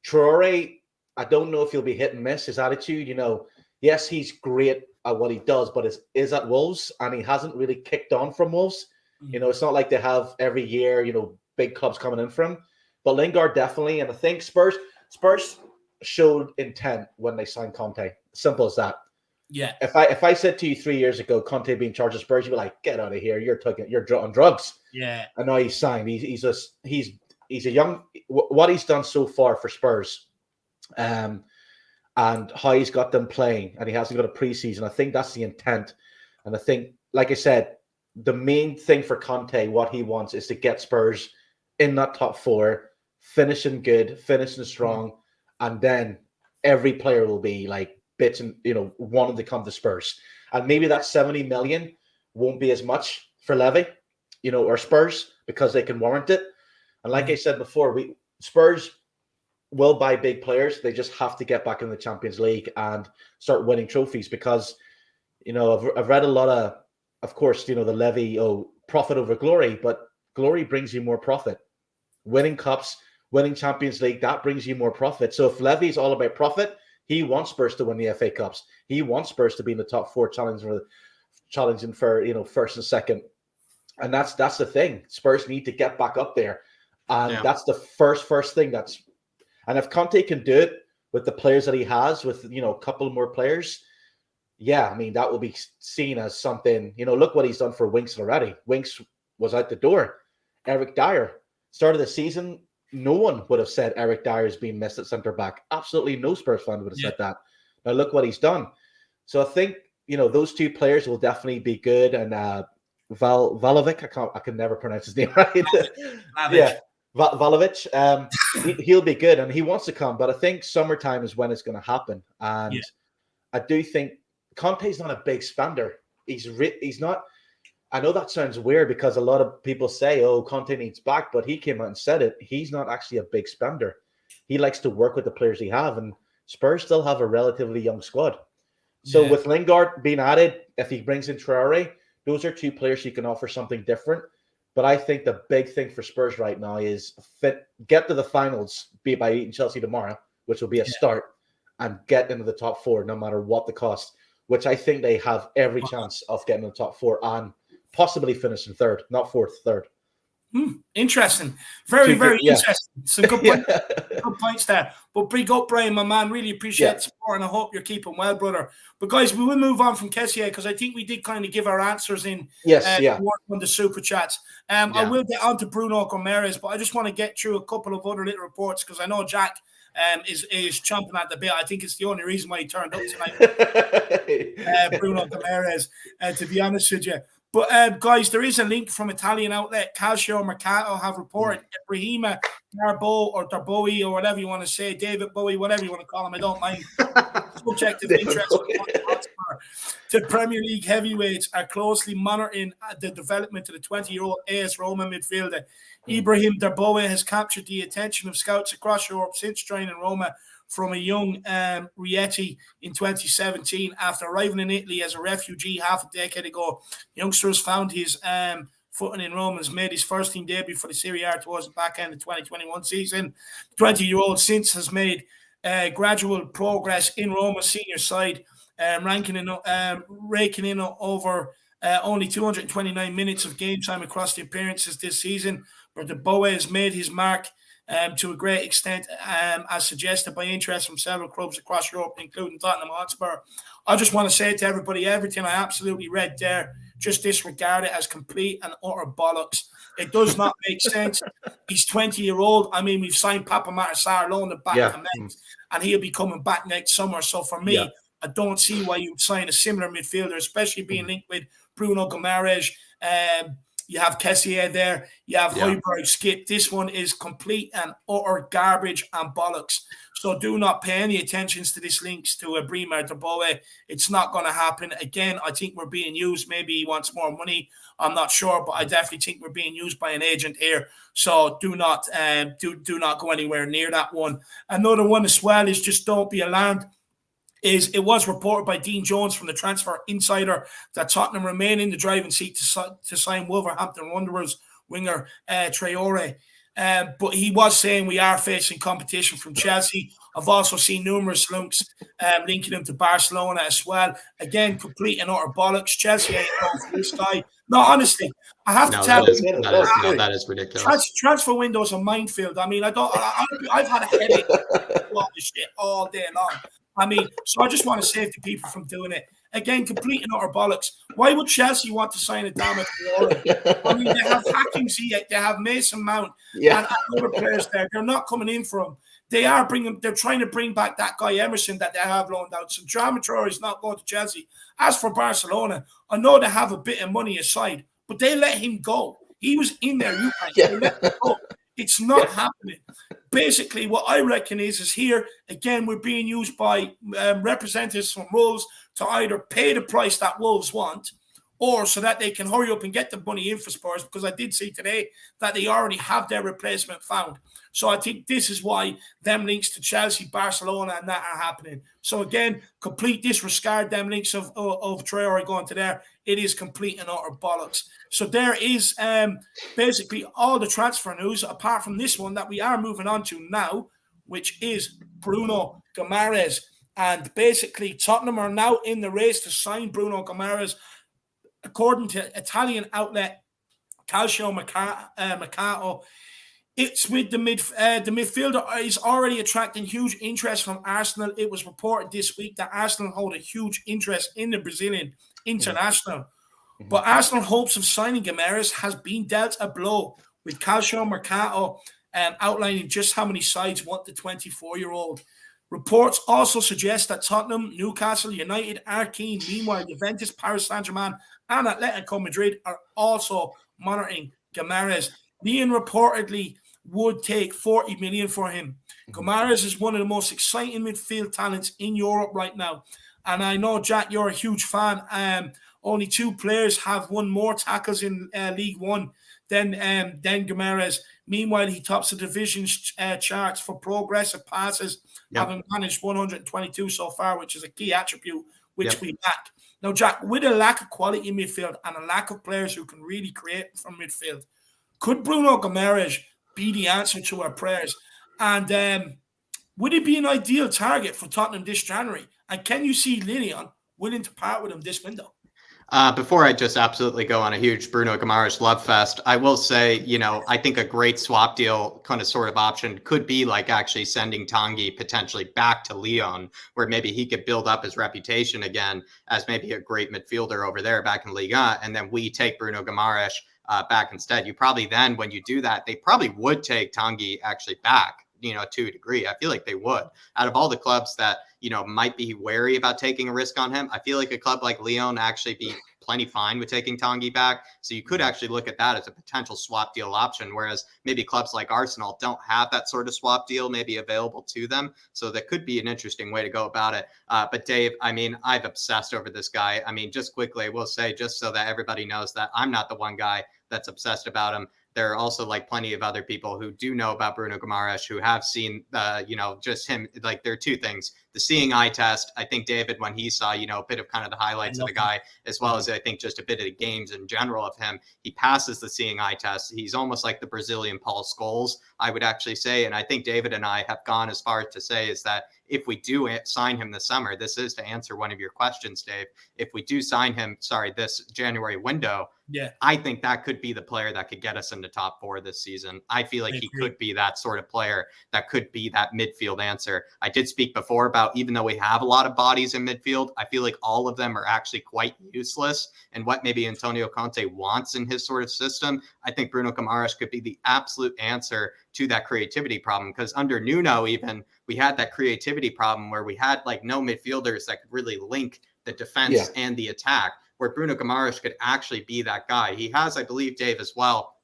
Traore, I don't know if he'll be hit and miss. His attitude, you know, yes, he's great at what he does, but is at Wolves, and he hasn't really kicked on from Wolves. You know, it's not like they have every year, you know, big clubs coming in for him. But Lingard definitely, and I think Spurs showed intent when they signed Conte. Simple as that. Yeah. If I said to you 3 years ago, Conte being charged of Spurs, you'd be like, get out of here. You're on drugs. Yeah. I know he's signed. He's a young. What he's done so far for Spurs, and how he's got them playing, and he hasn't got a preseason. I think that's the intent. And I think, like I said, the main thing for Conte, what he wants is to get Spurs in that top 4, finishing good, finishing strong, and then every player will be like bitching, you know, wanting to come to Spurs. And maybe that 70 million won't be as much for Levy, you know, or Spurs, because they can warrant it. And like I said before, Spurs will buy big players. They just have to get back in the Champions League and start winning trophies, because, you know, I've read a lot of course, you know, the Levy, profit over glory, but glory brings you more profit. Winning cups, winning Champions League, that brings you more profit. So if Levy's all about profit, he wants Spurs to win the FA Cups. He wants Spurs to be in the top 4, challenging for, you know, first and second. And that's the thing. Spurs need to get back up there. And that's the first thing. And if Conte can do it with the players that he has, with, you know, a couple more players, I mean, that will be seen as something. You know, look what he's done for Winks already. Winks was out the door. Eric Dyer, start of the season, no one would have said Eric Dyer is being missed at centre back. Absolutely no Spurs fan would have said that. Now look what he's done. So I think, you know, those 2 players will definitely be good. And Vlahovic, I can never pronounce his name right. Vlahovic. He'll be good, and he wants to come. But I think summertime is when it's going to happen. And I do think Conte's not a big spender. He's not. I know that sounds weird, because a lot of people say, oh, Conte needs back, but he came out and said it. He's not actually a big spender. He likes to work with the players he have, and Spurs still have a relatively young squad. So with Lingard being added, if he brings in Traore, those are 2 players who can offer something different. But I think the big thing for Spurs right now is get to the finals, be it by beating Chelsea tomorrow, which will be a start, and get into the top 4 no matter what the cost, which I think they have every chance of getting in the top 4 and possibly finishing 3rd, not 4th, 3rd. Interesting. Very interesting. Some good points, good points there. But big up, Brian, my man. Really appreciate the support, and I hope you're keeping well, brother. But guys, we will move on from Kessie, because I think we did kind of give our answers in on the super chats. I will get on to Bruno Guimaraes, but I just want to get through a couple of other little reports, because I know Jack is chomping at the bit. I think it's the only reason why he turned up tonight. Bruno Guimaraes, to be honest with you. But guys, there is a link from Italian outlet Calcio Mercato have reported Ibrahima Darboe or Darboe or whatever you want to say, David Bowie, whatever you want to call him, I don't mind. Subject of interest to Premier League heavyweights are closely monitoring the development of the 20-year-old AS Roma midfielder. Ibrahim Darboe has captured the attention of scouts across Europe since joining Roma from a young Rieti in 2017. After arriving in Italy as a refugee half a decade ago, youngsters found his footing in Rome, has made his first team debut for the Serie A towards the back end of the 2021 season. 20-year-old since has made gradual progress in Roma's senior side, raking in over only 229 minutes of game time across the appearances this season. But Darboe has made his mark to a great extent, as suggested by interest from several clubs across Europe, including Tottenham Hotspur. I just want to say to everybody, everything I absolutely read there, just disregard it as complete and utter bollocks. It does not make sense. He's 20-year-old. I mean, we've signed Papa Matasar loan the back to Metz, and he'll be coming back next summer. So for me, I don't see why you'd sign a similar midfielder, especially being linked with Bruno Guimaraes. You have Kessie there. You have Højbjerg, Skip. This one is complete and utter garbage and bollocks. So do not pay any attention to this links to Ibrahima Darboe. It's not going to happen. Again, I think we're being used. Maybe he wants more money. I'm not sure, but I definitely think we're being used by an agent here. So do not do not go anywhere near that one. Another one as well is just don't be alarmed. It was reported by Dean Jones from the Transfer Insider that Tottenham remain in the driving seat to sign Wolverhampton Wanderers winger Traore. But he was saying we are facing competition from Chelsea. I've also seen numerous links linking him to Barcelona as well. Again, complete and utter bollocks. Chelsea ain't going for this guy. No, honestly, I have to tell you, that is ridiculous. Transfer window's a minefield. I mean, I've had a headache all this shit all day long. I mean, so I just want to save the people from doing it. Again, complete and utter bollocks. Why would Chelsea want to sign a Adama Traore? I mean, they have Hakim Ziyech, they have Mason Mount, and other players there. They're not coming in for him. They're trying to bring back that guy Emerson that they have loaned out. So Adama Traore is not going to Chelsea. As for Barcelona, I know they have a bit of money aside, but they let him go. He was in their youth ranks. They let him go. It's not happening. Basically, what I reckon is here, again, we're being used by representatives from Wolves to either pay the price that Wolves want or so that they can hurry up and get the money in for Spurs, because I did see today that they already have their replacement found. So I think this is why them links to Chelsea, Barcelona, and that are happening. So again, complete disregard them links of Traore going to there. It is complete and utter bollocks. So there is basically all the transfer news, apart from this one that we are moving on to now, which is Bruno Guimaraes. And basically, Tottenham are now in the race to sign Bruno Guimaraes. According to Italian outlet Calcio Mercato, it's with the midfielder is already attracting huge interest from Arsenal. It was reported this week that Arsenal hold a huge interest in the Brazilian international. But Arsenal hopes of signing Guimaraes has been dealt a blow, with Calcio Mercato outlining just how many sides want the 24-year-old. Reports also suggest that Tottenham, Newcastle United are keen. Meanwhile, Juventus, Paris Saint-Germain and Atletico Madrid are also monitoring Guimaraes. Lyon reportedly would take 40 million for him. Guimaraes is one of the most exciting midfield talents in Europe right now. And I know, Jack, you're a huge fan. Only two players have won more tackles in League One than Guimaraes. Meanwhile, he tops the division's charts for progressive passes, having managed 122 so far, which is a key attribute which we lack. Now, Jack, with a lack of quality in midfield and a lack of players who can really create from midfield, could Bruno Guimaraes be the answer to our prayers? And would it be an ideal target for Tottenham this January? And can you see Lyon willing to part with him this window? Before I just absolutely go on a huge Bruno Guimaraes love fest, I will say, I think a great swap deal kind of sort of option could be like actually sending Tanguy potentially back to Lyon, where maybe he could build up his reputation again as maybe a great midfielder over there back in Ligue 1, and then we take Bruno Guimaraes back instead. You probably then, when you do that, they probably would take Tanguy actually back, to a degree. I feel like they would. Out of all the clubs that, might be wary about taking a risk on him, I feel like a club like Lyon actually be plenty fine with taking Tanguy back. So you could actually look at that as a potential swap deal option, whereas maybe clubs like Arsenal don't have that sort of swap deal maybe available to them. So that could be an interesting way to go about it. But Dave, I mean, I've obsessed over this guy. I mean, just quickly, I will say, just so that everybody knows that I'm not the one guy that's obsessed about him. There are also like plenty of other people who do know about Bruno Guimaraes, who have seen, just him. Like there are two things: the seeing eye test. I think David, when he saw, a bit of kind of the highlights of the guy, as well as I think just a bit of the games in general of him, he passes the seeing eye test. He's almost like the Brazilian Paul Scholes, I would actually say. And I think David and I have gone as far to say is that if we do sign him this summer, this is to answer one of your questions, Dave. If we do sign him, this January window, I think that could be the player that could get us into top 4 this season. I feel like he could be that sort of player that could be that midfield answer. I did speak before about, even though we have a lot of bodies in midfield, I feel like all of them are actually quite useless. And what maybe Antonio Conte wants in his sort of system, I think Bruno Guimaraes could be the absolute answer to that creativity problem. Because under Nuno, even we had that creativity problem where we had like no midfielders that could really link the defense and the attack, where Bruno Guimaraes could actually be that guy. He has, I believe, Dave, as well,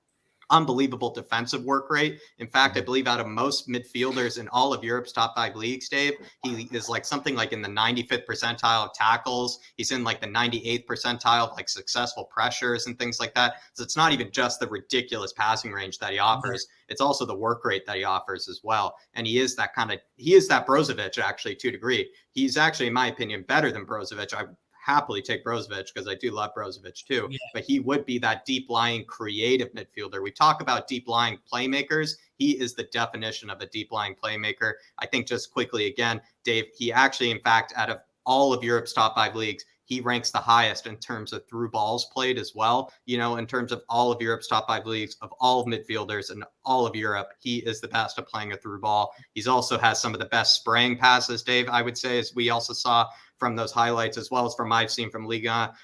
unbelievable defensive work rate. In fact, I believe out of most midfielders in all of Europe's top 5 leagues, Dave, he is like something like in the 95th percentile of tackles. He's in like the 98th percentile of like successful pressures and things like that. So it's not even just the ridiculous passing range that he offers. It's also the work rate that he offers as well. And he is that Brozovic, actually, to a degree. He's actually, in my opinion, better than Brozovic. I happily take Brozovic because I do love Brozovic too, but he would be that deep lying creative midfielder. We talk about deep lying playmakers. He is the definition of a deep lying playmaker. I think just quickly again, Dave, he actually, in fact, out of all of Europe's top 5 leagues, he ranks the highest in terms of through balls played as well. In terms of all of Europe's top 5 leagues, of all midfielders in all of Europe, he is the best at playing a through ball. He's also has some of the best spraying passes, Dave, I would say, as we also saw from those highlights, as well as from I've seen from Liga.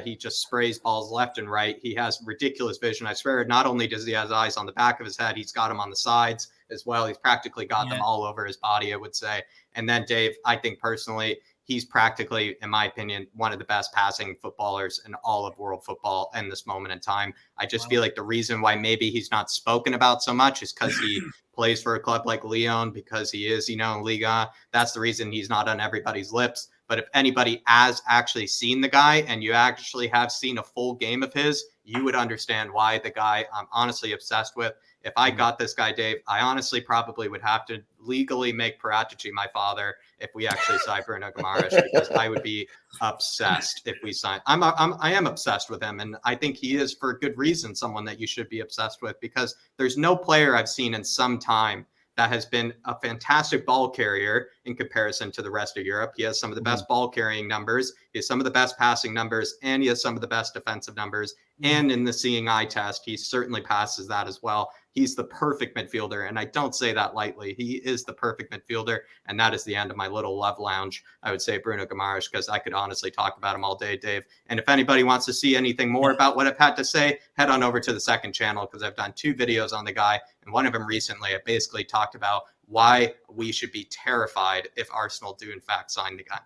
He just sprays balls left and right. He has ridiculous vision. I swear, not only does he have eyes on the back of his head, he's got them on the sides as well. He's practically got them all over his body, I would say. And then, Dave, I think personally, he's practically, in my opinion, one of the best passing footballers in all of world football in this moment in time. I just feel like the reason why maybe he's not spoken about so much is because he plays for a club like Lyon, because he is, in Liga. That's the reason he's not on everybody's lips. But if anybody has actually seen the guy and you actually have seen a full game of his, you would understand why the guy I'm honestly obsessed with. If I got this guy, Dave, I honestly probably would have to legally make Paratici my father if we actually sign Bruno Guimaraes, because I would be obsessed if we sign. I am obsessed with him, and I think he is, for good reason, someone that you should be obsessed with, because there's no player I've seen in some time that has been a fantastic ball carrier in comparison to the rest of Europe. He has some of the best ball carrying numbers. He has some of the best passing numbers, and he has some of the best defensive numbers. And in the seeing eye test, he certainly passes that as well. He's the perfect midfielder, and I don't say that lightly. He is the perfect midfielder, and that is the end of my little love lounge, I would say, Bruno Guimaraes, because I could honestly talk about him all day, Dave. And if anybody wants to see anything more about what I've had to say, head on over to the second channel, because I've done 2 videos on the guy, and one of them recently, I basically talked about why we should be terrified if Arsenal do, in fact, sign the guy.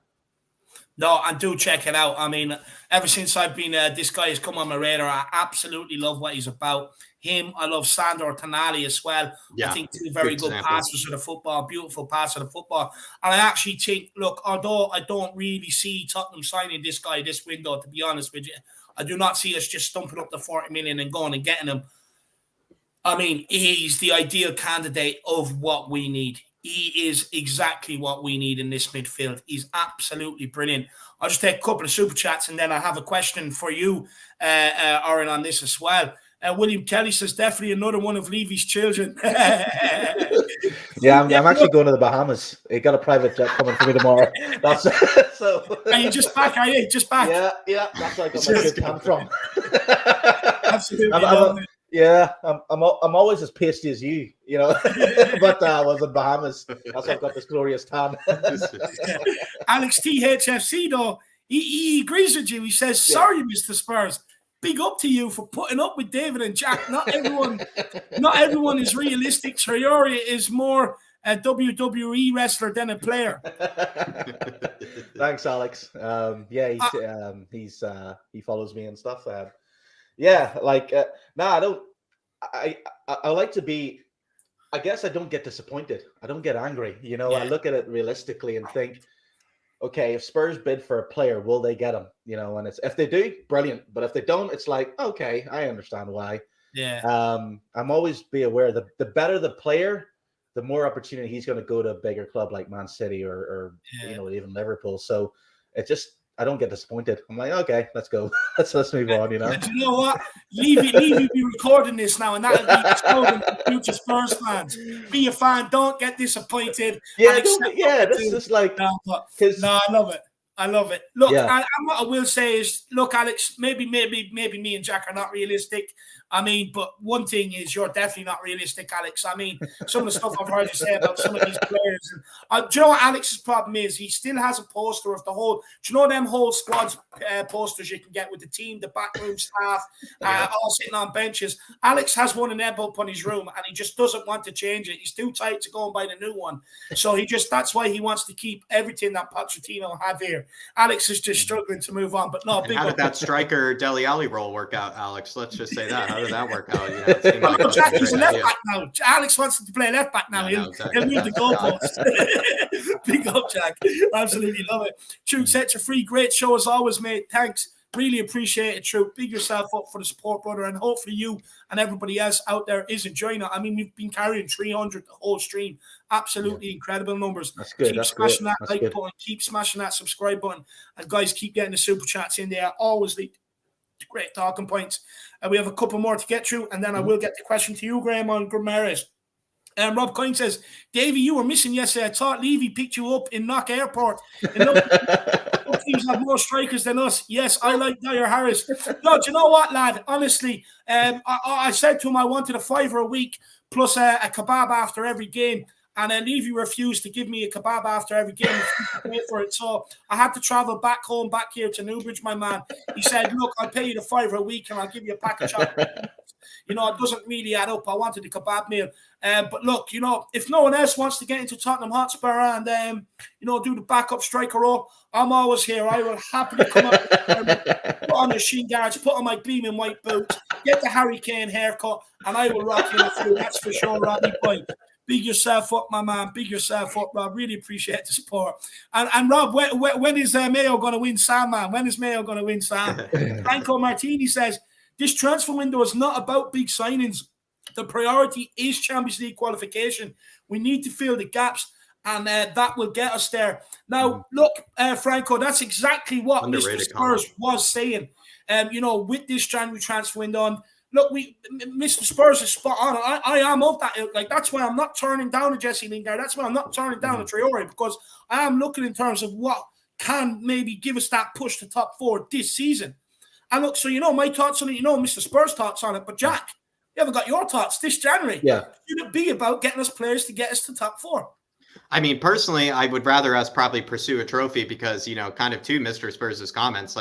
No, and do check it out. I mean, ever since I've been, this guy has come on my radar. I absolutely love what he's about. Him, I love Sandor Tonali as well. I think 2 very good passers of the football, beautiful pass of the football. And I actually think, look, although I don't really see Tottenham signing this guy this window, to be honest with you, I do not see us just stumping up the 40 million and going and getting him. I mean, he's the ideal candidate of what we need. He is exactly what we need in this midfield. He's absolutely brilliant. I'll just take a couple of super chats, and then I have a question for you, Aaron, on this as well. William Kelly says, definitely another one of Levy's children. Yeah, I'm actually going to the Bahamas. I got a private jet coming for me tomorrow. That's so. Are you just back? Are you just back? Yeah. That's where I got my good come from. Absolutely. I'm always as pasty as you, but I was in Bahamas. That's why I've got this glorious tan. Alex THFC, though, he agrees with you. He says, sorry, Mr. Spurs. Big up to you for putting up with David and Jack. Not everyone is realistic. Traore is more a WWE wrestler than a player. Thanks, Alex. He follows me and stuff. I don't. I like to be. I guess I don't get disappointed. I don't get angry. I look at it realistically and think, okay, if Spurs bid for a player, will they get him? And if they do, brilliant. But if they don't, it's like, okay, I understand why. Yeah. I'm always be aware that the better the player, the more opportunity he's going to go to a bigger club like Man City or even Liverpool. So I don't get disappointed. I'm like, okay, let's go. let's move on. And you know what? Levy be recording this now, and that'll be slogan for future Spurs fans. Be a fan, don't get disappointed. This is like because I love it. I love it. Look, and what I will say is, look, Alex, maybe me and Jack are not realistic. I mean, but one thing is you're definitely not realistic, Alex. I mean, some of the stuff I've heard you say about some of these players. And, do you know what Alex's problem is? He still has a poster of the whole, do you know them whole squads posters you can get with the team, the backroom staff, all sitting on benches? Alex has one in them up on his room, and he just doesn't want to change it. He's too tight to go and buy the new one. So that's why he wants to keep everything that Pochettino have here. Alex is just struggling to move on, but no. How did that striker Dele Alli role work out, Alex? Let's just say that. How did that work out? Jack, he's a left back now. Alex wants to play left back now. He'll move the goalpost. Big up, Jack. Absolutely love it. True, such a free, great show as always, mate. Thanks. Really appreciate it, True. Big yourself up for the support, brother, and hopefully you and everybody else out there is enjoying it. I mean, we've been carrying 300 the whole stream. Absolutely incredible numbers. That's good. Keep smashing that like button. Keep smashing that subscribe button. And guys, keep getting the super chats in there. Always lead great talking points. And we have a couple more to get through, and then I will get the question to you, Graham, on Guimareas. Rob Coyne says, Davey, you were missing yesterday. I thought Levy picked you up in Knock Airport. Teams have more strikers than us. Yes, I like Dyer Harris. No, do you know what, lad? Honestly, I said to him I wanted a $5 a week plus a kebab after every game. And Levy refused to give me a kebab after every game to pay for it. So I had to travel back here to Newbridge, my man. He said, look, I'll pay you the $5 a week and I'll give you a pack of chocolate. It doesn't really add up. I wanted the kebab meal. But look, if no one else wants to get into Tottenham Hotspur and, do the backup striker role, I'm always here. I will happily come up, put on the shin guards, put on my gleaming white boots, get the Harry Kane haircut, and I will rock you through. That's for sure, Rodney Boy. Big yourself up, my man. Big yourself up, Rob. Really appreciate the support. And Rob, when is Mayo going to win Sam, man? When is Mayo going to win Sam? Franco Martini says, this transfer window is not about big signings. The priority is Champions League qualification. We need to fill the gaps, and that will get us there. Now, look, Franco, that's exactly what Mr. Spurs was saying. With this January transfer window on, look, Mr. Spurs is spot on. I am of that. Like, that's why I'm not turning down a Jesse Lingard. That's why I'm not turning down a Traore, because I am looking in terms of what can maybe give us that push to top 4 this season. And look, so my thoughts on it, Mr. Spurs' thoughts on it, but Jack, you haven't got your thoughts this January. Yeah. Should it be about getting us players to get us to top 4? I mean, personally, I would rather us probably pursue a trophy because, kind of to Mr. Spurs' comments,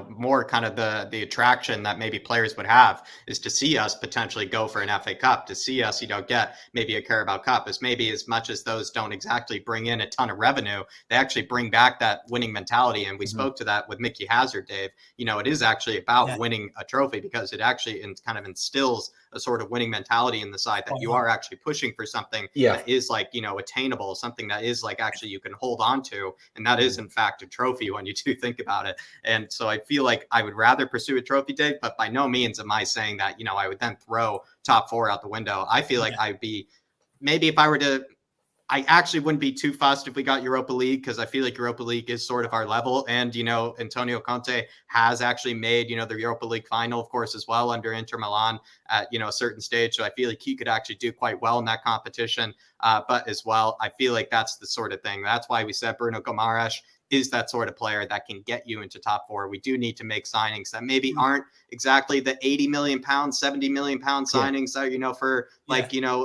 more kind of the attraction that maybe players would have is to see us potentially go for an FA Cup, to see us, get maybe a Carabao Cup, as maybe as much as those don't exactly bring in a ton of revenue, they actually bring back that winning mentality. And we spoke to that with Mickey Hazard, Dave. It is actually about winning a trophy because it actually kind of instills a sort of winning mentality in the side that you are actually pushing for something that is attainable, something that is actually you can hold on to. And that is in fact a trophy when you do think about it. And so I feel like I would rather pursue a trophy, Dave, but by no means am I saying that, I would then throw top 4 out the window. I feel like I'd be, maybe if I were to, I actually wouldn't be too fussed if we got Europa League, because I feel like Europa League is sort of our level. And, Antonio Conte has actually made, the Europa League final, of course, as well under Inter Milan at, a certain stage. So I feel like he could actually do quite well in that competition. But as well, I feel like that's the sort of thing. That's why we said Bruno Guimaraes is that sort of player that can get you into top 4. We do need to make signings that maybe aren't exactly the 80 million pounds, 70 million pound signings that, for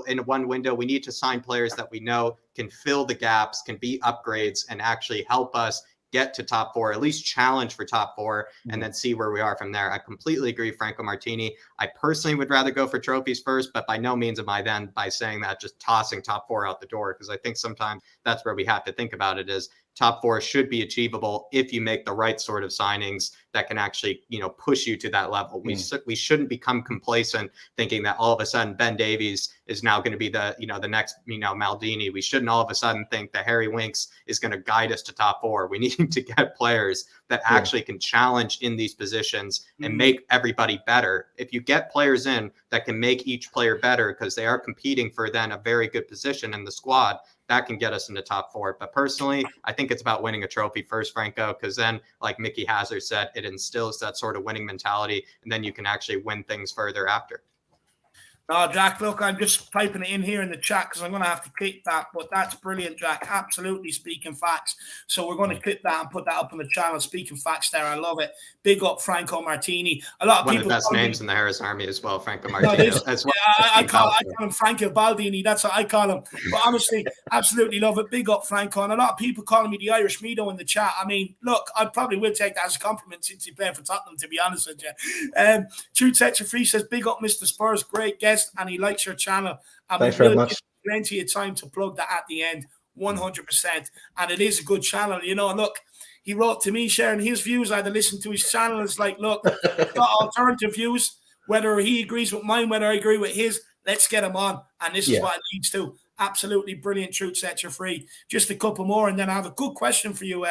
in one window. We need to sign players that we know can fill the gaps, can be upgrades, and actually help us get to top 4, at least challenge for top 4, and then see where we are from there. I completely agree, Franco Martini. I personally would rather go for trophies first, but by no means am I then, by saying that, just tossing top 4 out the door, because I think sometimes that's where we have to think about it, is top 4 should be achievable if you make the right sort of signings that can actually, push you to that level. We shouldn't become complacent thinking that all of a sudden Ben Davies is now going to be the next, Maldini. We shouldn't all of a sudden think that Harry Winks is going to guide us to top 4. We need to get players that actually can challenge in these positions and make everybody better. If you get players in that can make each player better because they are competing for then a very good position in the squad, that can get us into top 4. But personally, I think it's about winning a trophy first, Franco, because then, like Mickey Hazard said, it instills that sort of winning mentality, and then you can actually win things further after. No, Jack, look, I'm just typing it in here in the chat because I'm going to have to click that, but that's brilliant, Jack. Absolutely speaking facts. So we're going to click that and put that up on the channel. Speaking facts there. I love it. Big up Franco Martini. A lot of One people. One of the best names in the Harris Army as well, Franco Martini. As well. I call him Franco Baldini. That's what I call him. But honestly, absolutely love it. Big up Franco. And a lot of people calling me the Irish Mido in the chat. I mean, look, I probably will take that as a compliment since he played for Tottenham, to be honest with you. Truth Sets Free says, big up Mr. Spurs. Great guest. And he likes your channel. And thanks very much. Plenty of time to plug that at the end, 100%. And it is a good channel. Look, he wrote to me sharing his views. I had to listen to his channel. It's like, look, he's got alternative views. Whether he agrees with mine, whether I agree with his, let's get him on. And this is what it leads to. Absolutely brilliant. Truth Sets You Free. Just a couple more, and then I have a good question for you,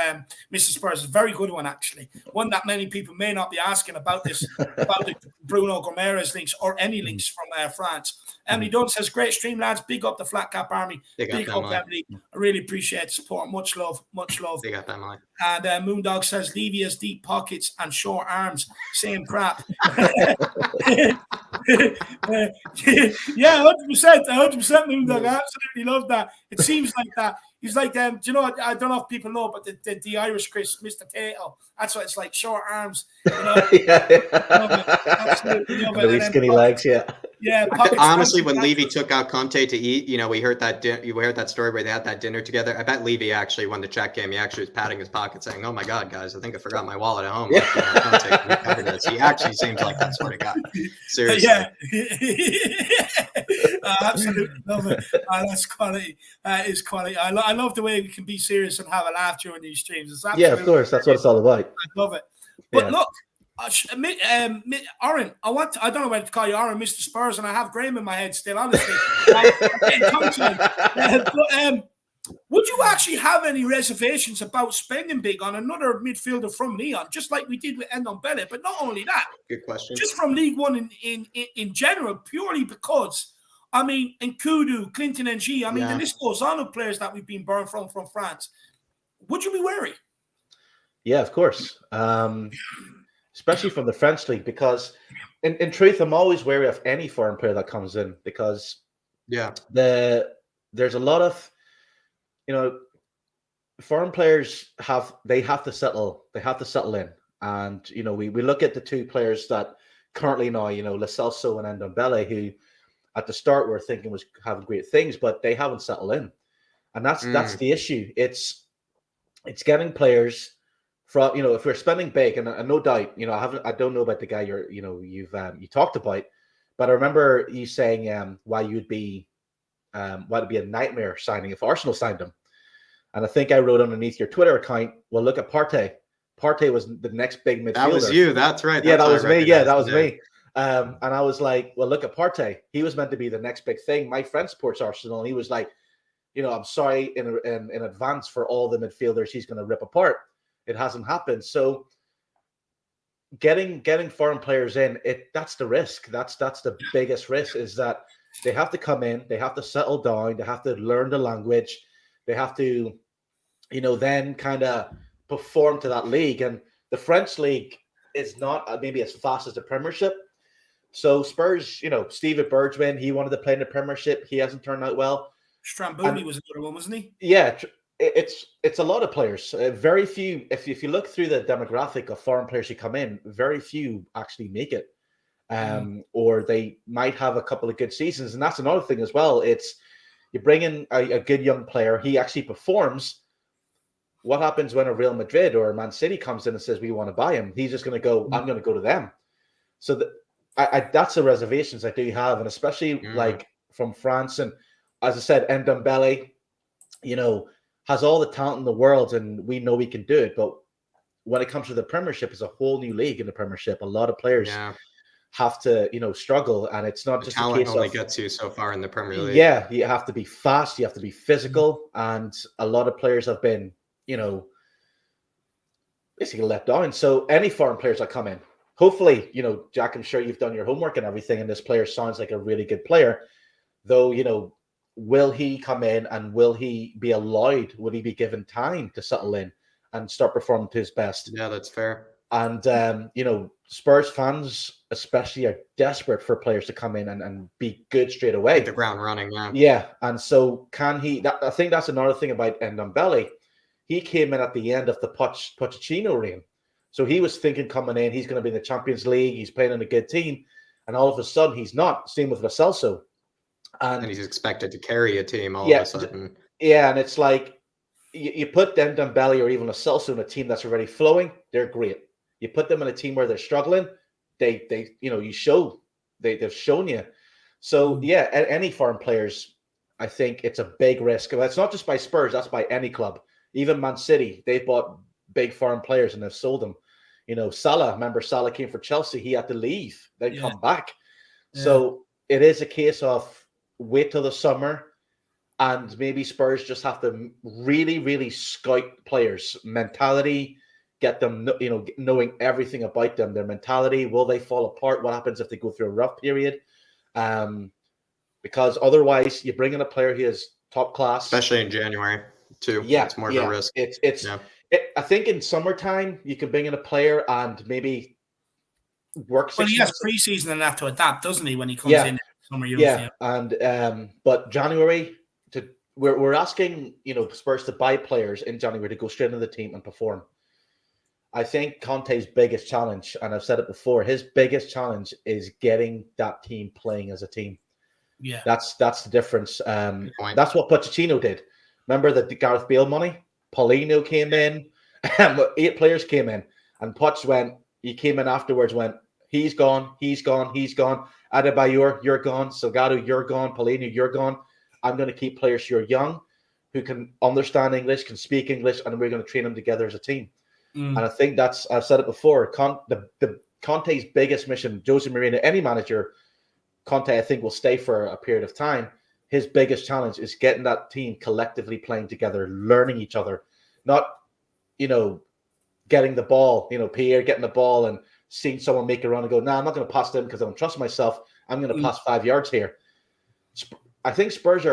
Mr. Spurs. A very good one, actually. One that many people may not be asking about this, about the Bruno Guimaraes links or any links from France. Emily Dunn says, great stream, lads. Big up the Flat Cap Army. Big up, Emily. I really appreciate the support. Much love. Much love. Big up, Emily. And Moondog says, Levy has deep pockets and short arms. Same crap. Yeah, 100%. 100%, Moondog. I absolutely love that. It seems like that. He's like, do you know what? I don't know if people know, but the Irish Chris, Mr. Tato, that's what it's like, short arms. Love it. Absolutely love it. Skinny legs, Yeah. Honestly, when Levy took out Conte to eat, we heard that story where they had that dinner together. I bet Levy actually, when the check came, he actually was patting his pocket saying, oh my God, guys, I think I forgot my wallet at home. Conte, he actually seems like that sort of guy. Seriously. Absolutely love it. That's quality. Is quality. I love the way we can be serious and have a laugh during these streams. It's of course. That's what it's all about. I love it. But look, Aaron, I don't know whether to call you Aaron, Mr. Spurs, and I have Graham in my head still, honestly. Would you actually have any reservations about spending big on another midfielder from Lyon, just like we did with Ndombele? But not only that, good question. Just from League One in general, purely because, Nkudu, Clinton and G, the list goes on of players that we've been burned from France. Would you be wary? Yeah, of course. Especially from the French league, because in truth, I'm always wary of any foreign player that comes in, because there's a lot of, foreign players have to settle in. And, we look at the two players that currently now, Lo Celso and Ndombele, who at the start we're thinking was having great things, but they haven't settled in. And that's the issue. It's getting players from, if we're spending big, and no doubt, I don't know about the guy you talked about, but I remember you saying why it'd be a nightmare signing if Arsenal signed him. And I think I wrote underneath your Twitter account, well, look at Partey. Partey was the next big midfielder. That was you. That's right. That was me. Yeah, that was me. And I was like, well, look at Partey. He was meant to be the next big thing. My friend supports Arsenal, and he was like, I'm sorry in advance for all the midfielders he's going to rip apart. It hasn't happened. So getting foreign players in, that's the risk. That's the biggest risk, is that they have to come in, they have to settle down, they have to learn the language, they have to, then kind of perform to that league. And the French league is not maybe as fast as the Premiership. So Spurs, Steven Bergwijn, he wanted to play in the Premiership. He hasn't turned out well. Stramboli was another one, wasn't he? Yeah, it's a lot of players. Very few. If you look through the demographic of foreign players who come in, very few actually make it, or they might have a couple of good seasons. And that's another thing as well. It's you bring in a good young player, he actually performs. what happens when a Real Madrid or a Man City comes in and says we want to buy him? He's just going to go, I'm going to go to them. So that's the reservations I do have, and especially like from France. And as I said, Ndombele, has all the talent in the world, and we know he can do it. But when it comes to the Premiership, it's a whole new league in the Premiership. A lot of players have to, struggle, and it's not just talent a case only of, gets you so far in the Premier League. Yeah, you have to be fast, you have to be physical, and a lot of players have been, basically let down. So any foreign players that come in, hopefully, Jack, I'm sure you've done your homework and everything, and this player sounds like a really good player. Though, will he come in and will he be allowed? Would he be given time to settle in and start performing to his best? Yeah, that's fair. And, Spurs fans especially are desperate for players to come in and be good straight away. Hit the ground running, yeah. Yeah, and so can he? I think that's another thing about Ndombele. He came in at the end of the Pochettino reign. So he was thinking coming in, he's going to be in the Champions League, he's playing in a good team, and all of a sudden he's not. Same with Lo Celso. And he's expected to carry a team all of a sudden. Yeah, and it's like, you put Ndombele or even Lo Celso in a team that's already flowing, they're great. You put them in a team where they're struggling, they've shown you. So yeah, any foreign players, I think it's a big risk. It's not just by Spurs, that's by any club. Even Man City, they've bought big foreign players and they've sold them. Salah, remember Salah came for Chelsea, he had to leave, then come back. Yeah. So it is a case of wait till the summer, and maybe Spurs just have to really, really scout players' mentality, get them, knowing everything about them, their mentality. Will they fall apart? What happens if they go through a rough period? Because otherwise, you bring in a player who is top class, especially in January too. Yeah, it's more of a risk. I think in summertime you can bring in a player and maybe work. Well, he has preseason and that to adapt, doesn't he? When he comes in summer, and but January we're asking Spurs to buy players in January to go straight into the team and perform. I think Conte's biggest challenge, and I've said it before, his biggest challenge is getting that team playing as a team. Yeah, that's the difference. That's what Pochettino did. Remember the Gareth Bale money? Paulino came in, 8 players came in, and Poch he came in afterwards, went, he's gone. Adebayor, you're gone. Salgado, you're gone. Paulino, you're gone. I'm going to keep players who are young, who can understand English, can speak English, and we're going to train them together as a team. And I think I've said it before, the Conte's biggest mission, Jose Mourinho, any manager, Conte, I think, will stay for a period of time. His biggest challenge is getting that team collectively playing together, learning each other, not, getting the ball, Pierre getting the ball and seeing someone make a run and go, I'm not going to pass them because I don't trust myself. I'm going to pass 5 yards here. I think Spurs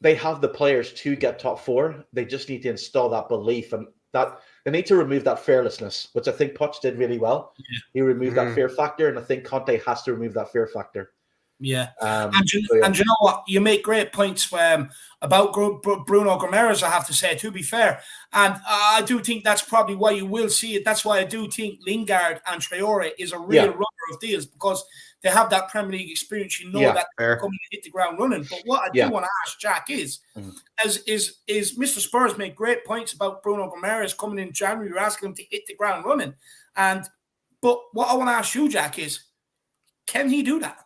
they have the players to get top 4. They just need to install that belief, and that they need to remove that fearlessness, which I think Poch did really well. Yeah. He removed that fear factor, and I think Conte has to remove that fear factor. Yeah. And you know what? You make great points about Bruno Guimaraes, I have to say, to be fair. And I do think that's probably why you will see it. That's why I do think Lingard and Traore is a real runner of deals, because they have that Premier League experience. That they're coming to hit the ground running. But what I do want to ask Jack is Mr. Spurs make great points about Bruno Guimaraes coming in January. You're asking him to hit the ground running. But what I want to ask you, Jack, is can he do that?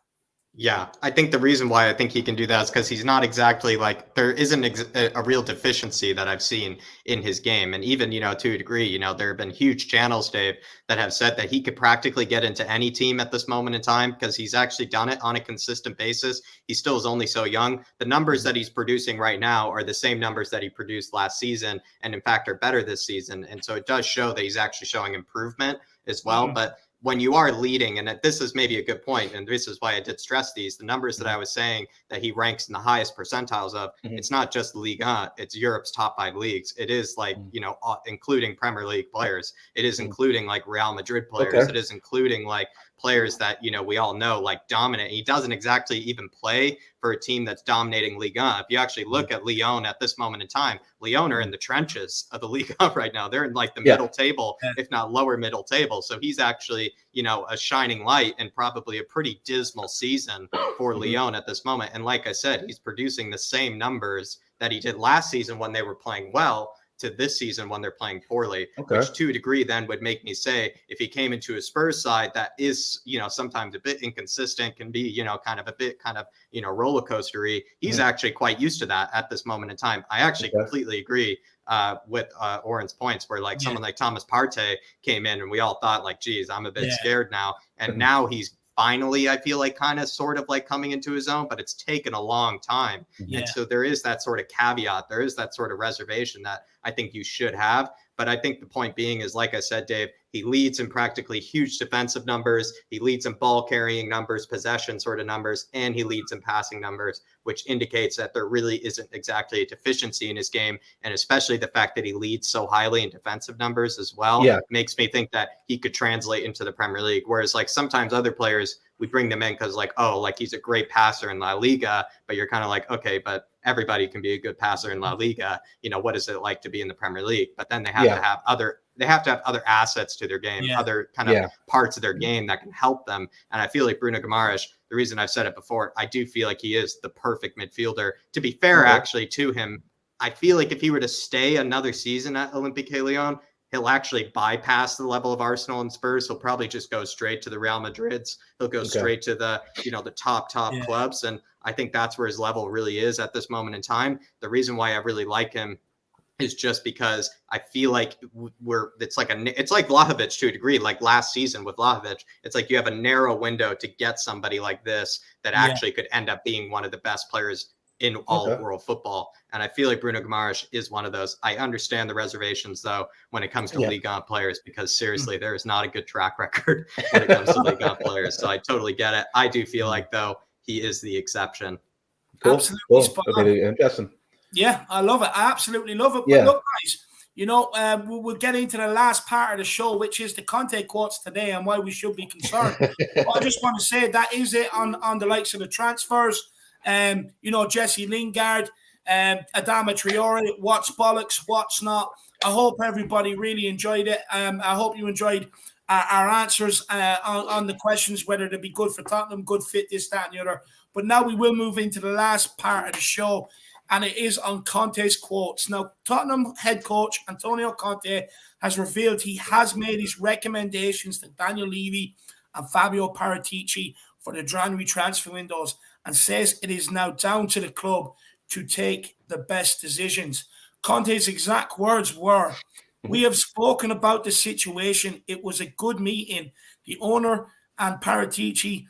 Yeah, I think the reason why I think he can do that is because he's not exactly there isn't a real deficiency that I've seen in his game. And even, to a degree, there have been huge channels, Dave, that have said that he could practically get into any team at this moment in time because he's actually done it on a consistent basis. He still is only so young. The numbers that he's producing right now are the same numbers that he produced last season, and in fact are better this season. And so it does show that he's actually showing improvement as well. But when you are leading, and this is maybe a good point, and this is why I did stress the numbers that I was saying that he ranks in the highest percentiles of, it's not just Ligue 1, it's Europe's top 5 leagues. It is including Premier League players. It is including Real Madrid players. Okay. It is including players that, we all know, dominant. He doesn't exactly even play for a team that's dominating Ligue 1. If you actually look at Lyon at this moment in time, Lyon are in the trenches of the Ligue 1 right now. They're in the middle table, if not lower middle table. So he's actually, a shining light and probably a pretty dismal season for Lyon at this moment. And like I said, he's producing the same numbers that he did last season when they were playing well. to this season when they're playing poorly, Okay. which to a degree then would make me say if he came into a Spurs side that is, sometimes a bit inconsistent, can be, kind of a bit roller coastery. He's actually quite used to that at this moment in time. I actually completely agree with Oren's points where like someone like Thomas Partey came in and we all thought like, geez, I'm a bit scared now. And now he's finally, I feel like kind of sort of like coming into his own, but it's taken a long time. And so there is that sort of caveat. There is that sort of reservation that I think you should have. But I think the point being is, like I said, Dave, he leads in practically huge defensive numbers. He leads in ball carrying numbers, possession sort of numbers, and he leads in passing numbers, which indicates that there really isn't exactly a deficiency in his game. And especially the fact that he leads so highly in defensive numbers as well makes me think that he could translate into the Premier League. Whereas like sometimes other players, we bring them in because like, oh, like he's a great passer in La Liga, but you're kind of like, okay, but everybody can be a good passer in La Liga. What is it like to be in the Premier League? But then they have to have other assets to their game, other kind of parts of their game that can help them. And I feel like Bruno Guimaraes, the reason I've said it before, I do feel like he is the perfect midfielder. To be fair, actually, to him, I feel like if he were to stay another season at Olympique Lyon, he'll actually bypass the level of Arsenal and Spurs. He'll probably just go straight to the Real Madrids. He'll go straight to the, the top clubs. And I think that's where his level really is at this moment in time. The reason why I really like him is just because I feel like it's like Vlahovic to a degree, like last season with Vlahovic. It's like you have a narrow window to get somebody like this that actually could end up being one of the best players in all of world football. And I feel like Bruno Guimaraes is one of those. I understand the reservations, though, when it comes to Ligue 1 players, because seriously, there is not a good track record when it comes to Ligue 1 players. So I totally get it. I do feel like, though, he is the exception. Cool. Absolutely. Interesting. Yeah, I love it. I absolutely love it. But look, guys, we'll get into the last part of the show, which is the Conte quotes today and why we should be concerned. I just want to say that is it on the likes of the transfers. Jesse Lingard, Adama Traore, what's bollocks, what's not. I hope everybody really enjoyed it. I hope you enjoyed our answers on the questions, whether they be good for Tottenham, good fit, this, that, and the other. But now we will move into the last part of the show, and it is on Conte's quotes. Now, Tottenham head coach Antonio Conte has revealed he has made his recommendations to Daniel Levy and Fabio Paratici for the January transfer windows, and says it is now down to the club to take the best decisions. Conte's exact words were, "We have spoken about the situation. It was a good meeting. The owner and Paratici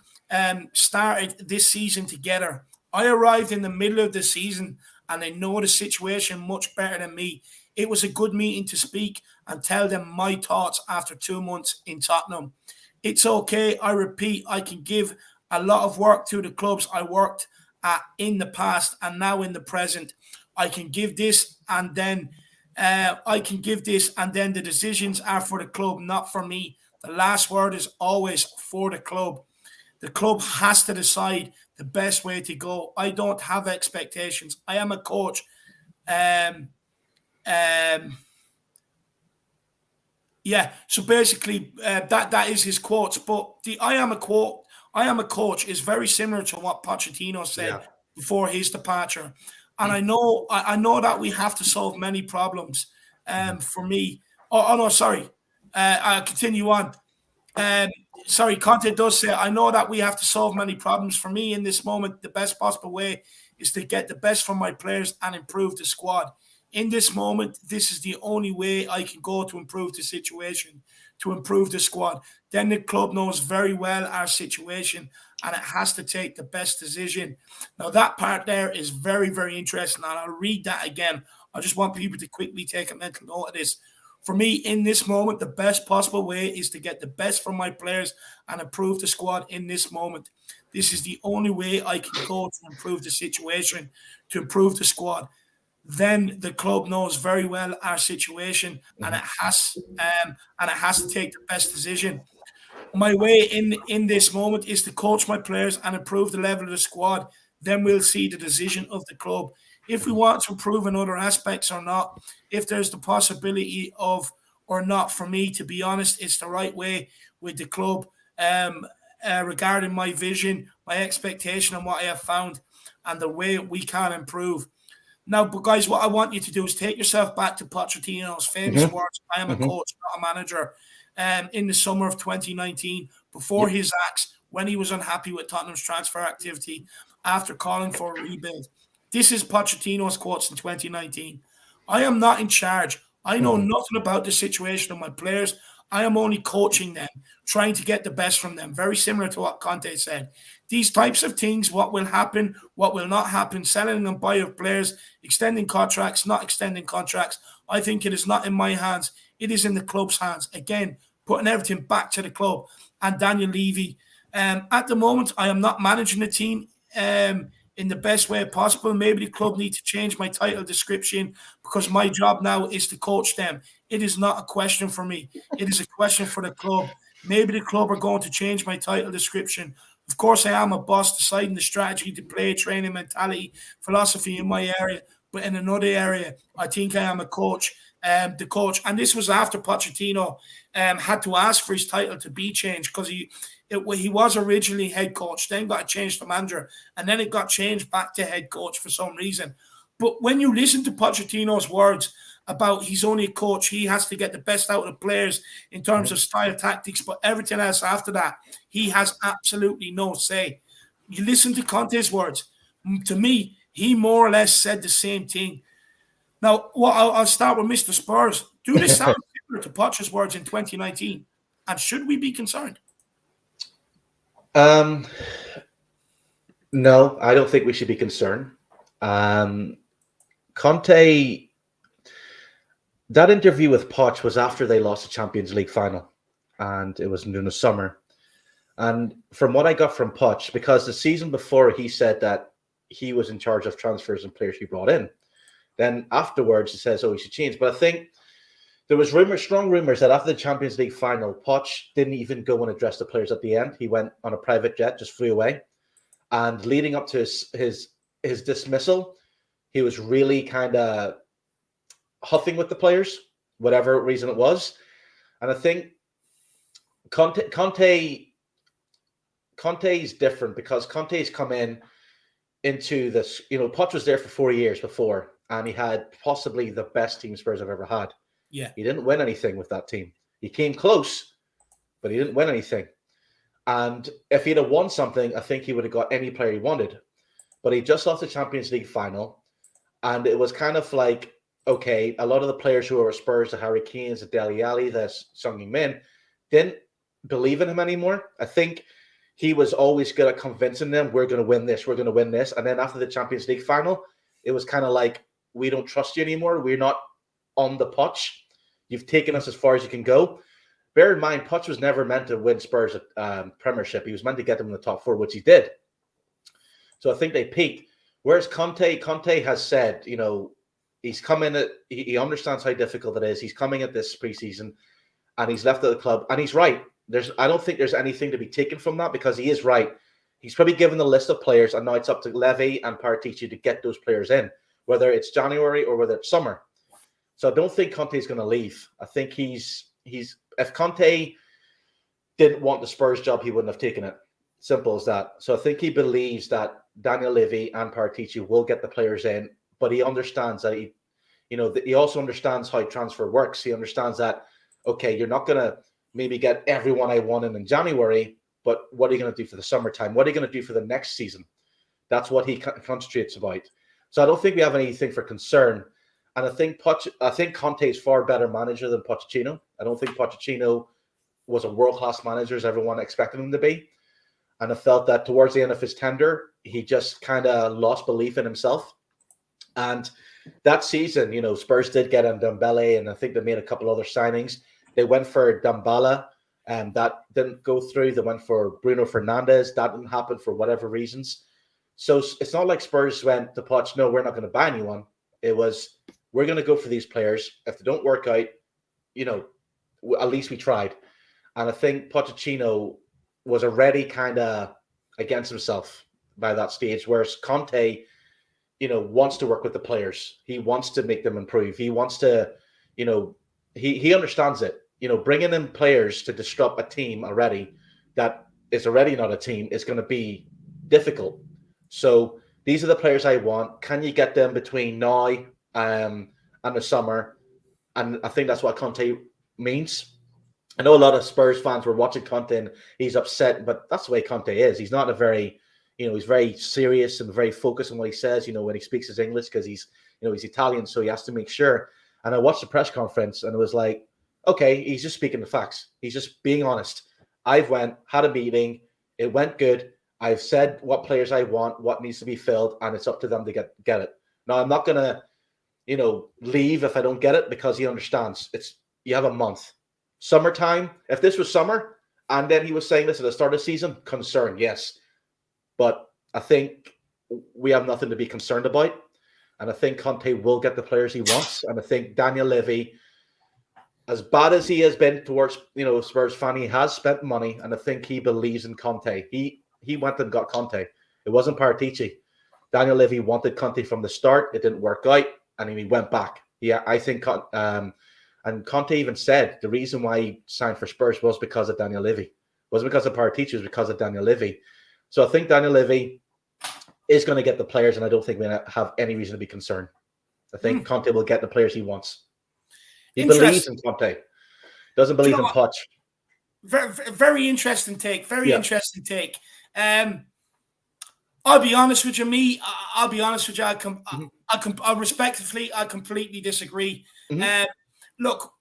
started this season together. I arrived in the middle of the season and they know the situation much better than me. It was a good meeting to speak and tell them my thoughts after 2 months in Tottenham. It's okay. I repeat, I can give a lot of work to the clubs I worked at in the past and now in the present. I can give this and then the decisions are for the club, not for me. The last word is always for the club. The club has to decide the best way to go. I don't have expectations. I am a coach." So basically that is his quotes. But the I am a coach is very similar to what Pochettino said before his departure. And I know that we have to solve many problems for me. I'll continue on. Conte does say, "I know that we have to solve many problems. For me in this moment, the best possible way is to get the best from my players and improve the squad. In this moment, this is the only way I can go to improve the situation, to improve the squad. Then the club knows very well our situation and it has to take the best decision." Now, that part there is very, very interesting. And I'll read that again. I just want people to quickly take a mental note of this. "For me, in this moment, the best possible way is to get the best from my players and improve the squad in this moment. This is the only way I can go to improve the situation, to improve the squad. Then the club knows very well our situation and it has to take the best decision. My way in this moment is to coach my players and improve the level of the squad. Then we'll see the decision of the club. If we want to improve in other aspects or not, if there's the possibility of or not, for me, to be honest, it's the right way with the club regarding my vision, my expectation and what I have found and the way we can improve. Now, but guys, what I want you to do is take yourself back to Pochettino's famous words, "I am a coach, not a manager," in the summer of 2019, before his acts, when he was unhappy with Tottenham's transfer activity after calling for a rebuild. This is Pochettino's quotes in 2019. "I am not in charge. I know nothing about the situation of my players. I am only coaching them, trying to get the best from them." Very similar to what Conte said. These types of things, what will happen, what will not happen, selling and buying of players, extending contracts, not extending contracts, I think it is not in my hands. It is in the club's hands. Again, putting everything back to the club. And Daniel Levy, at the moment, I am not managing the team in the best way possible. Maybe the club need to change my title description because my job now is to coach them. It is not a question for me. It is a question for the club. Maybe the club are going to change my title description. Of course, I am a boss deciding the strategy to play, training, mentality, philosophy in my area. But in another area, I think I am a coach, the coach. And this was after Pochettino had to ask for his title to be changed because he was originally head coach, then got changed to manager, and then it got changed back to head coach for some reason. But when you listen to Pochettino's words about he's only a coach, he has to get the best out of the players in terms of style, tactics, but everything else after that, he has absolutely no say. You listen to Conte's words. To me, he more or less said the same thing. Now, I'll start with Mr. Spurs. Do this sound similar to Poch's words in 2019? And should we be concerned? No, I don't think we should be concerned. Conte, that interview with Poch was after they lost the Champions League final, and it was in the summer. And from what I got from Poch, because the season before he said that he was in charge of transfers and players he brought in, then afterwards he says, "Oh, he should change." But I think there was strong rumors that after the Champions League final, Poch didn't even go and address the players at the end. He went on a private jet, just flew away. And leading up to his dismissal, he was really kind of huffing with the players, whatever reason it was. And I think Conte is different because Conte's come into this. Poch was there for 4 years before, and he had possibly the best team Spurs have ever had. Yeah. He didn't win anything with that team. He came close, but he didn't win anything. And if he'd have won something, I think he would have got any player he wanted. But he just lost the Champions League final. And it was kind of like, okay, a lot of the players who were Spurs, the Harry Kanes, the Dele Alli, the Son Heung-min, didn't believe in him anymore. I think he was always good at convincing them, we're going to win this, we're going to win this. And then after the Champions League final, it was kind of like, we don't trust you anymore. We're not on the Poch. You've taken us as far as you can go. Bear in mind, Poch was never meant to win Spurs a Premiership. He was meant to get them in the top four, which he did. So I think they peaked. Whereas Conte has said, he's come in he understands how difficult it is. He's coming at this preseason, and he's left at the club, and he's right. I don't think there's anything to be taken from that because he is right. He's probably given the list of players, and now it's up to Levy and Paratici to get those players in, whether it's January or whether it's summer. So I don't think Conte's going to leave. I think he's if Conte didn't want the Spurs job, he wouldn't have taken it. Simple as that. So I think he believes that Daniel Levy and Paratici will get the players in, but he understands that he also understands how transfer works. He understands that, okay, you're not going to maybe get everyone I want in January, but what are you going to do for the summertime? What are you going to do for the next season? That's what he concentrates about. So I don't think we have anything for concern. And I think Conte is far better manager than Pochettino. I don't think Pochettino was a world-class manager as everyone expected him to be. And I felt that towards the end of his tenure, he just kind of lost belief in himself. And that season, Spurs did get on Dembele, and I think they made a couple other signings. They went for Dembele, and that didn't go through. They went for Bruno Fernandes. That didn't happen for whatever reasons. So it's not like Spurs went to Poch, no, we're not going to buy anyone. It was, we're going to go for these players. If they don't work out, at least we tried. And I think Pochettino was already kind of against himself by that stage, whereas Conte, wants to work with the players. He wants to make them improve. He wants to, he understands it. Bringing in players to disrupt a team already that is already not a team is going to be difficult. So these are the players I want. Can you get them between now and the summer? And I think that's what Conte means. I know a lot of Spurs fans were watching Conte and he's upset, but that's the way Conte is. He's not a very, he's very serious and very focused on what he says, when he speaks his English, because he's Italian, so he has to make sure. And I watched the press conference and it was like, okay, he's just speaking the facts. He's just being honest. I've had a meeting. It went good. I've said what players I want, what needs to be filled, and it's up to them to get it. Now, I'm not going to, leave if I don't get it, because he understands. You have a month. Summertime, if this was summer, and then he was saying this at the start of the season, concern, yes. But I think we have nothing to be concerned about. And I think Conte will get the players he wants. And I think Daniel Levy, as bad as he has been towards, Spurs fan, he has spent money, and I think he believes in Conte. He went and got Conte. It wasn't Paratici. Daniel Levy wanted Conte from the start. It didn't work out, and he went back. Yeah, I think, and Conte even said the reason why he signed for Spurs was because of Daniel Levy. It wasn't because of Paratici, it was because of Daniel Levy. So I think Daniel Levy is going to get the players, and I don't think we're going to have any reason to be concerned. I think Conte will get the players he wants. He believes in Conte. Doesn't believe in Poch. Very, very interesting take. Very interesting take. I'll be honest with you. I'll be honest with you. I respectfully, I completely disagree. Look,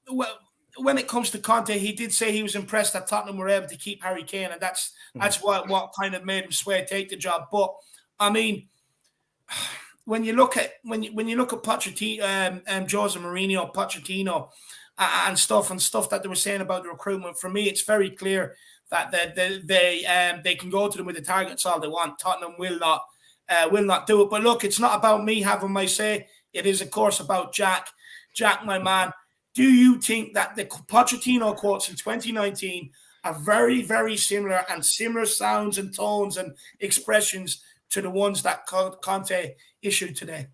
when it comes to Conte, he did say he was impressed that Tottenham were able to keep Harry Kane, and that's what kind of made him swear take the job. But I mean, when you look at Pochettino, Jose Mourinho, Pochettino, and stuff that they were saying about the recruitment, for me, it's very clear that they can go to them with the targets all they want. Tottenham will not do it. But look, it's not about me having my say. It is, of course, about Jack. Jack, my man, do you think that the Pochettino quotes in 2019 are very, very similar, and similar sounds and tones and expressions to the ones that Conte issued today?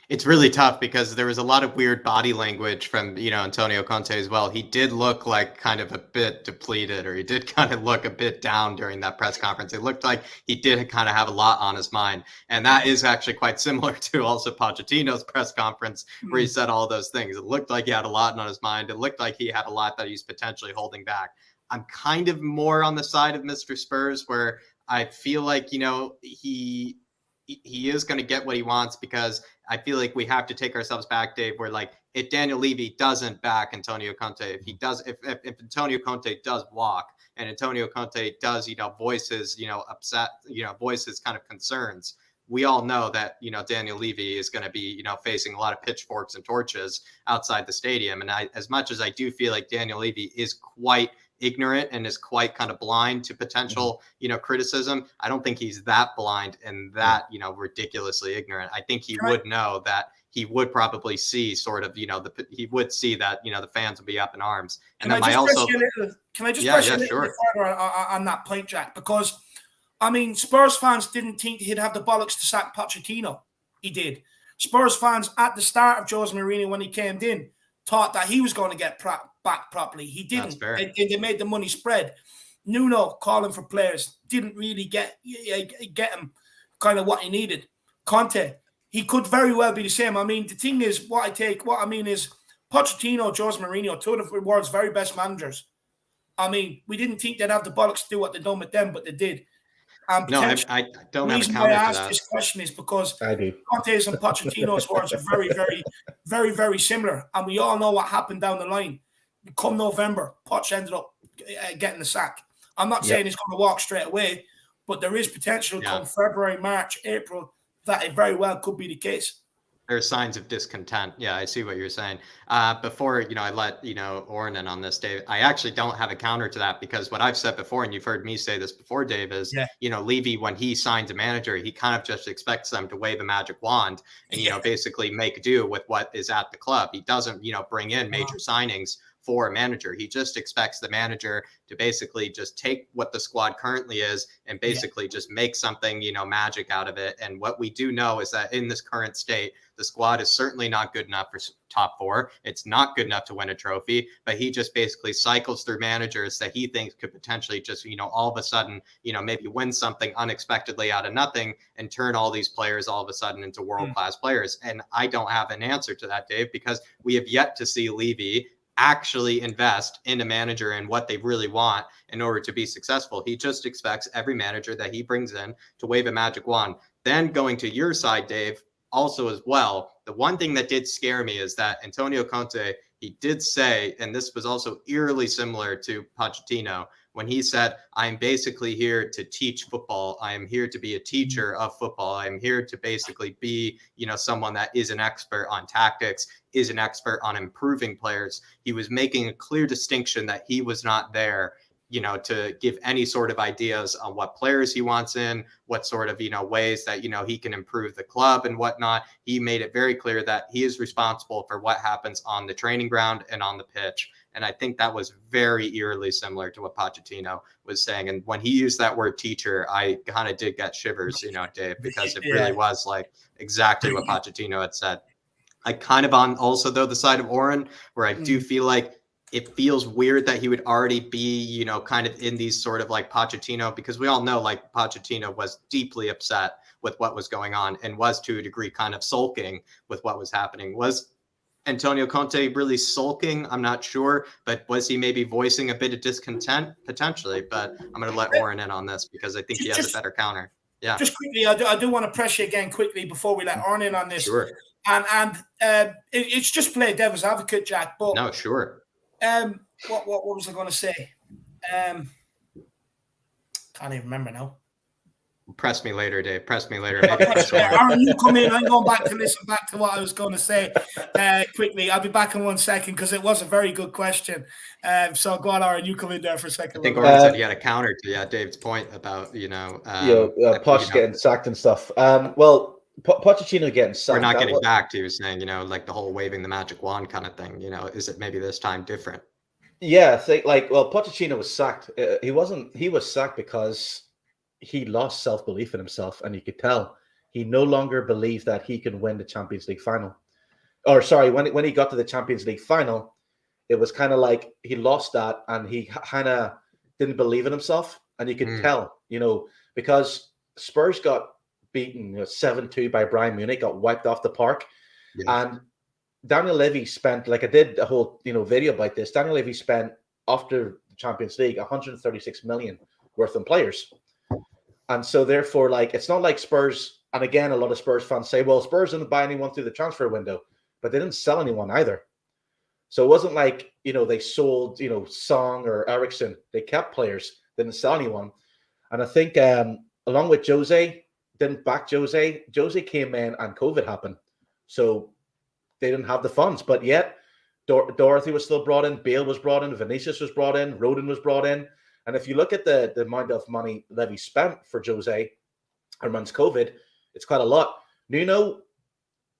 It's really tough because there was a lot of weird body language from, Antonio Conte as well. He did look like kind of a bit depleted, or he did kind of look a bit down during that press conference. It looked like he did kind of have a lot on his mind. And that is actually quite similar to also Pochettino's press conference where he said all those things. It looked like he had a lot on his mind. It looked like he had a lot that he's potentially holding back. I'm kind of more on the side of Mr. Spurs, where I feel like, he is going to get what he wants, because I feel like we have to take ourselves back, Dave, where like if Daniel Levy doesn't back Antonio Conte, if Antonio Conte does walk, and Antonio Conte does, voice his, voice his kind of concerns, we all know that, Daniel Levy is going to be, facing a lot of pitchforks and torches outside the stadium. And as much as I do feel like Daniel Levy is quite ignorant and is quite kind of blind to potential, criticism, I don't think he's that blind and that, ridiculously ignorant. I think he would know that he would probably see sort of, he would see that, the fans would be up in arms. And then can I just press you a little bit further on that point, Jack? Because, I mean, Spurs fans didn't think he'd have the bollocks to sack Pochettino. He did. Spurs fans at the start of Jose Mourinho, when he came in, thought that he was going to get back properly. He didn't. They made the money spread. Nuno calling for players didn't really get him kind of what he needed. Conte, he could very well be the same. I mean, the thing is, what I mean is Pochettino, Jose Mourinho, two of the world's very best managers. I mean, we didn't think they'd have the bollocks to do what they've done with them, but they did. No, I don't have a counter to that. The reason why I asked this question is because Conte's and Pochettino's words are very, very, very, very similar. And we all know what happened down the line. Come November, Poch ended up getting the sack. I'm not saying he's going to walk straight away, but there is potential come February, March, April, that it very well could be the case. There are signs of discontent. Yeah, I see what you're saying. Before, I let, Oren in on this, Dave, I actually don't have a counter to that, because what I've said before, and you've heard me say this before, Dave, is, Levy, when he signs a manager, he kind of just expects them to wave a magic wand and, basically make do with what is at the club. He doesn't, bring in major signings for a manager. He just expects the manager to basically just take what the squad currently is and basically just make something, magic out of it. And what we do know is that in this current state, the squad is certainly not good enough for top four. It's not good enough to win a trophy, but he just basically cycles through managers that he thinks could potentially just, all of a sudden, maybe win something unexpectedly out of nothing and turn all these players all of a sudden into world-class players. And I don't have an answer to that, Dave, because we have yet to see Levy actually invest in a manager and what they really want in order to be successful. He just expects every manager that he brings in to wave a magic wand. Then going to your side, Dave, also as well, the one thing that did scare me is that Antonio Conte, he did say, and this was also eerily similar to Pochettino, when he said, I'm basically here to teach football. I am here to be a teacher of football. I'm here to basically be, someone that is an expert on tactics, is an expert on improving players. He was making a clear distinction that he was not there, to give any sort of ideas on what players he wants in, what sort of, ways that, he can improve the club and whatnot. He made it very clear that he is responsible for what happens on the training ground and on the pitch. And I think that was very eerily similar to what Pochettino was saying. And when he used that word teacher, I kind of did get shivers, Dave, because it really was like exactly what Pochettino had said. I kind of on also, though, the side of Oren, where I do feel like it feels weird that he would already be, kind of in these sort of like Pochettino, because we all know like Pochettino was deeply upset with what was going on and was to a degree kind of sulking with what was happening. Was Antonio Conte really sulking? I'm not sure, but was he maybe voicing a bit of discontent potentially? But I'm going to let Oren in on this because I think he has a better counter. Yeah. Just quickly, I do want to press you again quickly before we let Oren in on this. Sure. And it's just play devil's advocate, Jack. But no, sure. What was I going to say? Can't even remember now. Press me later, Dave. Press me later. Aaron, you come in. I'm going back to listen back to what I was going to say quickly. I'll be back in 1 second because it was a very good question. So go on, Aaron. You come in there for a second. I think Aaron said he had a counter to Dave's point about Poch getting sacked and stuff. Well, Pochettino getting sacked. We're not getting back to saying like the whole waving the magic wand kind of thing. Is it maybe this time different? Yeah, Pochettino was sacked. He was sacked because he lost self-belief in himself, and you could tell he no longer believed that he can win the Champions League final. Or sorry, when he got to the Champions League final, it was kind of like he lost that, and he kind of didn't believe in himself, and you could tell, because Spurs got beaten 7-2 by Bayern Munich, got wiped off the park, and Daniel Levy spent, like I did a whole video about this. Daniel Levy spent after the Champions League 136 million worth of players. And so therefore, it's not like Spurs, and again, a lot of Spurs fans say, well, Spurs didn't buy anyone through the transfer window, but they didn't sell anyone either. So it wasn't like, they sold, Song or Eriksson. They kept players, didn't sell anyone. And I think along with Jose, didn't back Jose. Jose came in and COVID happened. So they didn't have the funds, but yet Dorothy was still brought in, Bale was brought in, Vinicius was brought in, Rodin was brought in. And if you look at the amount of money Levy spent for Jose amongst COVID, it's quite a lot. Nuno,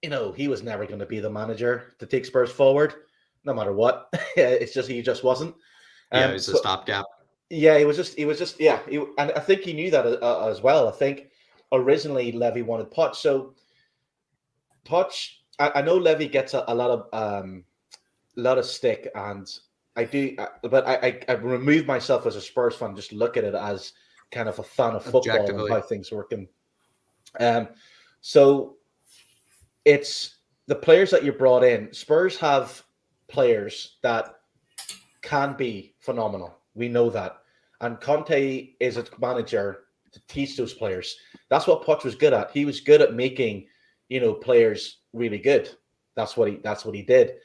he was never going to be the manager to take Spurs forward, no matter what. It's just he just wasn't. He was a stopgap. Yeah, he was just and I think he knew that as well. I think originally Levy wanted Poch. So Poch, I know Levy gets a lot of stick, and I do, but I remove myself as a Spurs fan, just look at it as kind of a fan of football and how things working. So it's the players that you brought in. Spurs have players that can be phenomenal. We know that. And Conte is a manager to teach those players. That's what Poch was good at. He was good at making, players really good. That's what he did.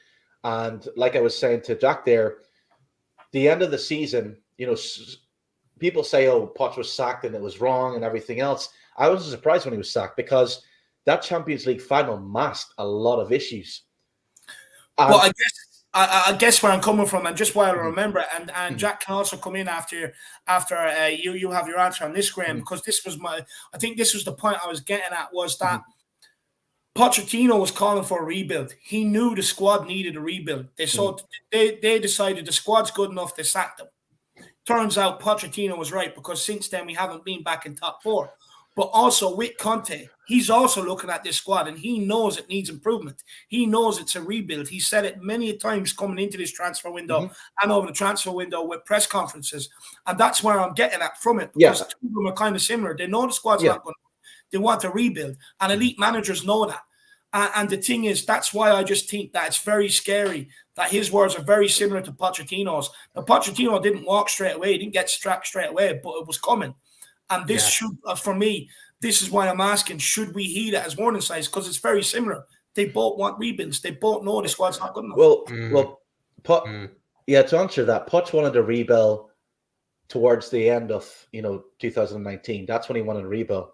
And like I was saying to Jack there, the end of the season, people say, oh, Poch was sacked and it was wrong and everything else. I wasn't surprised when he was sacked because that Champions League final masked a lot of issues. Well, I guess where I'm coming from, and just while I remember, and Jack can also come in after you have your answer on this, Graham, because this was I think this was the point I was getting at, was that Pochettino was calling for a rebuild. He knew the squad needed a rebuild. They decided the squad's good enough, they sacked him. Turns out Pochettino was right, because since then we haven't been back in top 4. But also with Conte, he's also looking at this squad and he knows it needs improvement. He knows it's a rebuild. He said it many times coming into this transfer window and over the transfer window with press conferences. And that's where I'm getting at from it, because two of them are kind of similar. They know the squad's not good. They want to rebuild. And elite managers know that. And the thing is, that's why I just think that it's very scary that his words are very similar to Pochettino's. But Pochettino didn't walk straight away. He didn't get strapped straight away, but it was coming. And this should, for me, this is why I'm asking, should we heed it as warning signs? Because it's very similar. They both want rebuilds. They both know the squad's not good enough. To answer that, Poch wanted to rebuild towards the end of 2019. That's when he wanted to rebuild.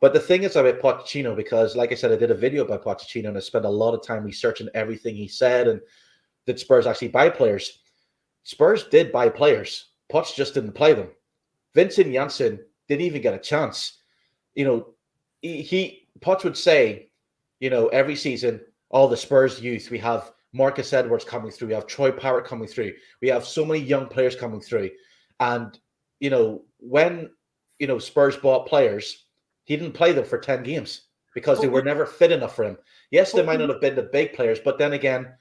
But the thing is about Pochettino, because like I said, I did a video about Pochettino and I spent a lot of time researching everything he said, and did Spurs actually buy players? Spurs did buy players. Poch just didn't play them. Vincent Janssen didn't even get a chance. Poch would say, every season, all the Spurs youth, we have Marcus Edwards coming through, we have Troy Parrott coming through, we have so many young players coming through. And, when, Spurs bought players, he didn't play them for 10 games because they were never fit enough for him. Yes, they might not have been the big players, but then again,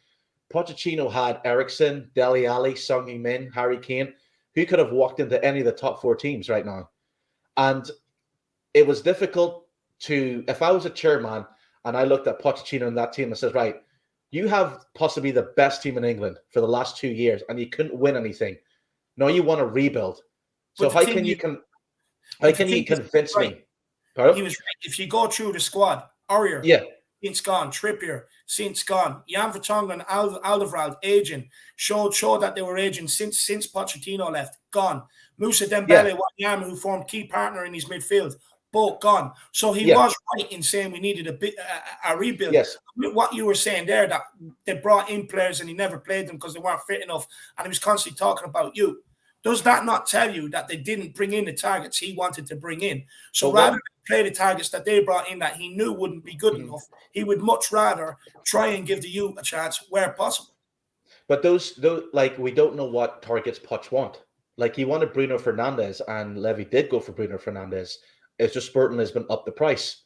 Pochettino had Eriksen, Dele Alli, Son Heung-min, Harry Kane, who could have walked into any of the top 4 teams right now. And it was difficult if I was a chairman and I looked at Pochettino and that team and says, right, you have possibly the best team in England for the last 2 years and you couldn't win anything. Now you want to rebuild. So how can you convince me? Pardon? He was right. If you go through the squad, Aurier, since gone, Trippier, since gone, Jan Vertonghen, Alderweireld, aging, showed that they were aging since Pochettino left, gone. Moussa Dembele, Wanyama, who formed key partner in his midfield, both gone. So he was right in saying we needed a rebuild. Yes. What you were saying there, that they brought in players and he never played them because they weren't fit enough, and he was constantly talking about you. Does that not tell you that they didn't bring in the targets he wanted to bring in? So rather than play the targets that they brought in that he knew wouldn't be good enough, he would much rather try and give the youth a chance where possible. But those we don't know what targets Poch want. Like, he wanted Bruno Fernandes, and Levy did go for Bruno Fernandes. It's just Sporting Lisbon upped the price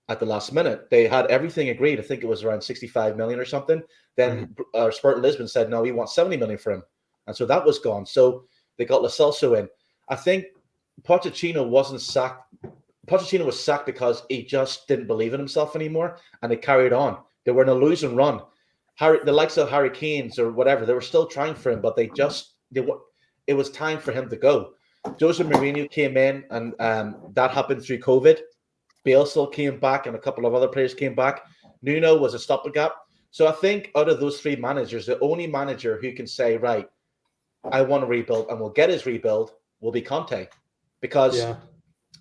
at the last minute. They had everything agreed. I think it was around 65 million or something. Then Sporting Lisbon said, no, we want 70 million for him. And so that was gone. So they got Lo Celso in. I think Pochettino wasn't sacked. Pochettino was sacked because he just didn't believe in himself anymore, and they carried on. They were in a losing run. The likes of Harry Kane's or whatever, they were still trying for him, but it was time for him to go. Jose Mourinho came in, and that happened through COVID. Bale still came back, and a couple of other players came back. Nuno was a stopgap. So I think out of those 3 managers, the only manager who can say, right, I want to rebuild and will get his rebuild will be Conte. Because,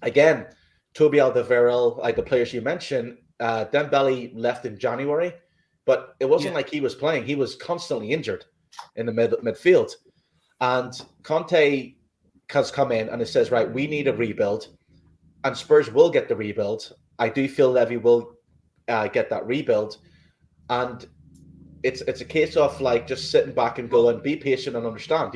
again, Toby Alderweireld, like the players you mentioned, Dembele left in January, but it wasn't like he was playing. He was constantly injured in the midfield. And Conte has come in and it says, right, we need a rebuild, and Spurs will get the rebuild. I do feel Levy will get that rebuild. And it's a case of like just sitting back and going, be patient and understand,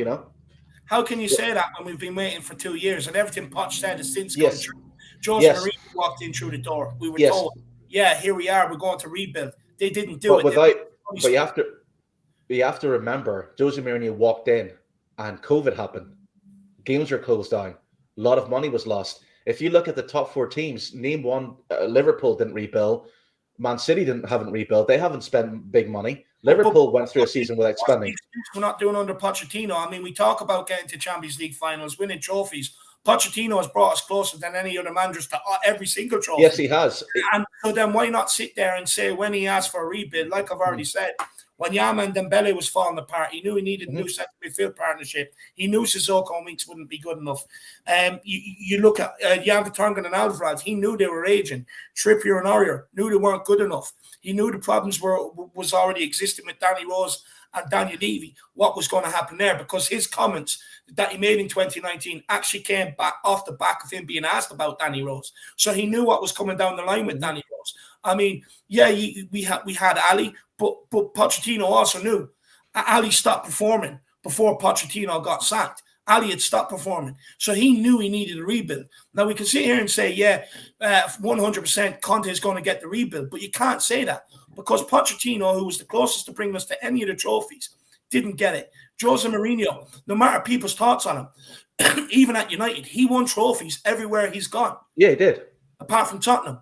How can you say that when we've been waiting for 2 years and everything Poch said has since gone through? Jose Mourinho walked in through the door. We were told, here we are, we're going to rebuild. They didn't do it. But you have to remember, Jose Mourinho walked in and COVID happened. Games were closed down. A lot of money was lost. If you look at the top 4 teams, name one, Liverpool didn't rebuild. Man City haven't rebuilt. They haven't spent big money. Liverpool went through a season without spending. We're not doing under Pochettino. I mean, we talk about getting to Champions League finals, winning trophies. Pochettino has brought us closer than any other managers to every single trophy. Yes, he has. And so then why not sit there and say, when he asked for a rebuild, like I've already said, when Yama and Dembele was falling apart, he knew he needed a new centre midfield partnership. He knew Sissoko and Winks wouldn't be good enough. You look at Jan Vertonghen and Alderweireld, he knew they were aging. Trippier and Aurier knew they weren't good enough. He knew the problems was already existing with Danny Rose and Daniel Levy, what was going to happen there, because his comments that he made in 2019 actually came back off the back of him being asked about Danny Rose. So he knew what was coming down the line with Danny Rose. I mean, yeah, we had Ali, but Pochettino also knew Ali stopped performing before Pochettino got sacked. Ali had stopped performing, so he knew he needed a rebuild. Now we can sit here and say, yeah, 100% Conte is going to get the rebuild, but you can't say that because Pochettino, who was the closest to bring us to any of the trophies, didn't get it. Jose Mourinho, no matter people's thoughts on him, even at United, he won trophies everywhere he's gone. Yeah, he did. Apart from Tottenham.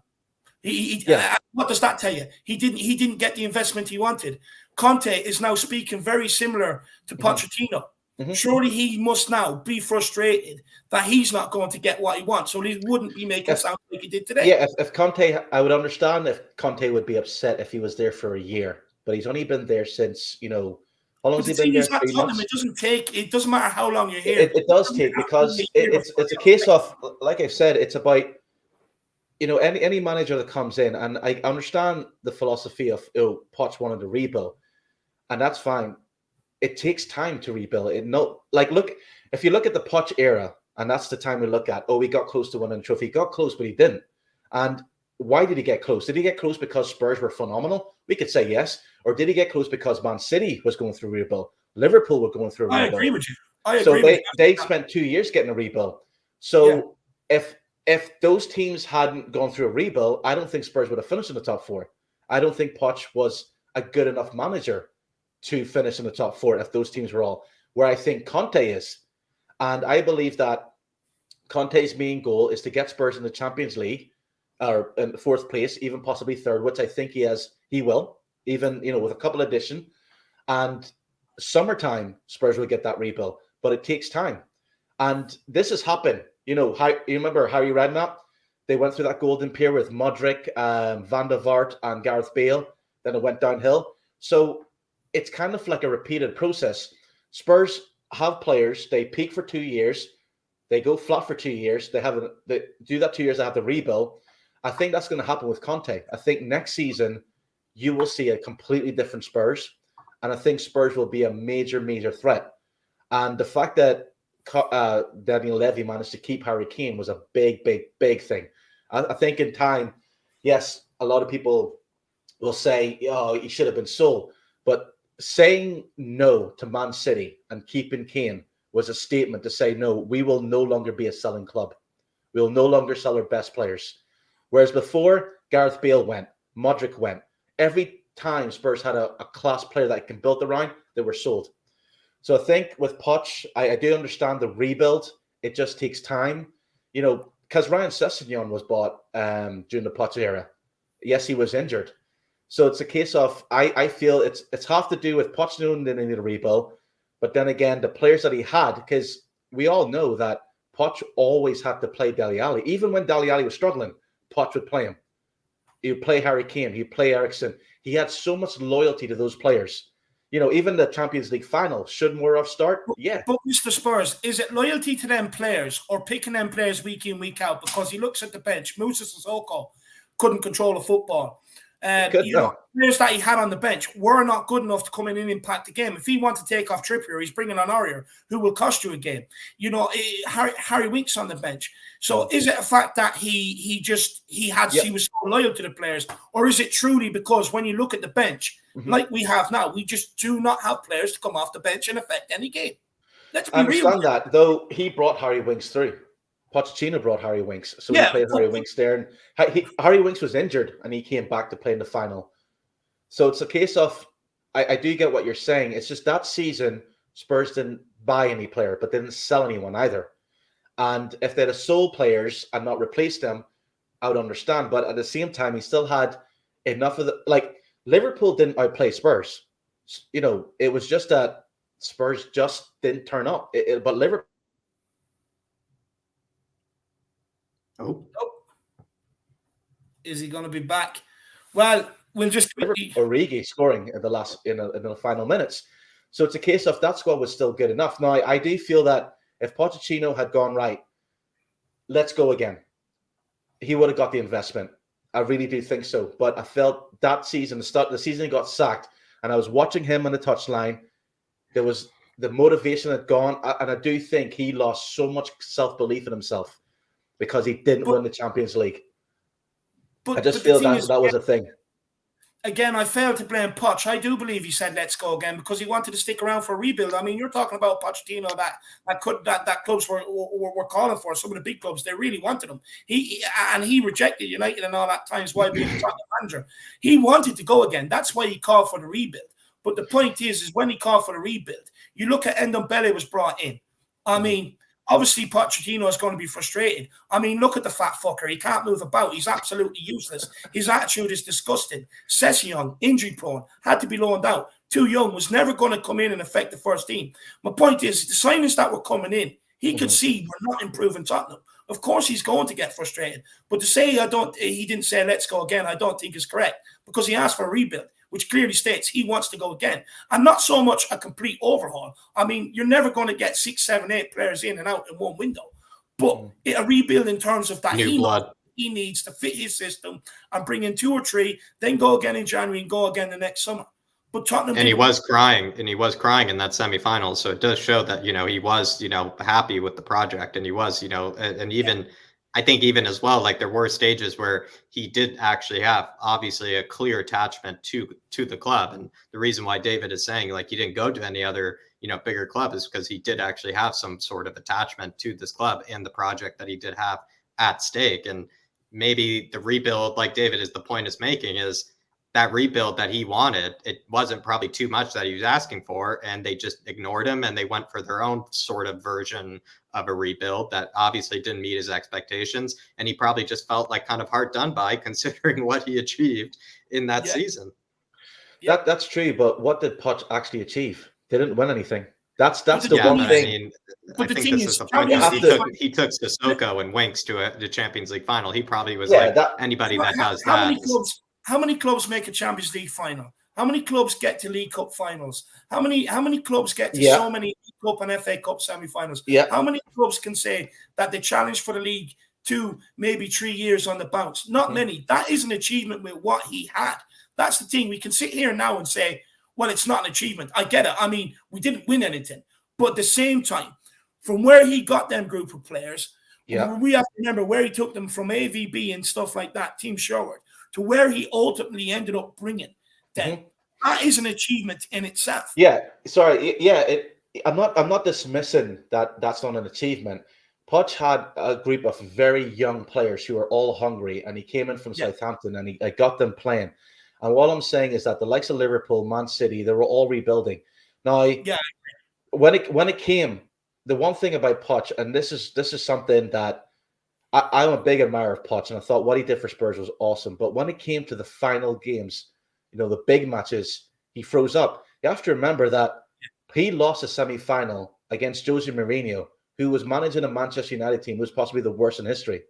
What does that tell you? He didn't get the investment he wanted. Conte is now speaking very similar to Pochettino. Surely he must now be frustrated that he's not going to get what he wants, so he wouldn't be making sound like he did today. Yeah, if Conte, I would understand if Conte would be upset if he was there for a year, but he's only been there since, how long has he been there? 3 months? It doesn't matter how long you're here. It does take, because it's a case of, like I said, it's about, any manager that comes in, and I understand the philosophy of, Poch wanted to rebuild, and that's fine. It takes time to rebuild it. Look, if you look at the Poch era, and that's the time we look at, we got close to winning a trophy. He got close, but he didn't. And why did he get close? Did he get close because Spurs were phenomenal? We could say yes. Or did he get close because Man City was going through a rebuild? Liverpool were going through a rebuild. I agree with you. They spent 2 years getting a rebuild. So if those teams hadn't gone through a rebuild, I don't think Spurs would have finished in the top 4. I don't think Poch was a good enough manager to finish in the top 4 if those teams were all where I think Conte is. And I believe that Conte's main goal is to get Spurs in the Champions League, or in 4th place, even possibly 3rd, which I think he will, even, with a couple addition. And summertime, Spurs will get that rebuild, but it takes time. And this has happened. You remember Harry Redknapp? They went through that golden period with Modric, Van der Vaart, and Gareth Bale. Then it went downhill. So it's kind of like a repeated process. Spurs have players, they peak for 2 years, they go flat for 2 years, they do that 2 years, they have to rebuild. I think that's going to happen with Conte. I think next season you will see a completely different Spurs, and I think Spurs will be a major, major threat. And the fact that Daniel Levy managed to keep Harry Kane was a big, big, big thing. I think in time, yes, a lot of people will say, he should have been sold, but saying no to Man City and keeping Kane was a statement to say, no, we will no longer be a selling club. We will no longer sell our best players. Whereas before, Gareth Bale went, Modric went. Every time Spurs had a class player that can build around, they were sold. So I think with Poch, I do understand the rebuild. It just takes time. Because Ryan Sessegnon was bought during the Poch era. Yes, he was injured. So it's a case of, I feel it's half to do with Pochettino they need a rebuild, but then again, the players that he had, because we all know that Poch always had to play Dele Alli. Even when Dele Alli was struggling, Poch would play him. He would play Harry Kane, he'd play Eriksen. He had so much loyalty to those players. Even the Champions League final, should Mourad start? Yeah. But Mr. Spurs, is it loyalty to them players or picking them players week in, week out? Because he looks at the bench, Moussa Sissoko couldn't control a football. Players that he had on the bench were not good enough to come in and impact the game. If he wants to take off Trippier, he's bringing on Aurier, who will cost you a game. Harry Winks on the bench. So is it a fact that he was so loyal to the players, or is it truly because when you look at the bench, like we have now, we just do not have players to come off the bench and affect any game? Let's be real. I understand that, though. He brought Harry Winks through. Pochettino brought Harry Winks, so he played Harry Winks there. And Harry Winks was injured, and he came back to play in the final. So it's a case of, I do get what you're saying. It's just that season, Spurs didn't buy any player, but they didn't sell anyone either. And if they'd have sold players and not replaced them, I would understand. But at the same time, he still had enough of Liverpool didn't outplay Spurs. It was just that Spurs just didn't turn up. But Liverpool. Oh. Is he going to be back? Well, we'll just Origi scoring in the final minutes. So it's a case of that squad was still good enough. Now, I do feel that if Pochettino had gone right, let's go again, he would have got the investment. I really do think so. But I felt that season, the season he got sacked, and I was watching him on the touchline, there was the motivation had gone, and I do think he lost so much self-belief in himself because he didn't win the Champions League. But I just the feel thing that is, that was a thing. again, I fail to blame Poch. I do believe he said let's go again because he wanted to stick around for a rebuild. I mean, you're talking about Pochettino that clubs were calling for. Some of the big clubs, they really wanted him. He rejected United and all that times while being the top manager. He wanted to go again. That's why he called for the rebuild. But the point is when he called for the rebuild, you look at Ndombele was brought in. I mean, obviously, Pochettino is going to be frustrated. I mean, look at the fat fucker. He can't move about. He's absolutely useless. His attitude is disgusting. Session, injury prone, had to be loaned out. Too young, was never going to come in and affect the first team. My point is, the signings that were coming in, he could see we're not improving Tottenham. Of course, he's going to get frustrated. But to say he didn't say let's go again, I don't think is correct because he asked for a rebuild, which clearly states he wants to go again. And not so much a complete overhaul. I mean, you're never going to get 6, 7, 8 players in and out in one window. But a rebuild in terms of that he needs to fit his system and bring in 2 or 3, then go again in January and go again the next summer. But Tottenham he was crying in that semifinal. So it does show that, he was, happy with the project, and he was, and even I think even as well, like there were stages where he did actually have obviously a clear attachment to the club. And the reason why David is saying like he didn't go to any other, bigger club is because he did actually have some sort of attachment to this club and the project that he did have at stake. And maybe the rebuild, like David is the point is making, is that rebuild that he wanted, it wasn't probably too much that he was asking for, and they just ignored him and they went for their own sort of version of a rebuild that obviously didn't meet his expectations. And he probably just felt like kind of hard done by considering what he achieved in that season. That's true, but what did Poch actually achieve? They didn't win anything. That's the one thing. I mean, I think this is the point. He took Sissoko and Winks to the Champions League final. He probably was anybody that does that. How many clubs make a Champions League final? How many clubs get to League Cup finals? How many clubs get to so many League Cup and FA Cup semi-finals? How many clubs can say that they challenged for the league 2, maybe 3 years on the bounce? Not many. That is an achievement with what he had. That's the thing. We can sit here now and say, well, it's not an achievement. I get it. I mean, we didn't win anything. But at the same time, from where he got them group of players, we have to remember where he took them from AVB and stuff like that, Team Sherwood, to where he ultimately ended up bringing them. That is an achievement in itself. I'm not dismissing that. That's not an achievement. Poch had a group of very young players who were all hungry, and he came in from Southampton and he got them playing. And what I'm saying is that the likes of Liverpool, Man City, they were all rebuilding. Now, when it came, the one thing about Poch, and this is something that I'm a big admirer of Poch, and I thought what he did for Spurs was awesome. But when it came to the final games, the big matches, he froze up. You have to remember that he lost a semi-final against Jose Mourinho, who was managing a Manchester United team who was possibly the worst in history.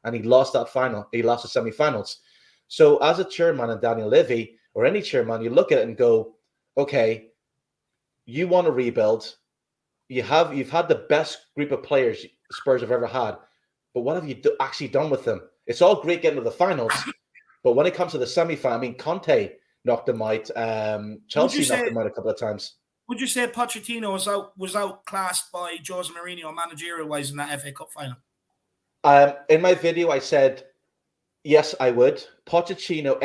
And he lost that final. He lost the semi-finals. So as a chairman and Daniel Levy, or any chairman, you look at it and go, okay, you want to rebuild. You've had the best group of players Spurs have ever had. But what have you actually done with them? It's all great getting to the finals, but when it comes to the semi-final, I mean, Conte knocked them out. Chelsea knocked them out a couple of times. Would you say Pochettino was outclassed by Jose Mourinho managerial-wise in that FA Cup final? In my video, I said, yes, I would. Pochettino,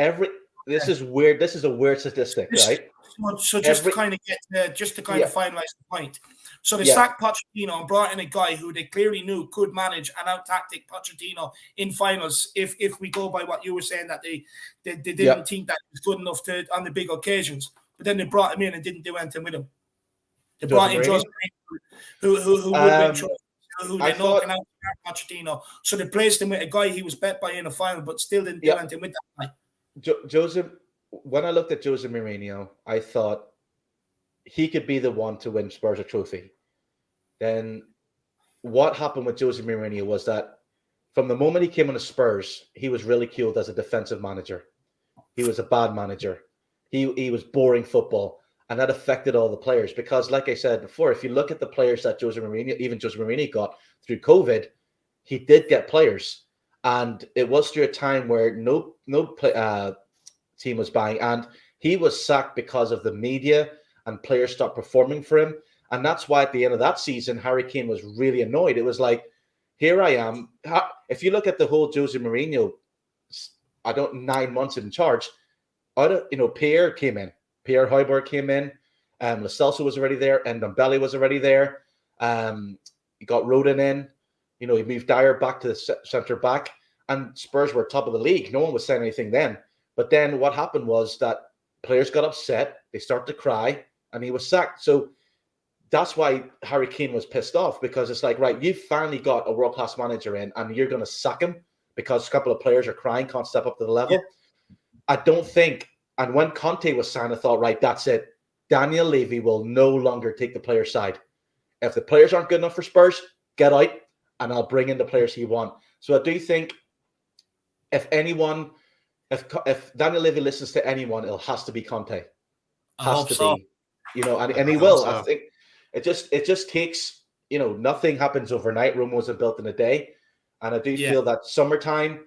this is weird. This is a weird statistic, right? So just to kind of finalize the point. So they sacked Pochettino and brought in a guy who they clearly knew could manage and out-tactic Pochettino in finals. If we go by what you were saying, that they didn't think that he was good enough on the big occasions, but then they brought him in and didn't do anything with him. They brought in Jose Mourinho, who would have been who they're knocking out Pochettino. So they placed him with a guy he was bet by in a final, but still didn't do anything with that guy. Jose, when I looked at Jose Mourinho, I thought he could be the one to win Spurs a trophy. Then what happened with Jose Mourinho was that from the moment he came on the Spurs, he was ridiculed as a defensive manager. He was a bad manager. He was boring football, and that affected all the players because, like I said before, if you look at the players that Jose Mourinho got through COVID, he did get players, and it was through a time where no team was buying, and he was sacked because of the media and players stopped performing for him. And that's why at the end of that season, Harry Kane was really annoyed. It was like, here I am. If you look at the whole Jose Mourinho 9 months in charge. Pierre came in. Pierre Højbjerg came in. Lo Celso was already there, and Ndombele was already there. You got Rodin in. He moved Dyer back to the centre back, and Spurs were top of the league. No one was saying anything then. But then what happened was that players got upset. They started to cry, and he was sacked. So that's why Harry Kane was pissed off, because it's like, right, you've finally got a world-class manager in, and you're going to sack him because a couple of players are crying, can't step up to the level. Yeah. I don't think, and when Conte was signed, I thought, right, that's it. Daniel Levy will no longer take the player side. If the players aren't good enough for Spurs, get out, and I'll bring in the players he wants. So I do think if Daniel Levy listens to anyone, it has to be Conte. Has to be, and he will. I think it just takes, nothing happens overnight. Rome wasn't built in a day, and I do feel that summertime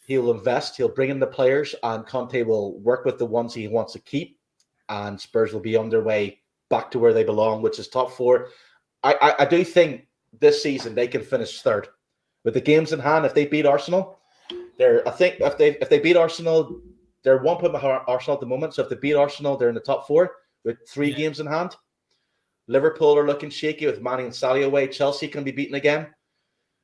he'll invest, he'll bring in the players, and Conte will work with the ones he wants to keep, and Spurs will be on their way back to where they belong, which is top 4. I do think this season they can finish 3rd with the games in hand. If they beat Arsenal, if they beat Arsenal, they're 1 point behind Arsenal at the moment. So if they beat Arsenal, they're in the top 4 with 3 games in hand. Liverpool are looking shaky with Mane and Salah away. Chelsea can be beaten again.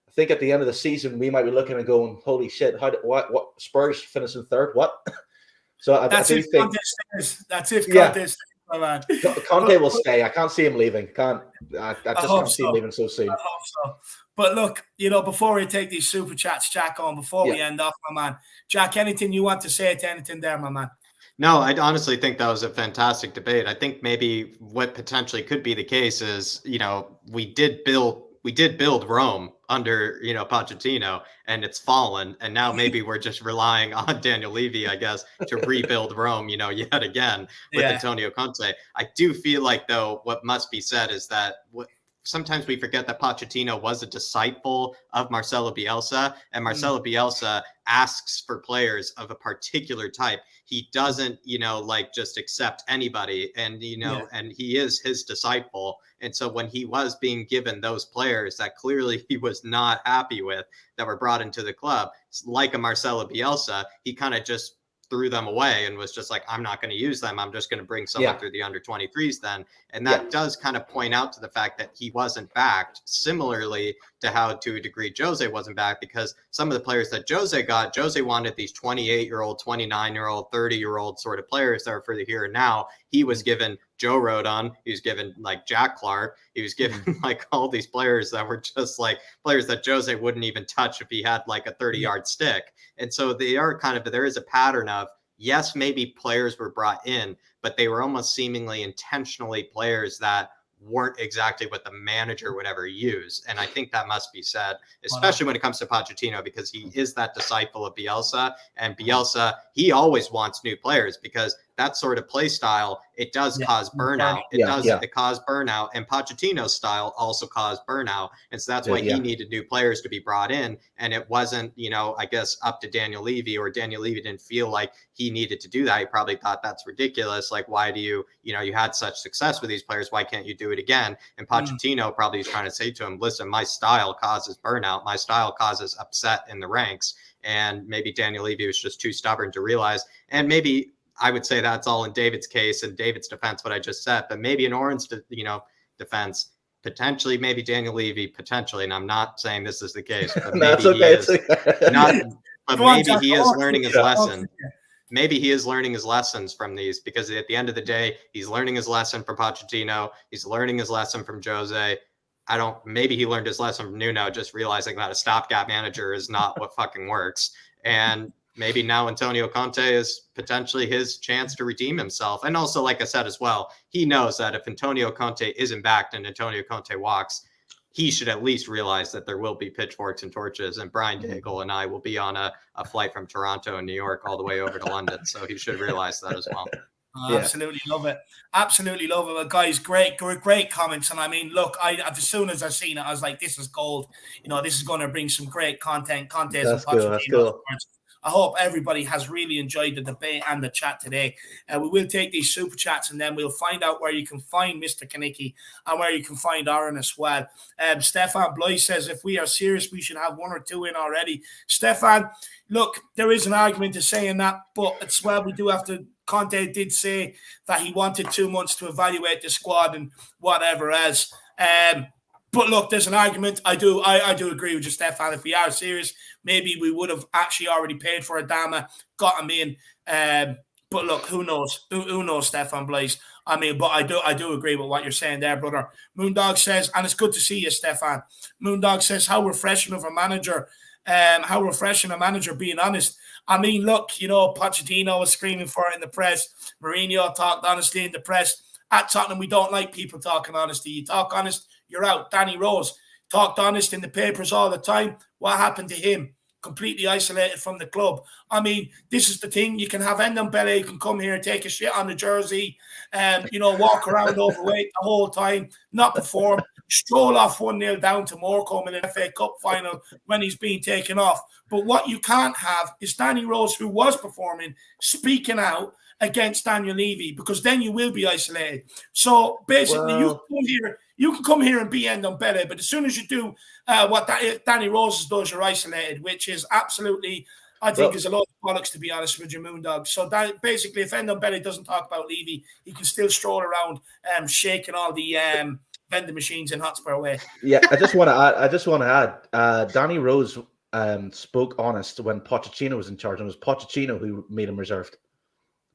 I think at the end of the season, we might be looking and going, "Holy shit! What Spurs finishing 3rd? What?" So that's I do think that's if Conte stays, my man. Conte will stay. I can't see him leaving. I just can't see him leaving so soon. I hope so. But look, before we take these super chats, Jack, before we end off, my man, Jack, anything you want to say to anything there, my man? No, I honestly think that was a fantastic debate. I think maybe what potentially could be the case is, we did build Rome under, Pochettino, and it's fallen. And now maybe we're just relying on Daniel Levy, I guess, to rebuild Rome, yet again with Antonio Conte. I do feel like, though, what must be said is that sometimes we forget that Pochettino was a disciple of Marcelo Bielsa, and Marcelo Bielsa asks for players of a particular type. He doesn't, just accept anybody, and, and he is his disciple. And so when he was being given those players that clearly he was not happy with that were brought into the club, like a Marcelo Bielsa, he kind of just threw them away and was just like, I'm not going to use them. I'm just going to bring someone through the under 23s then. And that does kind of point out to the fact that he wasn't backed, similarly to how to a degree Jose wasn't backed, because some of the players that Jose got, Jose wanted these 28-year-old, 29-year-old, 30-year-old sort of players that are for the here and now. He was given Joe Rodon, he was given like Jack Clark, he was given like all these players that were just like players that Jose wouldn't even touch if he had like a 30-yard stick. And so they are there is a pattern of, yes, maybe players were brought in, but they were almost seemingly intentionally players that weren't exactly what the manager would ever use. And I think that must be said, especially when it comes to Pochettino, because he is that disciple of Bielsa, and Bielsa, he always wants new players because that sort of play style, it does cause burnout. It caused burnout, and Pochettino's style also caused burnout. And so that's why he needed new players to be brought in. And it wasn't, I guess up to Daniel Levy, or Daniel Levy didn't feel like he needed to do that. He probably thought that's ridiculous. Like, why do you had such success with these players? Why can't you do it again? And Pochettino probably is trying to say to him, listen, my style causes burnout. My style causes upset in the ranks. And maybe Daniel Levy was just too stubborn to realize. And maybe I would say that's all in David's case and David's defense, what I just said, but maybe in Oren's, defense, potentially, maybe Daniel Levy, potentially, and I'm not saying this is the case, but maybe he is not, but maybe he is learning his lesson. Maybe he is learning his lessons from these, because at the end of the day, he's learning his lesson from Pochettino. He's learning his lesson from Jose. Maybe he learned his lesson from Nuno, just realizing that a stopgap manager is not what fucking works. And maybe now Antonio Conte is potentially his chance to redeem himself. And also, like I said as well, he knows that if Antonio Conte isn't backed and Antonio Conte walks, he should at least realize that there will be pitchforks and torches. And Brian Daigle and I will be on a flight from Toronto and New York all the way over to London. So he should realize that as well. Absolutely love it. Absolutely love it. Well, guys, great comments. And I mean, look, as soon as I seen it, I was like, this is gold. This is going to bring some great content. That's cool. I hope everybody has really enjoyed the debate and the chat today. We will take these super chats and then we'll find out where you can find Mr. Kanicki and where you can find Aaron as well. Stefan Bloy says, if we are serious, we should have 1 or 2 in already. Stefan, look, there is an argument to saying that, but as well, we do have to. Conte did say that he wanted 2 months to evaluate the squad and whatever else. But look, there's an argument. I do agree with you, Stefan. If we are serious, maybe we would have actually already paid for Adama, got him in. But look, who knows? Who knows, Stefan Blaise? I mean, but I do agree with what you're saying there, brother. Moondog says, and it's good to see you, Stefan. Moondog says, how refreshing of a manager. How refreshing a manager, being honest. I mean, look, you know, Pochettino was screaming for it in the press. Mourinho talked honestly in the press. At Tottenham, we don't like people talking honesty. You talk honest, you're out. Danny Rose talked honest in the papers all the time. What happened to him? Completely isolated from the club. I mean, this is the thing. You can have Ndombele, you can come here and take a shit on the jersey, you know, walk around overweight the whole time, not perform, stroll off 1-0 down to Morecambe in an FA Cup final when he's being taken off. But what you can't have is Danny Rose, who was performing, speaking out against Daniel Levy, because then you will be isolated. So basically, you can come here and be Ndombele, but as soon as you do what Danny Rose does, you're isolated, which is absolutely, I think, is a lot of bollocks, to be honest with you, Moondog. So that, basically, if Ndombele doesn't talk about Levy, he can still stroll around shaking all the vending machines in Hotspur Way. Yeah, I just want to add, Danny Rose spoke honest when Pochettino was in charge, and it was Pochettino who made him reserved.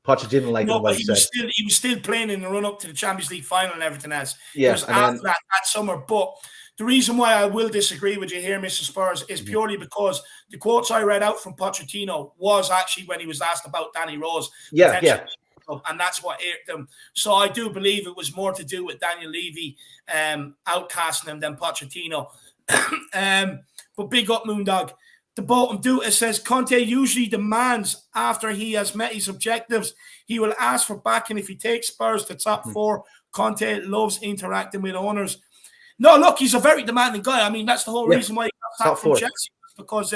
Pochettino didn't like what he said. He was still playing in the run-up to the Champions League final and everything else. Yeah, it was after that summer. But the reason why I will disagree with you here, Mr. Spurs, is purely because the quotes I read out from Pochettino was actually when he was asked about Danny Rose. Yeah. And that's what irked them. So I do believe it was more to do with Daniel Levy outcasting him than Pochettino. But big up, Moondog. The bottom Duta says Conte usually demands after he has met his objectives, he will ask for backing if he takes Spurs to top 4. Conte loves interacting with owners. No, look, he's a very demanding guy. I mean, that's the whole reason why he got sacked from Chelsea, because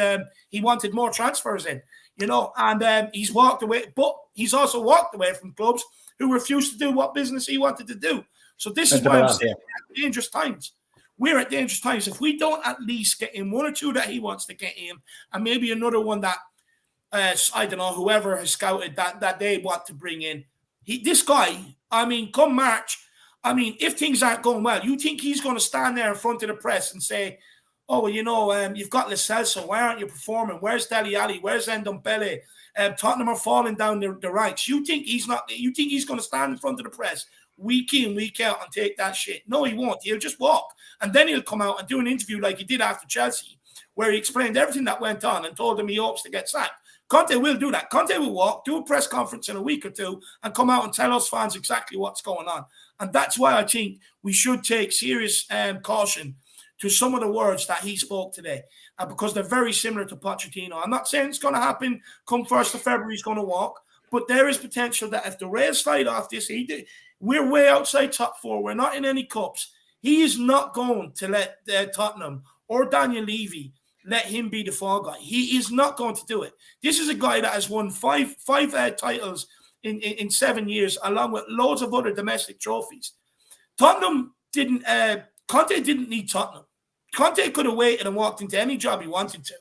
he wanted more transfers in, you know, and he's walked away. But he's also walked away from clubs who refused to do what business he wanted to do. So this is why I'm saying dangerous times. We're at dangerous times. If we don't at least get in 1 or 2 that he wants to get in, and maybe another one that, I don't know, whoever has scouted that they want to bring in. This guy, I mean, come March, I mean, if things aren't going well, you think he's going to stand there in front of the press and say, oh, well, you know, you've got Lo Celso. Why aren't you performing? Where's Dele Alli? Where's Ndombele? Tottenham are falling down the ranks. You think he's going to stand in front of the press week in, week out and take that shit? No, he won't. He'll just walk. And then he'll come out and do an interview like he did after Chelsea, where he explained everything that went on and told them he hopes to get sacked. Conte will do that. Conte will walk, do a press conference in a week or 2 and come out and tell us fans exactly what's going on. And that's why I think we should take serious caution to some of the words that he spoke today, because they're very similar to Pochettino. I'm not saying it's going to happen come 1st of February, he's going to walk, but there is potential that if the Rays slide off this, we're way outside top 4. We're not in any cups. He is not going to let Tottenham or Daniel Levy let him be the fall guy. He is not going to do it. This is a guy that has won five titles in 7 years, along with loads of other domestic trophies. Conte didn't need Tottenham. Conte could have waited and walked into any job he wanted to.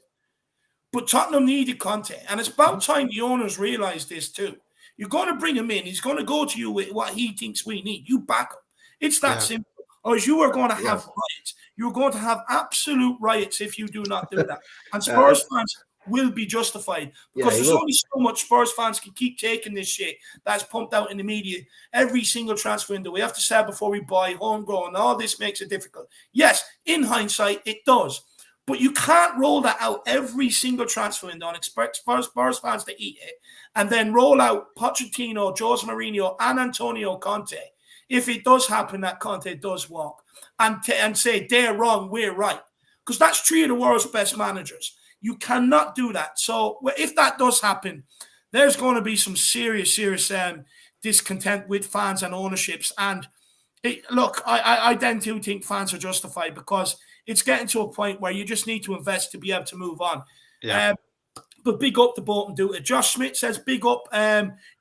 But Tottenham needed Conte. And it's about time the owners realize this too. You're going to bring him in. He's going to go to you with what he thinks we need. You back him. It's that simple. Or you are going to have riots. You're going to have absolute riots if you do not do that. And Spurs fans will be justified, because there's only so much Spurs fans can keep taking this shit that's pumped out in the media every single transfer window. We have to sell before we buy, homegrown. All this makes it difficult. Yes, in hindsight, it does. But you can't roll that out every single transfer window and expect Spurs fans to eat it, and then roll out Pochettino, Jose Mourinho, and Antonio Conte, if it does happen that Conte does walk, and say they're wrong, we're right. Because that's 3 of the world's best managers. You cannot do that. So if that does happen, there's going to be some serious discontent with fans and ownerships. And look, I then do think fans are justified, because it's getting to a point where you just need to invest to be able to move on. Yeah. But big up the Bolton do it. Josh Smith says, big up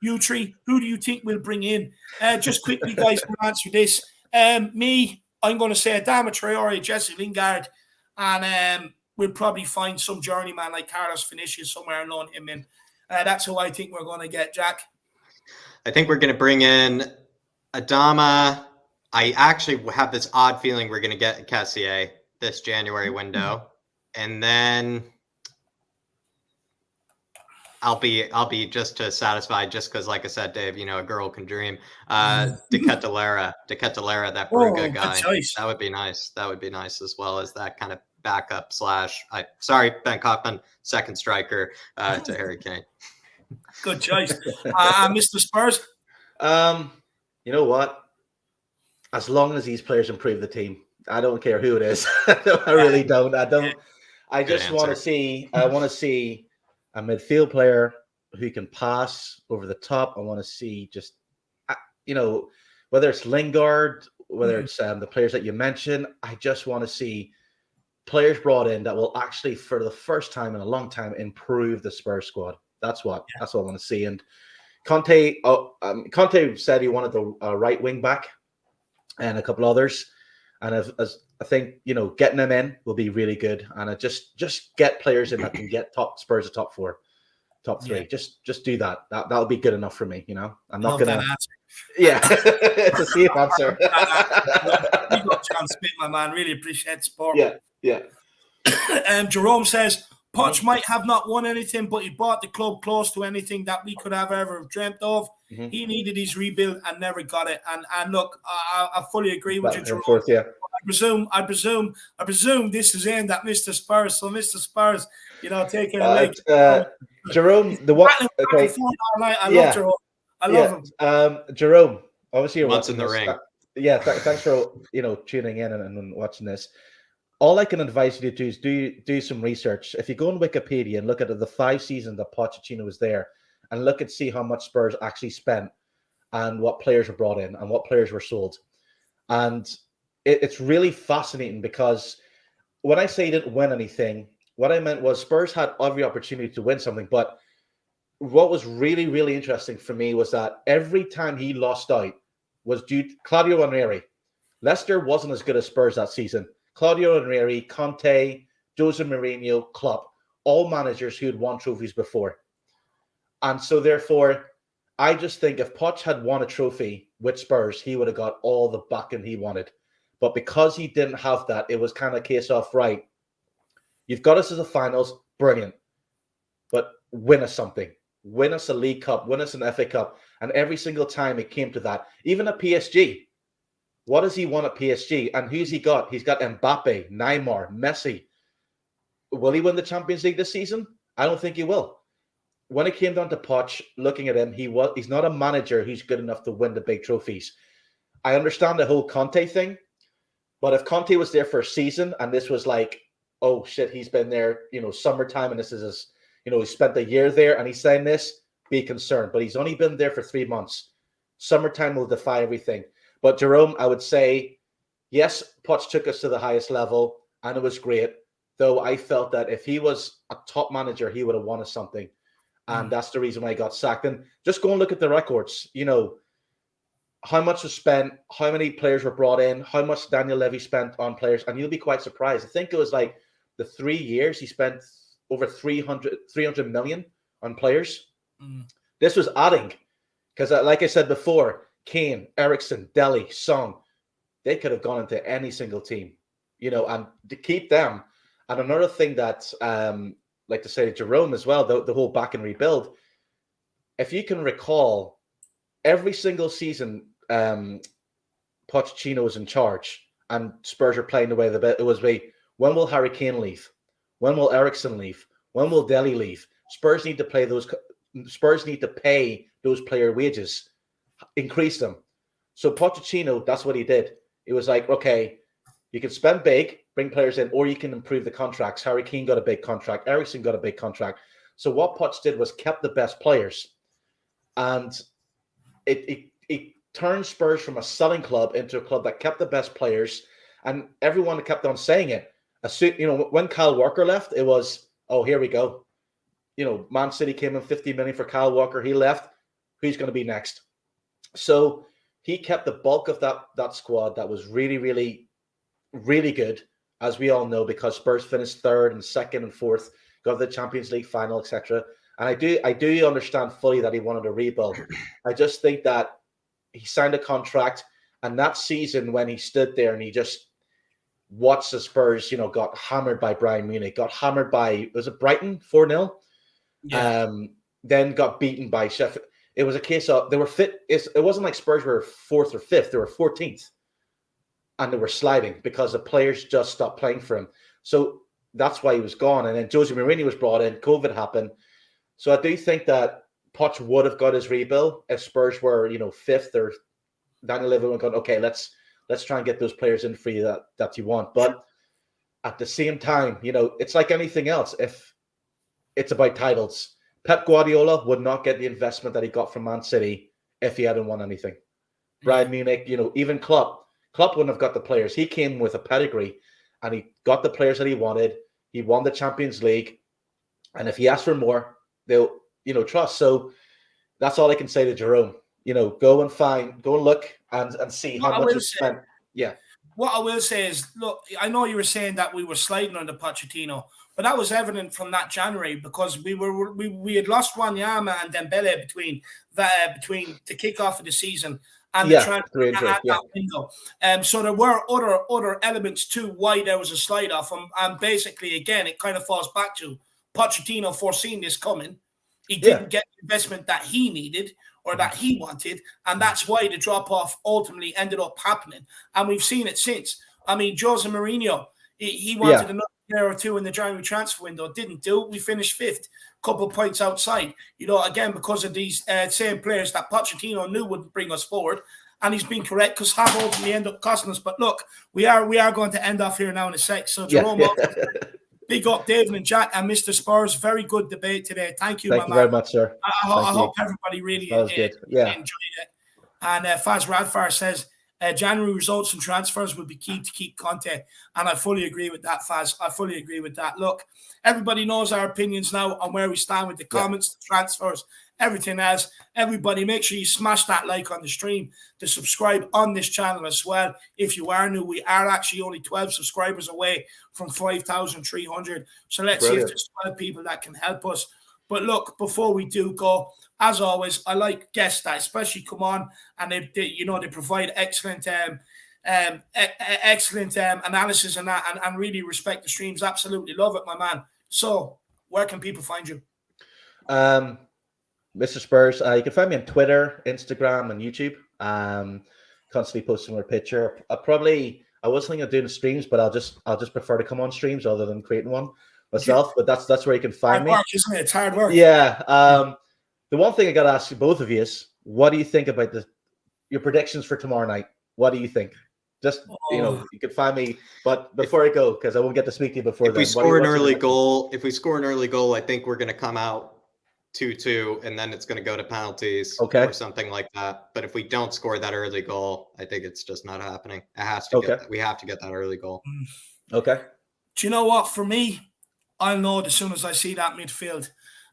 you three. Who do you think we'll bring in? Just quickly, guys, to answer this. Me, I'm going to say Adama Traore, Jesse Lingard, and we'll probably find some journeyman like Carlos Vinicius somewhere and loan him in. That's who I think we're going to get, Jack. I think we're going to bring in Adama. I actually have this odd feeling we're going to get Kessie this January window. And then I'll be just to satisfy, just because, like I said, Dave, a girl can dream. Decoded, that Bruga guy. That would be nice. That would be nice, as well as that kind of backup / Ben Kaufman, second striker to Harry Kane. Good choice. Mr. Spurs? You know what? As long as these players improve the team, I don't care who it is. I really don't. I just want to see. I want to see a midfield player who can pass over the top. I want to see just, whether it's Lingard, whether it's the players that you mentioned. I just want to see players brought in that will actually, for the first time in a long time, improve the Spurs squad. That's what I want to see. And Conte said he wanted the right wing back and a couple others. And as I think, getting them in will be really good. And just get players in that can get Spurs a top 4, top 3. Yeah. Just do that. That'll be good enough for me. I'm not going to. Yeah, it's a safe answer. You got a chance, my man. Really appreciate the support. Yeah. Jerome says, Poch might have not won anything, but he brought the club close to anything that we could have ever dreamt of. Mm-hmm. He needed his rebuild and never got it. And look, I fully agree with you, Jerome. Course, yeah. I presume this is aimed at Mr. Spurs. So, Mr. Spurs, take it away. Jerome, okay. I love Jerome. I love him. Jerome, obviously you're watching the ring. Thanks for tuning in and watching this. All I can advise you to do is do some research. If you go on Wikipedia and look at the 5 seasons that Pochettino was there, and see how much Spurs actually spent, and what players were brought in, and what players were sold, and it's really fascinating, because when I say he didn't win anything, what I meant was Spurs had every opportunity to win something. But what was really, really interesting for me was that every time he lost out was due to Claudio Ranieri. Leicester wasn't as good as Spurs that season. Claudio Ranieri, Conte, Jose Mourinho, Klopp, all managers who had won trophies before. And so therefore, I just think if Poch had won a trophy with Spurs, he would have got all the backing he wanted. But because he didn't have that, it was kind of a case of, right, you've got us to the finals, brilliant. But win us something. Win us a League Cup, win us an FA Cup. And every single time it came to that, even at PSG, what does he want at PSG? And who's he got? He's got Mbappe, Neymar, Messi. Will he win the Champions League this season? I don't think he will. When it came down to Poch, looking at him, he's not a manager who's good enough to win the big trophies. I understand the whole Conte thing, but if Conte was there for a season and this was like, oh shit, he's been there, summertime, and this is his, he spent a year there and he's saying this, be concerned. But he's only been there for 3 months. Summertime will defy everything. But Jerome, I would say, yes, Poch took us to the highest level and it was great. Though I felt that if he was a top manager, he would have won us something. And that's the reason why he got sacked. And just go and look at the records, how much was spent, how many players were brought in, how much Daniel Levy spent on players. And you'll be quite surprised. I think it was like the 3 years he spent over 300 million on players. This was adding, because like I said before, Kane, Eriksen, Dele, Song, they could have gone into any single team, and to keep them. And another thing that, like to say to Jerome as well, the whole back and rebuild. If you can recall, every single season, Pochettino was in charge and Spurs are playing the way it was. When will Harry Kane leave? When will Eriksen leave? When will Dele leave? Spurs need to pay those player wages. Increase them. So Pochettino, that's what he did. It was like, okay, you can spend big, bring players in, or you can improve the contracts. Harry Kane got a big contract. Eriksen got a big contract. So what Poch did was kept the best players. And it turned Spurs from a selling club into a club that kept the best players. And everyone kept on saying it. When Kyle Walker left, it was, oh, here we go. Man City came in 50 million for Kyle Walker. He left. Who's going to be next? So he kept the bulk of that squad that was really, really, really good, as we all know, because Spurs finished third and second and fourth, got the Champions League final, etc. And I do understand fully that he wanted to rebuild. I just think that he signed a contract, and that season when he stood there and he just watched the Spurs, got hammered by Bayern Munich, got hammered by, was it Brighton 4-0? Yeah. Then got beaten by Sheffield. It was a case of they were fit. It wasn't like Spurs were fourth or fifth; they were 14th, and they were sliding because the players just stopped playing for him. So that's why he was gone. And then Jose Mourinho was brought in. COVID happened. So I do think that Poch would have got his rebuild if Spurs were, fifth, or Daniel Levy would have gone, okay, let's try and get those players in for you that you want. But at the same time, it's like anything else. If it's about titles, Pep Guardiola would not get the investment that he got from Man City if he hadn't won anything. Bayern Munich, even Klopp wouldn't have got the players. He came with a pedigree, and he got the players that he wanted. He won the Champions League, and if he asked for more, they'll, trust. So that's all I can say to Jerome. Go and look and see how much is spent. Yeah. What I will say is, look, I know you were saying that we were sliding under Pochettino, but that was evident from that January because we had lost Wanyama and Dembele between the kickoff of the season and the transfer at that window. So there were other elements to why there was a slide off, and basically again it kind of falls back to Pochettino foreseeing this coming. He didn't get the investment that he needed or that he wanted, and that's why the drop-off ultimately ended up happening. And we've seen it since. I mean, Jose Mourinho, he wanted another year or two in the January transfer window. Didn't do it. We finished fifth, couple of points outside. Again, because of these same players that Pochettino knew would bring us forward. And he's been correct because half ultimately end up costing us. But look, we are going to end off here now in a sec. So Jerome, big up David and Jack and Mr. Spurs. Very good debate today. Thank you, Thank you very much, sir. I hope everybody really enjoyed it. And Faz Radfar says, January results and transfers will be key to keep Conte. And I fully agree with that, Faz. I fully agree with that. Look, everybody knows our opinions now on where we stand with the comments, the transfers, everything else. Everybody, make sure you smash that like on the stream, to subscribe on this channel as well. If you are new, we are actually only 12 subscribers away from 5,300. So let's see if there's 12 people that can help us. But look, before we do go, as always, I like guests that especially come on and they provide excellent analysis and that, and really respect the streams. Absolutely love it, my man. So where can people find you? Mr. Spurs, you can find me on Twitter, Instagram, and YouTube. Constantly posting my picture. I was thinking of doing streams, but I'll just prefer to come on streams rather than creating one myself. But that's where you can find me. Hard work, isn't it? It's hard work. Yeah. The one thing I got to ask you, both of you, is what do you think about your predictions for tomorrow night? What do you think? Just, you can find me. But before I go, because I won't get to speak to you before then. If we score an early goal, I think we're going to come out 2-2, and then it's going to go to penalties or something like that. But if we don't score that early goal, I think it's just not happening. It has to we have to get that early goal. Okay. Do you know what? For me, I'll know it as soon as I see that midfield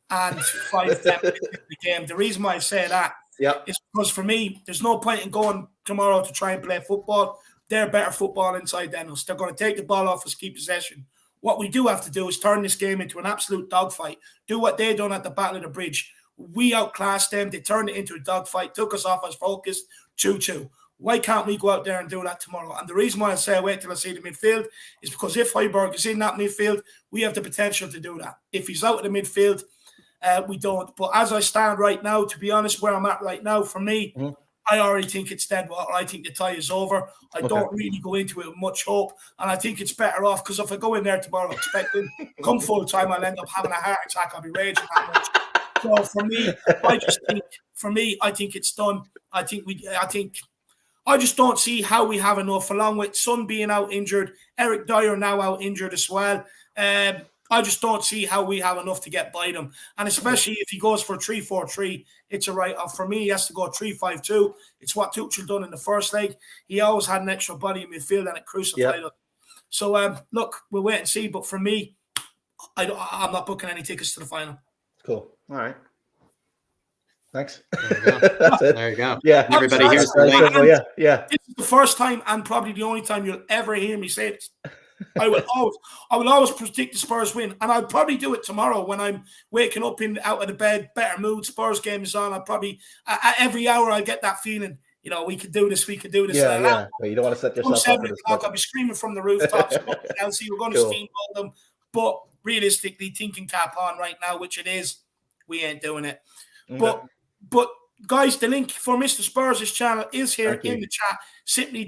and 5-10 minutes in the game. The reason why I say that is because for me, there's no point in going tomorrow to try and play football. They're better football inside than us. They're going to take the ball off us, keep possession. What we do have to do is turn this game into an absolute dogfight. Do what they done at the Battle of the Bridge. We outclassed them. They turned it into a dogfight, took us off as focus, 2-2. Why can't we go out there and do that tomorrow? And the reason why I say wait till I see the midfield is because if Højbjerg is in that midfield, we have the potential to do that. If he's out of the midfield, we don't. But as I stand right now, to be honest, where I'm at right now, for me, I already think it's dead water. I think the tie is over. I don't really go into it with much hope. And I think it's better off because if I go in there tomorrow expecting come full time, I'll end up having a heart attack. I'll be raging that much. So for me, I think it's done. I just don't see how we have enough, along with Son being out injured, Eric Dyer now out injured as well. I just don't see how we have enough to get by them. And especially if he goes for 3-4-3, it's a write-off. For me, he has to go 3-5-2. It's what Tuchel done in the first leg. He always had an extra body in midfield and it crucified us. So, look, we'll wait and see. But for me, I'm not booking any tickets to the final. Cool. All right. Thanks. There you go. That's it. There you go. Yeah. And everybody here's the Very link. simple. Yeah. This is the first time and probably the only time you'll ever hear me say this. I will always predict the Spurs win, and I'll probably do it tomorrow when I'm waking up out of the bed, better mood. Spurs game is on. I'll probably every hour I get that feeling. We could do this. We could do this. Yeah. But you don't want to set yourself up for this. I'll be screaming from the rooftops. Chelsea, we're going to Cool. steamroll them. But realistically, thinking cap on right now, which it is, we ain't doing it. Okay. But guys, the link for Mr. Spurs' channel is here in the chat. Simply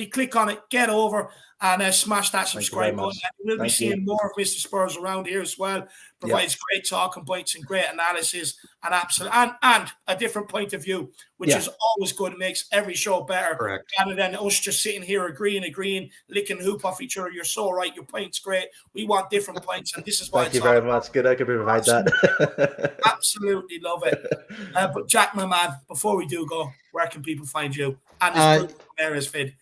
click on it, get over, and smash that subscribe button. We'll be seeing more of Mr. Spurs around here as well. Provides great talking points and great analysis and a different point of view, which is always good. It makes every show better. Correct. Rather than us just sitting here agreeing, licking hoop off each other. You're so right. Your point's great. We want different points, and this is why. Thank you very much. Good, I could provide that. Absolutely love it. But Jack, my man, before we do go, where can people find you? And this Bruno Guimaraes vid.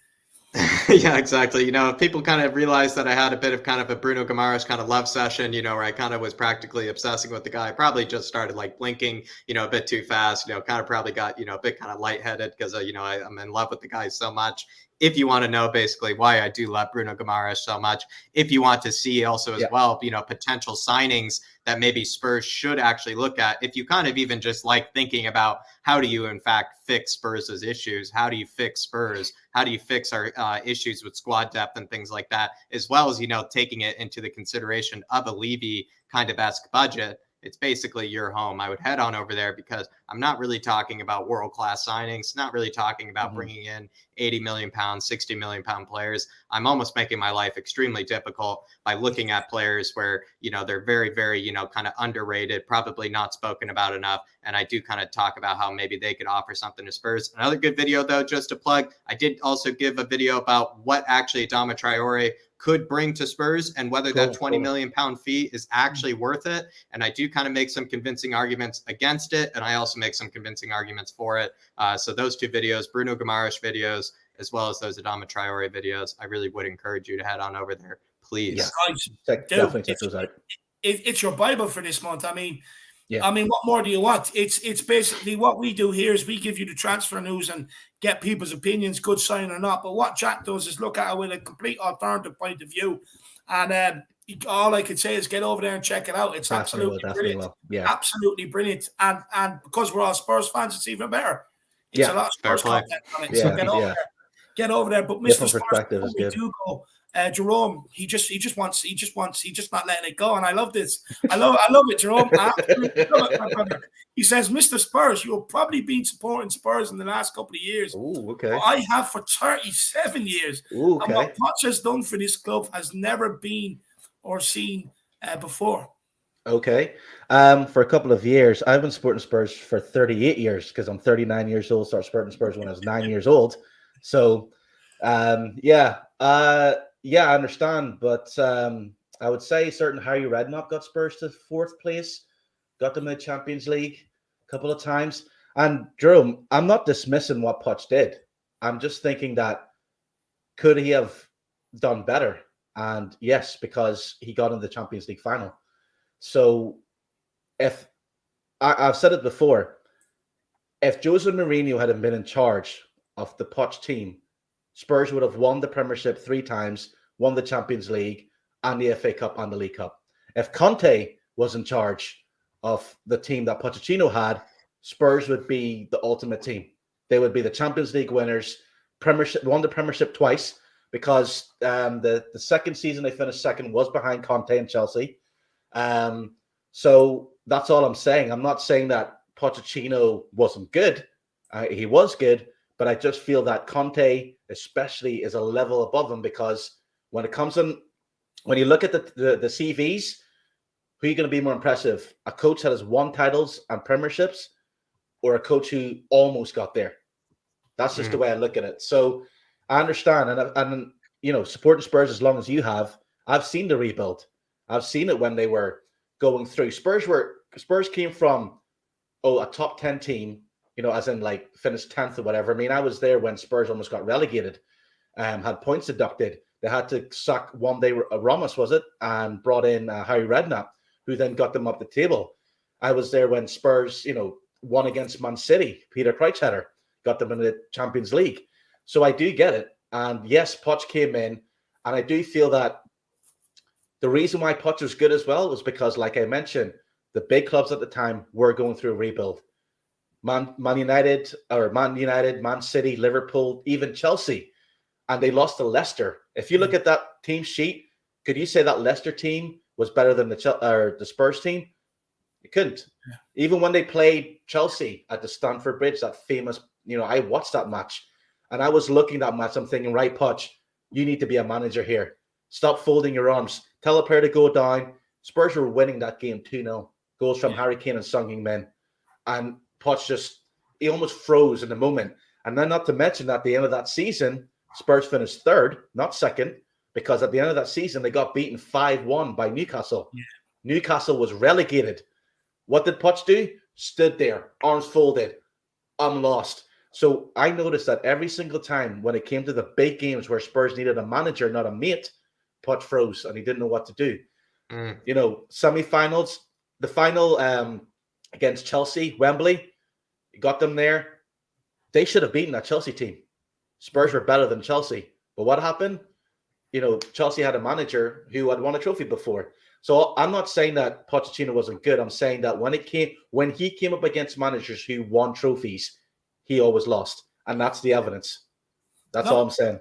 Yeah, exactly. If people kind of realized that I had a bit of kind of a Bruno Guimaraes kind of love session, where I kind of was practically obsessing with the guy. I probably just started like blinking, a bit too fast, kind of probably got, a bit kind of lightheaded because, I'm in love with the guy so much. If you want to know basically why I do love Bruno Guimaraes so much, if you want to see also as well, potential signings that maybe Spurs should actually look at, if you kind of even just like thinking about how do you in fact fix Spurs' issues, how do you fix Spurs, how do you fix our issues with squad depth and things like that, as well as, taking it into the consideration of a Levy kind of esque budget. It's basically your home. I would head on over there because I'm not really talking about world-class signings, not really talking about bringing in 80 million pounds, 60 million pound players. I'm almost making my life extremely difficult by looking at players where, they're very, very, kind of underrated, probably not spoken about enough. And I do kind of talk about how maybe they could offer something to Spurs. Another good video, though, just to plug, I did also give a video about what actually Adama Traore could bring to Spurs and whether that 20 million pound fee is actually worth it. And I do kind of make some convincing arguments against it. And I also make some convincing arguments for it. So those two videos, Bruno Guimaraes videos, as well as those Adama Traore videos, I really would encourage you to head on over there, please. Yeah, definitely check those out. It's your Bible for this month. I mean, what more do you want? It's basically what we do here is we give you the transfer news and get people's opinions, good sign or not. But what Jack does is look at it with a complete alternative point of view. And all I could say is get over there and check it out. It's absolutely brilliant. Yeah, absolutely brilliant. And because we're all Spurs fans, it's even better. It's a lot of Spurs content on it. So get over there. But Mr. Spurs, before we do go, Jerome, he's just not letting it go, and I love this. I love it, Jerome. I absolutely love it, my brother. He says, Mr. Spurs, you've probably been supporting Spurs in the last couple of years. Ooh, okay. But I have for 37 years. Ooh, okay. And what Poch has done for this club has never been or seen before. Okay. For a couple of years, I've been supporting Spurs for 38 years because I'm 39 years old. Started supporting Spurs when I was 9 years old. So, I understand, but I would say certain Harry Redknapp got Spurs to 4th place, got them in the Champions League a couple of times. And Jerome, I'm not dismissing what Poch did. I'm just thinking that could he have done better? And yes, because he got in the Champions League final. So if I've said it before, if Jose Mourinho hadn't been in charge of the Poch team, Spurs would have won the Premiership 3 times, won the Champions League and the FA Cup and the League Cup. If Conte was in charge of the team that Pochettino had, Spurs would be the ultimate team. They would be the Champions League winners, won the Premiership twice because the second season they finished second was behind Conte and Chelsea. So that's all I'm saying. I'm not saying that Pochettino wasn't good. He was good. But I just feel that Conte, especially, is a level above him because when it comes in, when you look at the CVs, who are you going to be more impressive? A coach that has won titles and premierships, or a coach who almost got there? That's just the way I look at it. So I understand, and supporting Spurs as long as you have, I've seen the rebuild. I've seen it when they were going through. Spurs came from a top 10 team. As in like finished 10th or whatever. I mean, I was there when Spurs almost got relegated, had points deducted. They had to sack one day Ramos, was it? And brought in Harry Redknapp. who then got them up the table. I was there when Spurs, won against Man City. Peter Crouch header got them in the Champions League. So I do get it. And yes, Poch came in, and I do feel that the reason why Poch was good as well was because, like I mentioned, the big clubs at the time were going through a rebuild. Man United, Man City, Liverpool, even Chelsea. And they lost to Leicester. If you look at that team sheet, could you say that Leicester team was better than the Spurs team? You couldn't. Yeah. Even when they played Chelsea at the Stamford Bridge, that famous, I watched that match. And I was looking at that match. I'm thinking, right, Poch, you need to be a manager here. Stop folding your arms. Tell a player to go down. Spurs were winning that game 2-0. Goals from Harry Kane and Son Heung-min. And Poch he almost froze in the moment. And then not to mention that at the end of that season, Spurs finished third, not second, because at the end of that season, they got beaten 5-1 by Newcastle. Yeah. Newcastle was relegated. What did Poch do? Stood there, arms folded. I'm lost. So I noticed that every single time when it came to the big games where Spurs needed a manager, not a mate, Poch froze and he didn't know what to do. Semi-finals, the final against Chelsea, Wembley, got them there. They should have beaten that Chelsea team. Spurs were better than Chelsea. But what happened? Chelsea had a manager who had won a trophy before. So I'm not saying that Pochettino wasn't good. I'm saying that when he came up against managers who won trophies, he always lost. And that's the evidence. That's all I'm saying.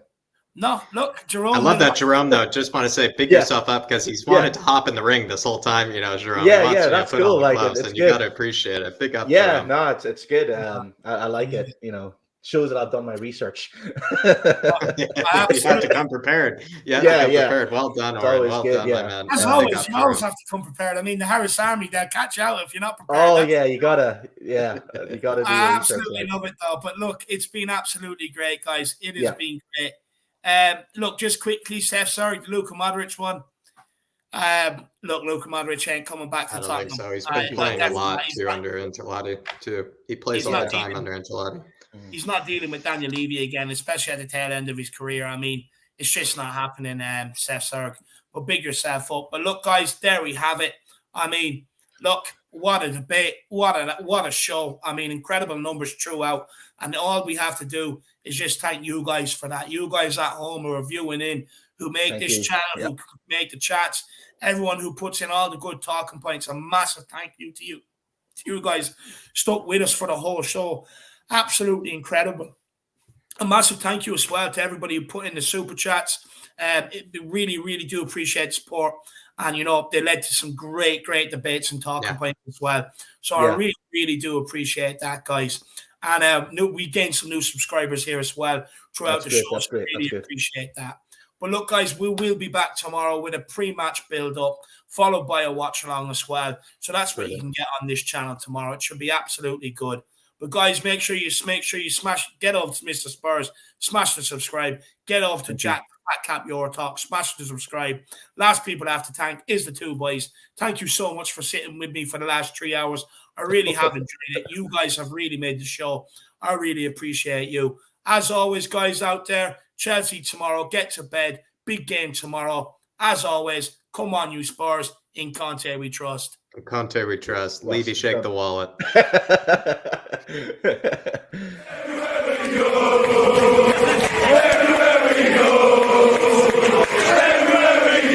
No, look, Jerome. I love that, Jerome, though. Just want to say, pick yourself up because he's wanted to hop in the ring this whole time, Jerome. Yeah, that's cool. Like it's you got to appreciate it. Pick up. Yeah, no, it's good. I like it. Shows that I've done my research. You have to come prepared. Prepared. Well done, Oren. Well done, my man. As always, you always have to come prepared. I mean, the Harris Army, they'll catch you out if you're not prepared. Oh, yeah, you gotta do I absolutely love it, though. But look, it's been absolutely great, guys. It has been great. Look, just quickly, Seth, sorry, the Luka Modric one. Look, Luka Modric ain't coming back to Tottenham. So he's been playing a lot too under Ancelotti too. He plays all the time under Ancelotti. He's not dealing with Daniel Levy again, especially at the tail end of his career. I mean, it's just not happening, Seth Sorg. But big yourself up. But look, guys, there we have it. I mean, look, what a debate. What a show. I mean, incredible numbers throughout. And all we have to do is just thank you guys for that. You guys at home who are viewing in, who make this channel, who make the chats, everyone who puts in all the good talking points. A massive thank you to you. You guys stuck with us for the whole show. Absolutely incredible. A massive thank you as well to everybody who put in the super chats. We really, really do appreciate the support. And, they led to some great, great debates and talking points as well. So I really, really do appreciate that, guys. And we gained some new subscribers here as well throughout the show. So I really appreciate that. But look, guys, we will be back tomorrow with a pre-match build-up, followed by a watch-along as well. So that's what you can get on this channel tomorrow. It should be absolutely good. But guys, make sure you smash, get over to Mr. Spurs, smash the subscribe, get over to Jack, flatcapeurotalk, smash the subscribe. Last people I have to thank is the two boys. Thank you so much for sitting with me for the last 3 hours. I really have enjoyed it. You guys have really made the show. I really appreciate you. As always, guys out there, Chelsea tomorrow, get to bed. Big game tomorrow. As always, come on, you Spurs. In Conte we trust. In Conte we trust. Levy, shake the wallet.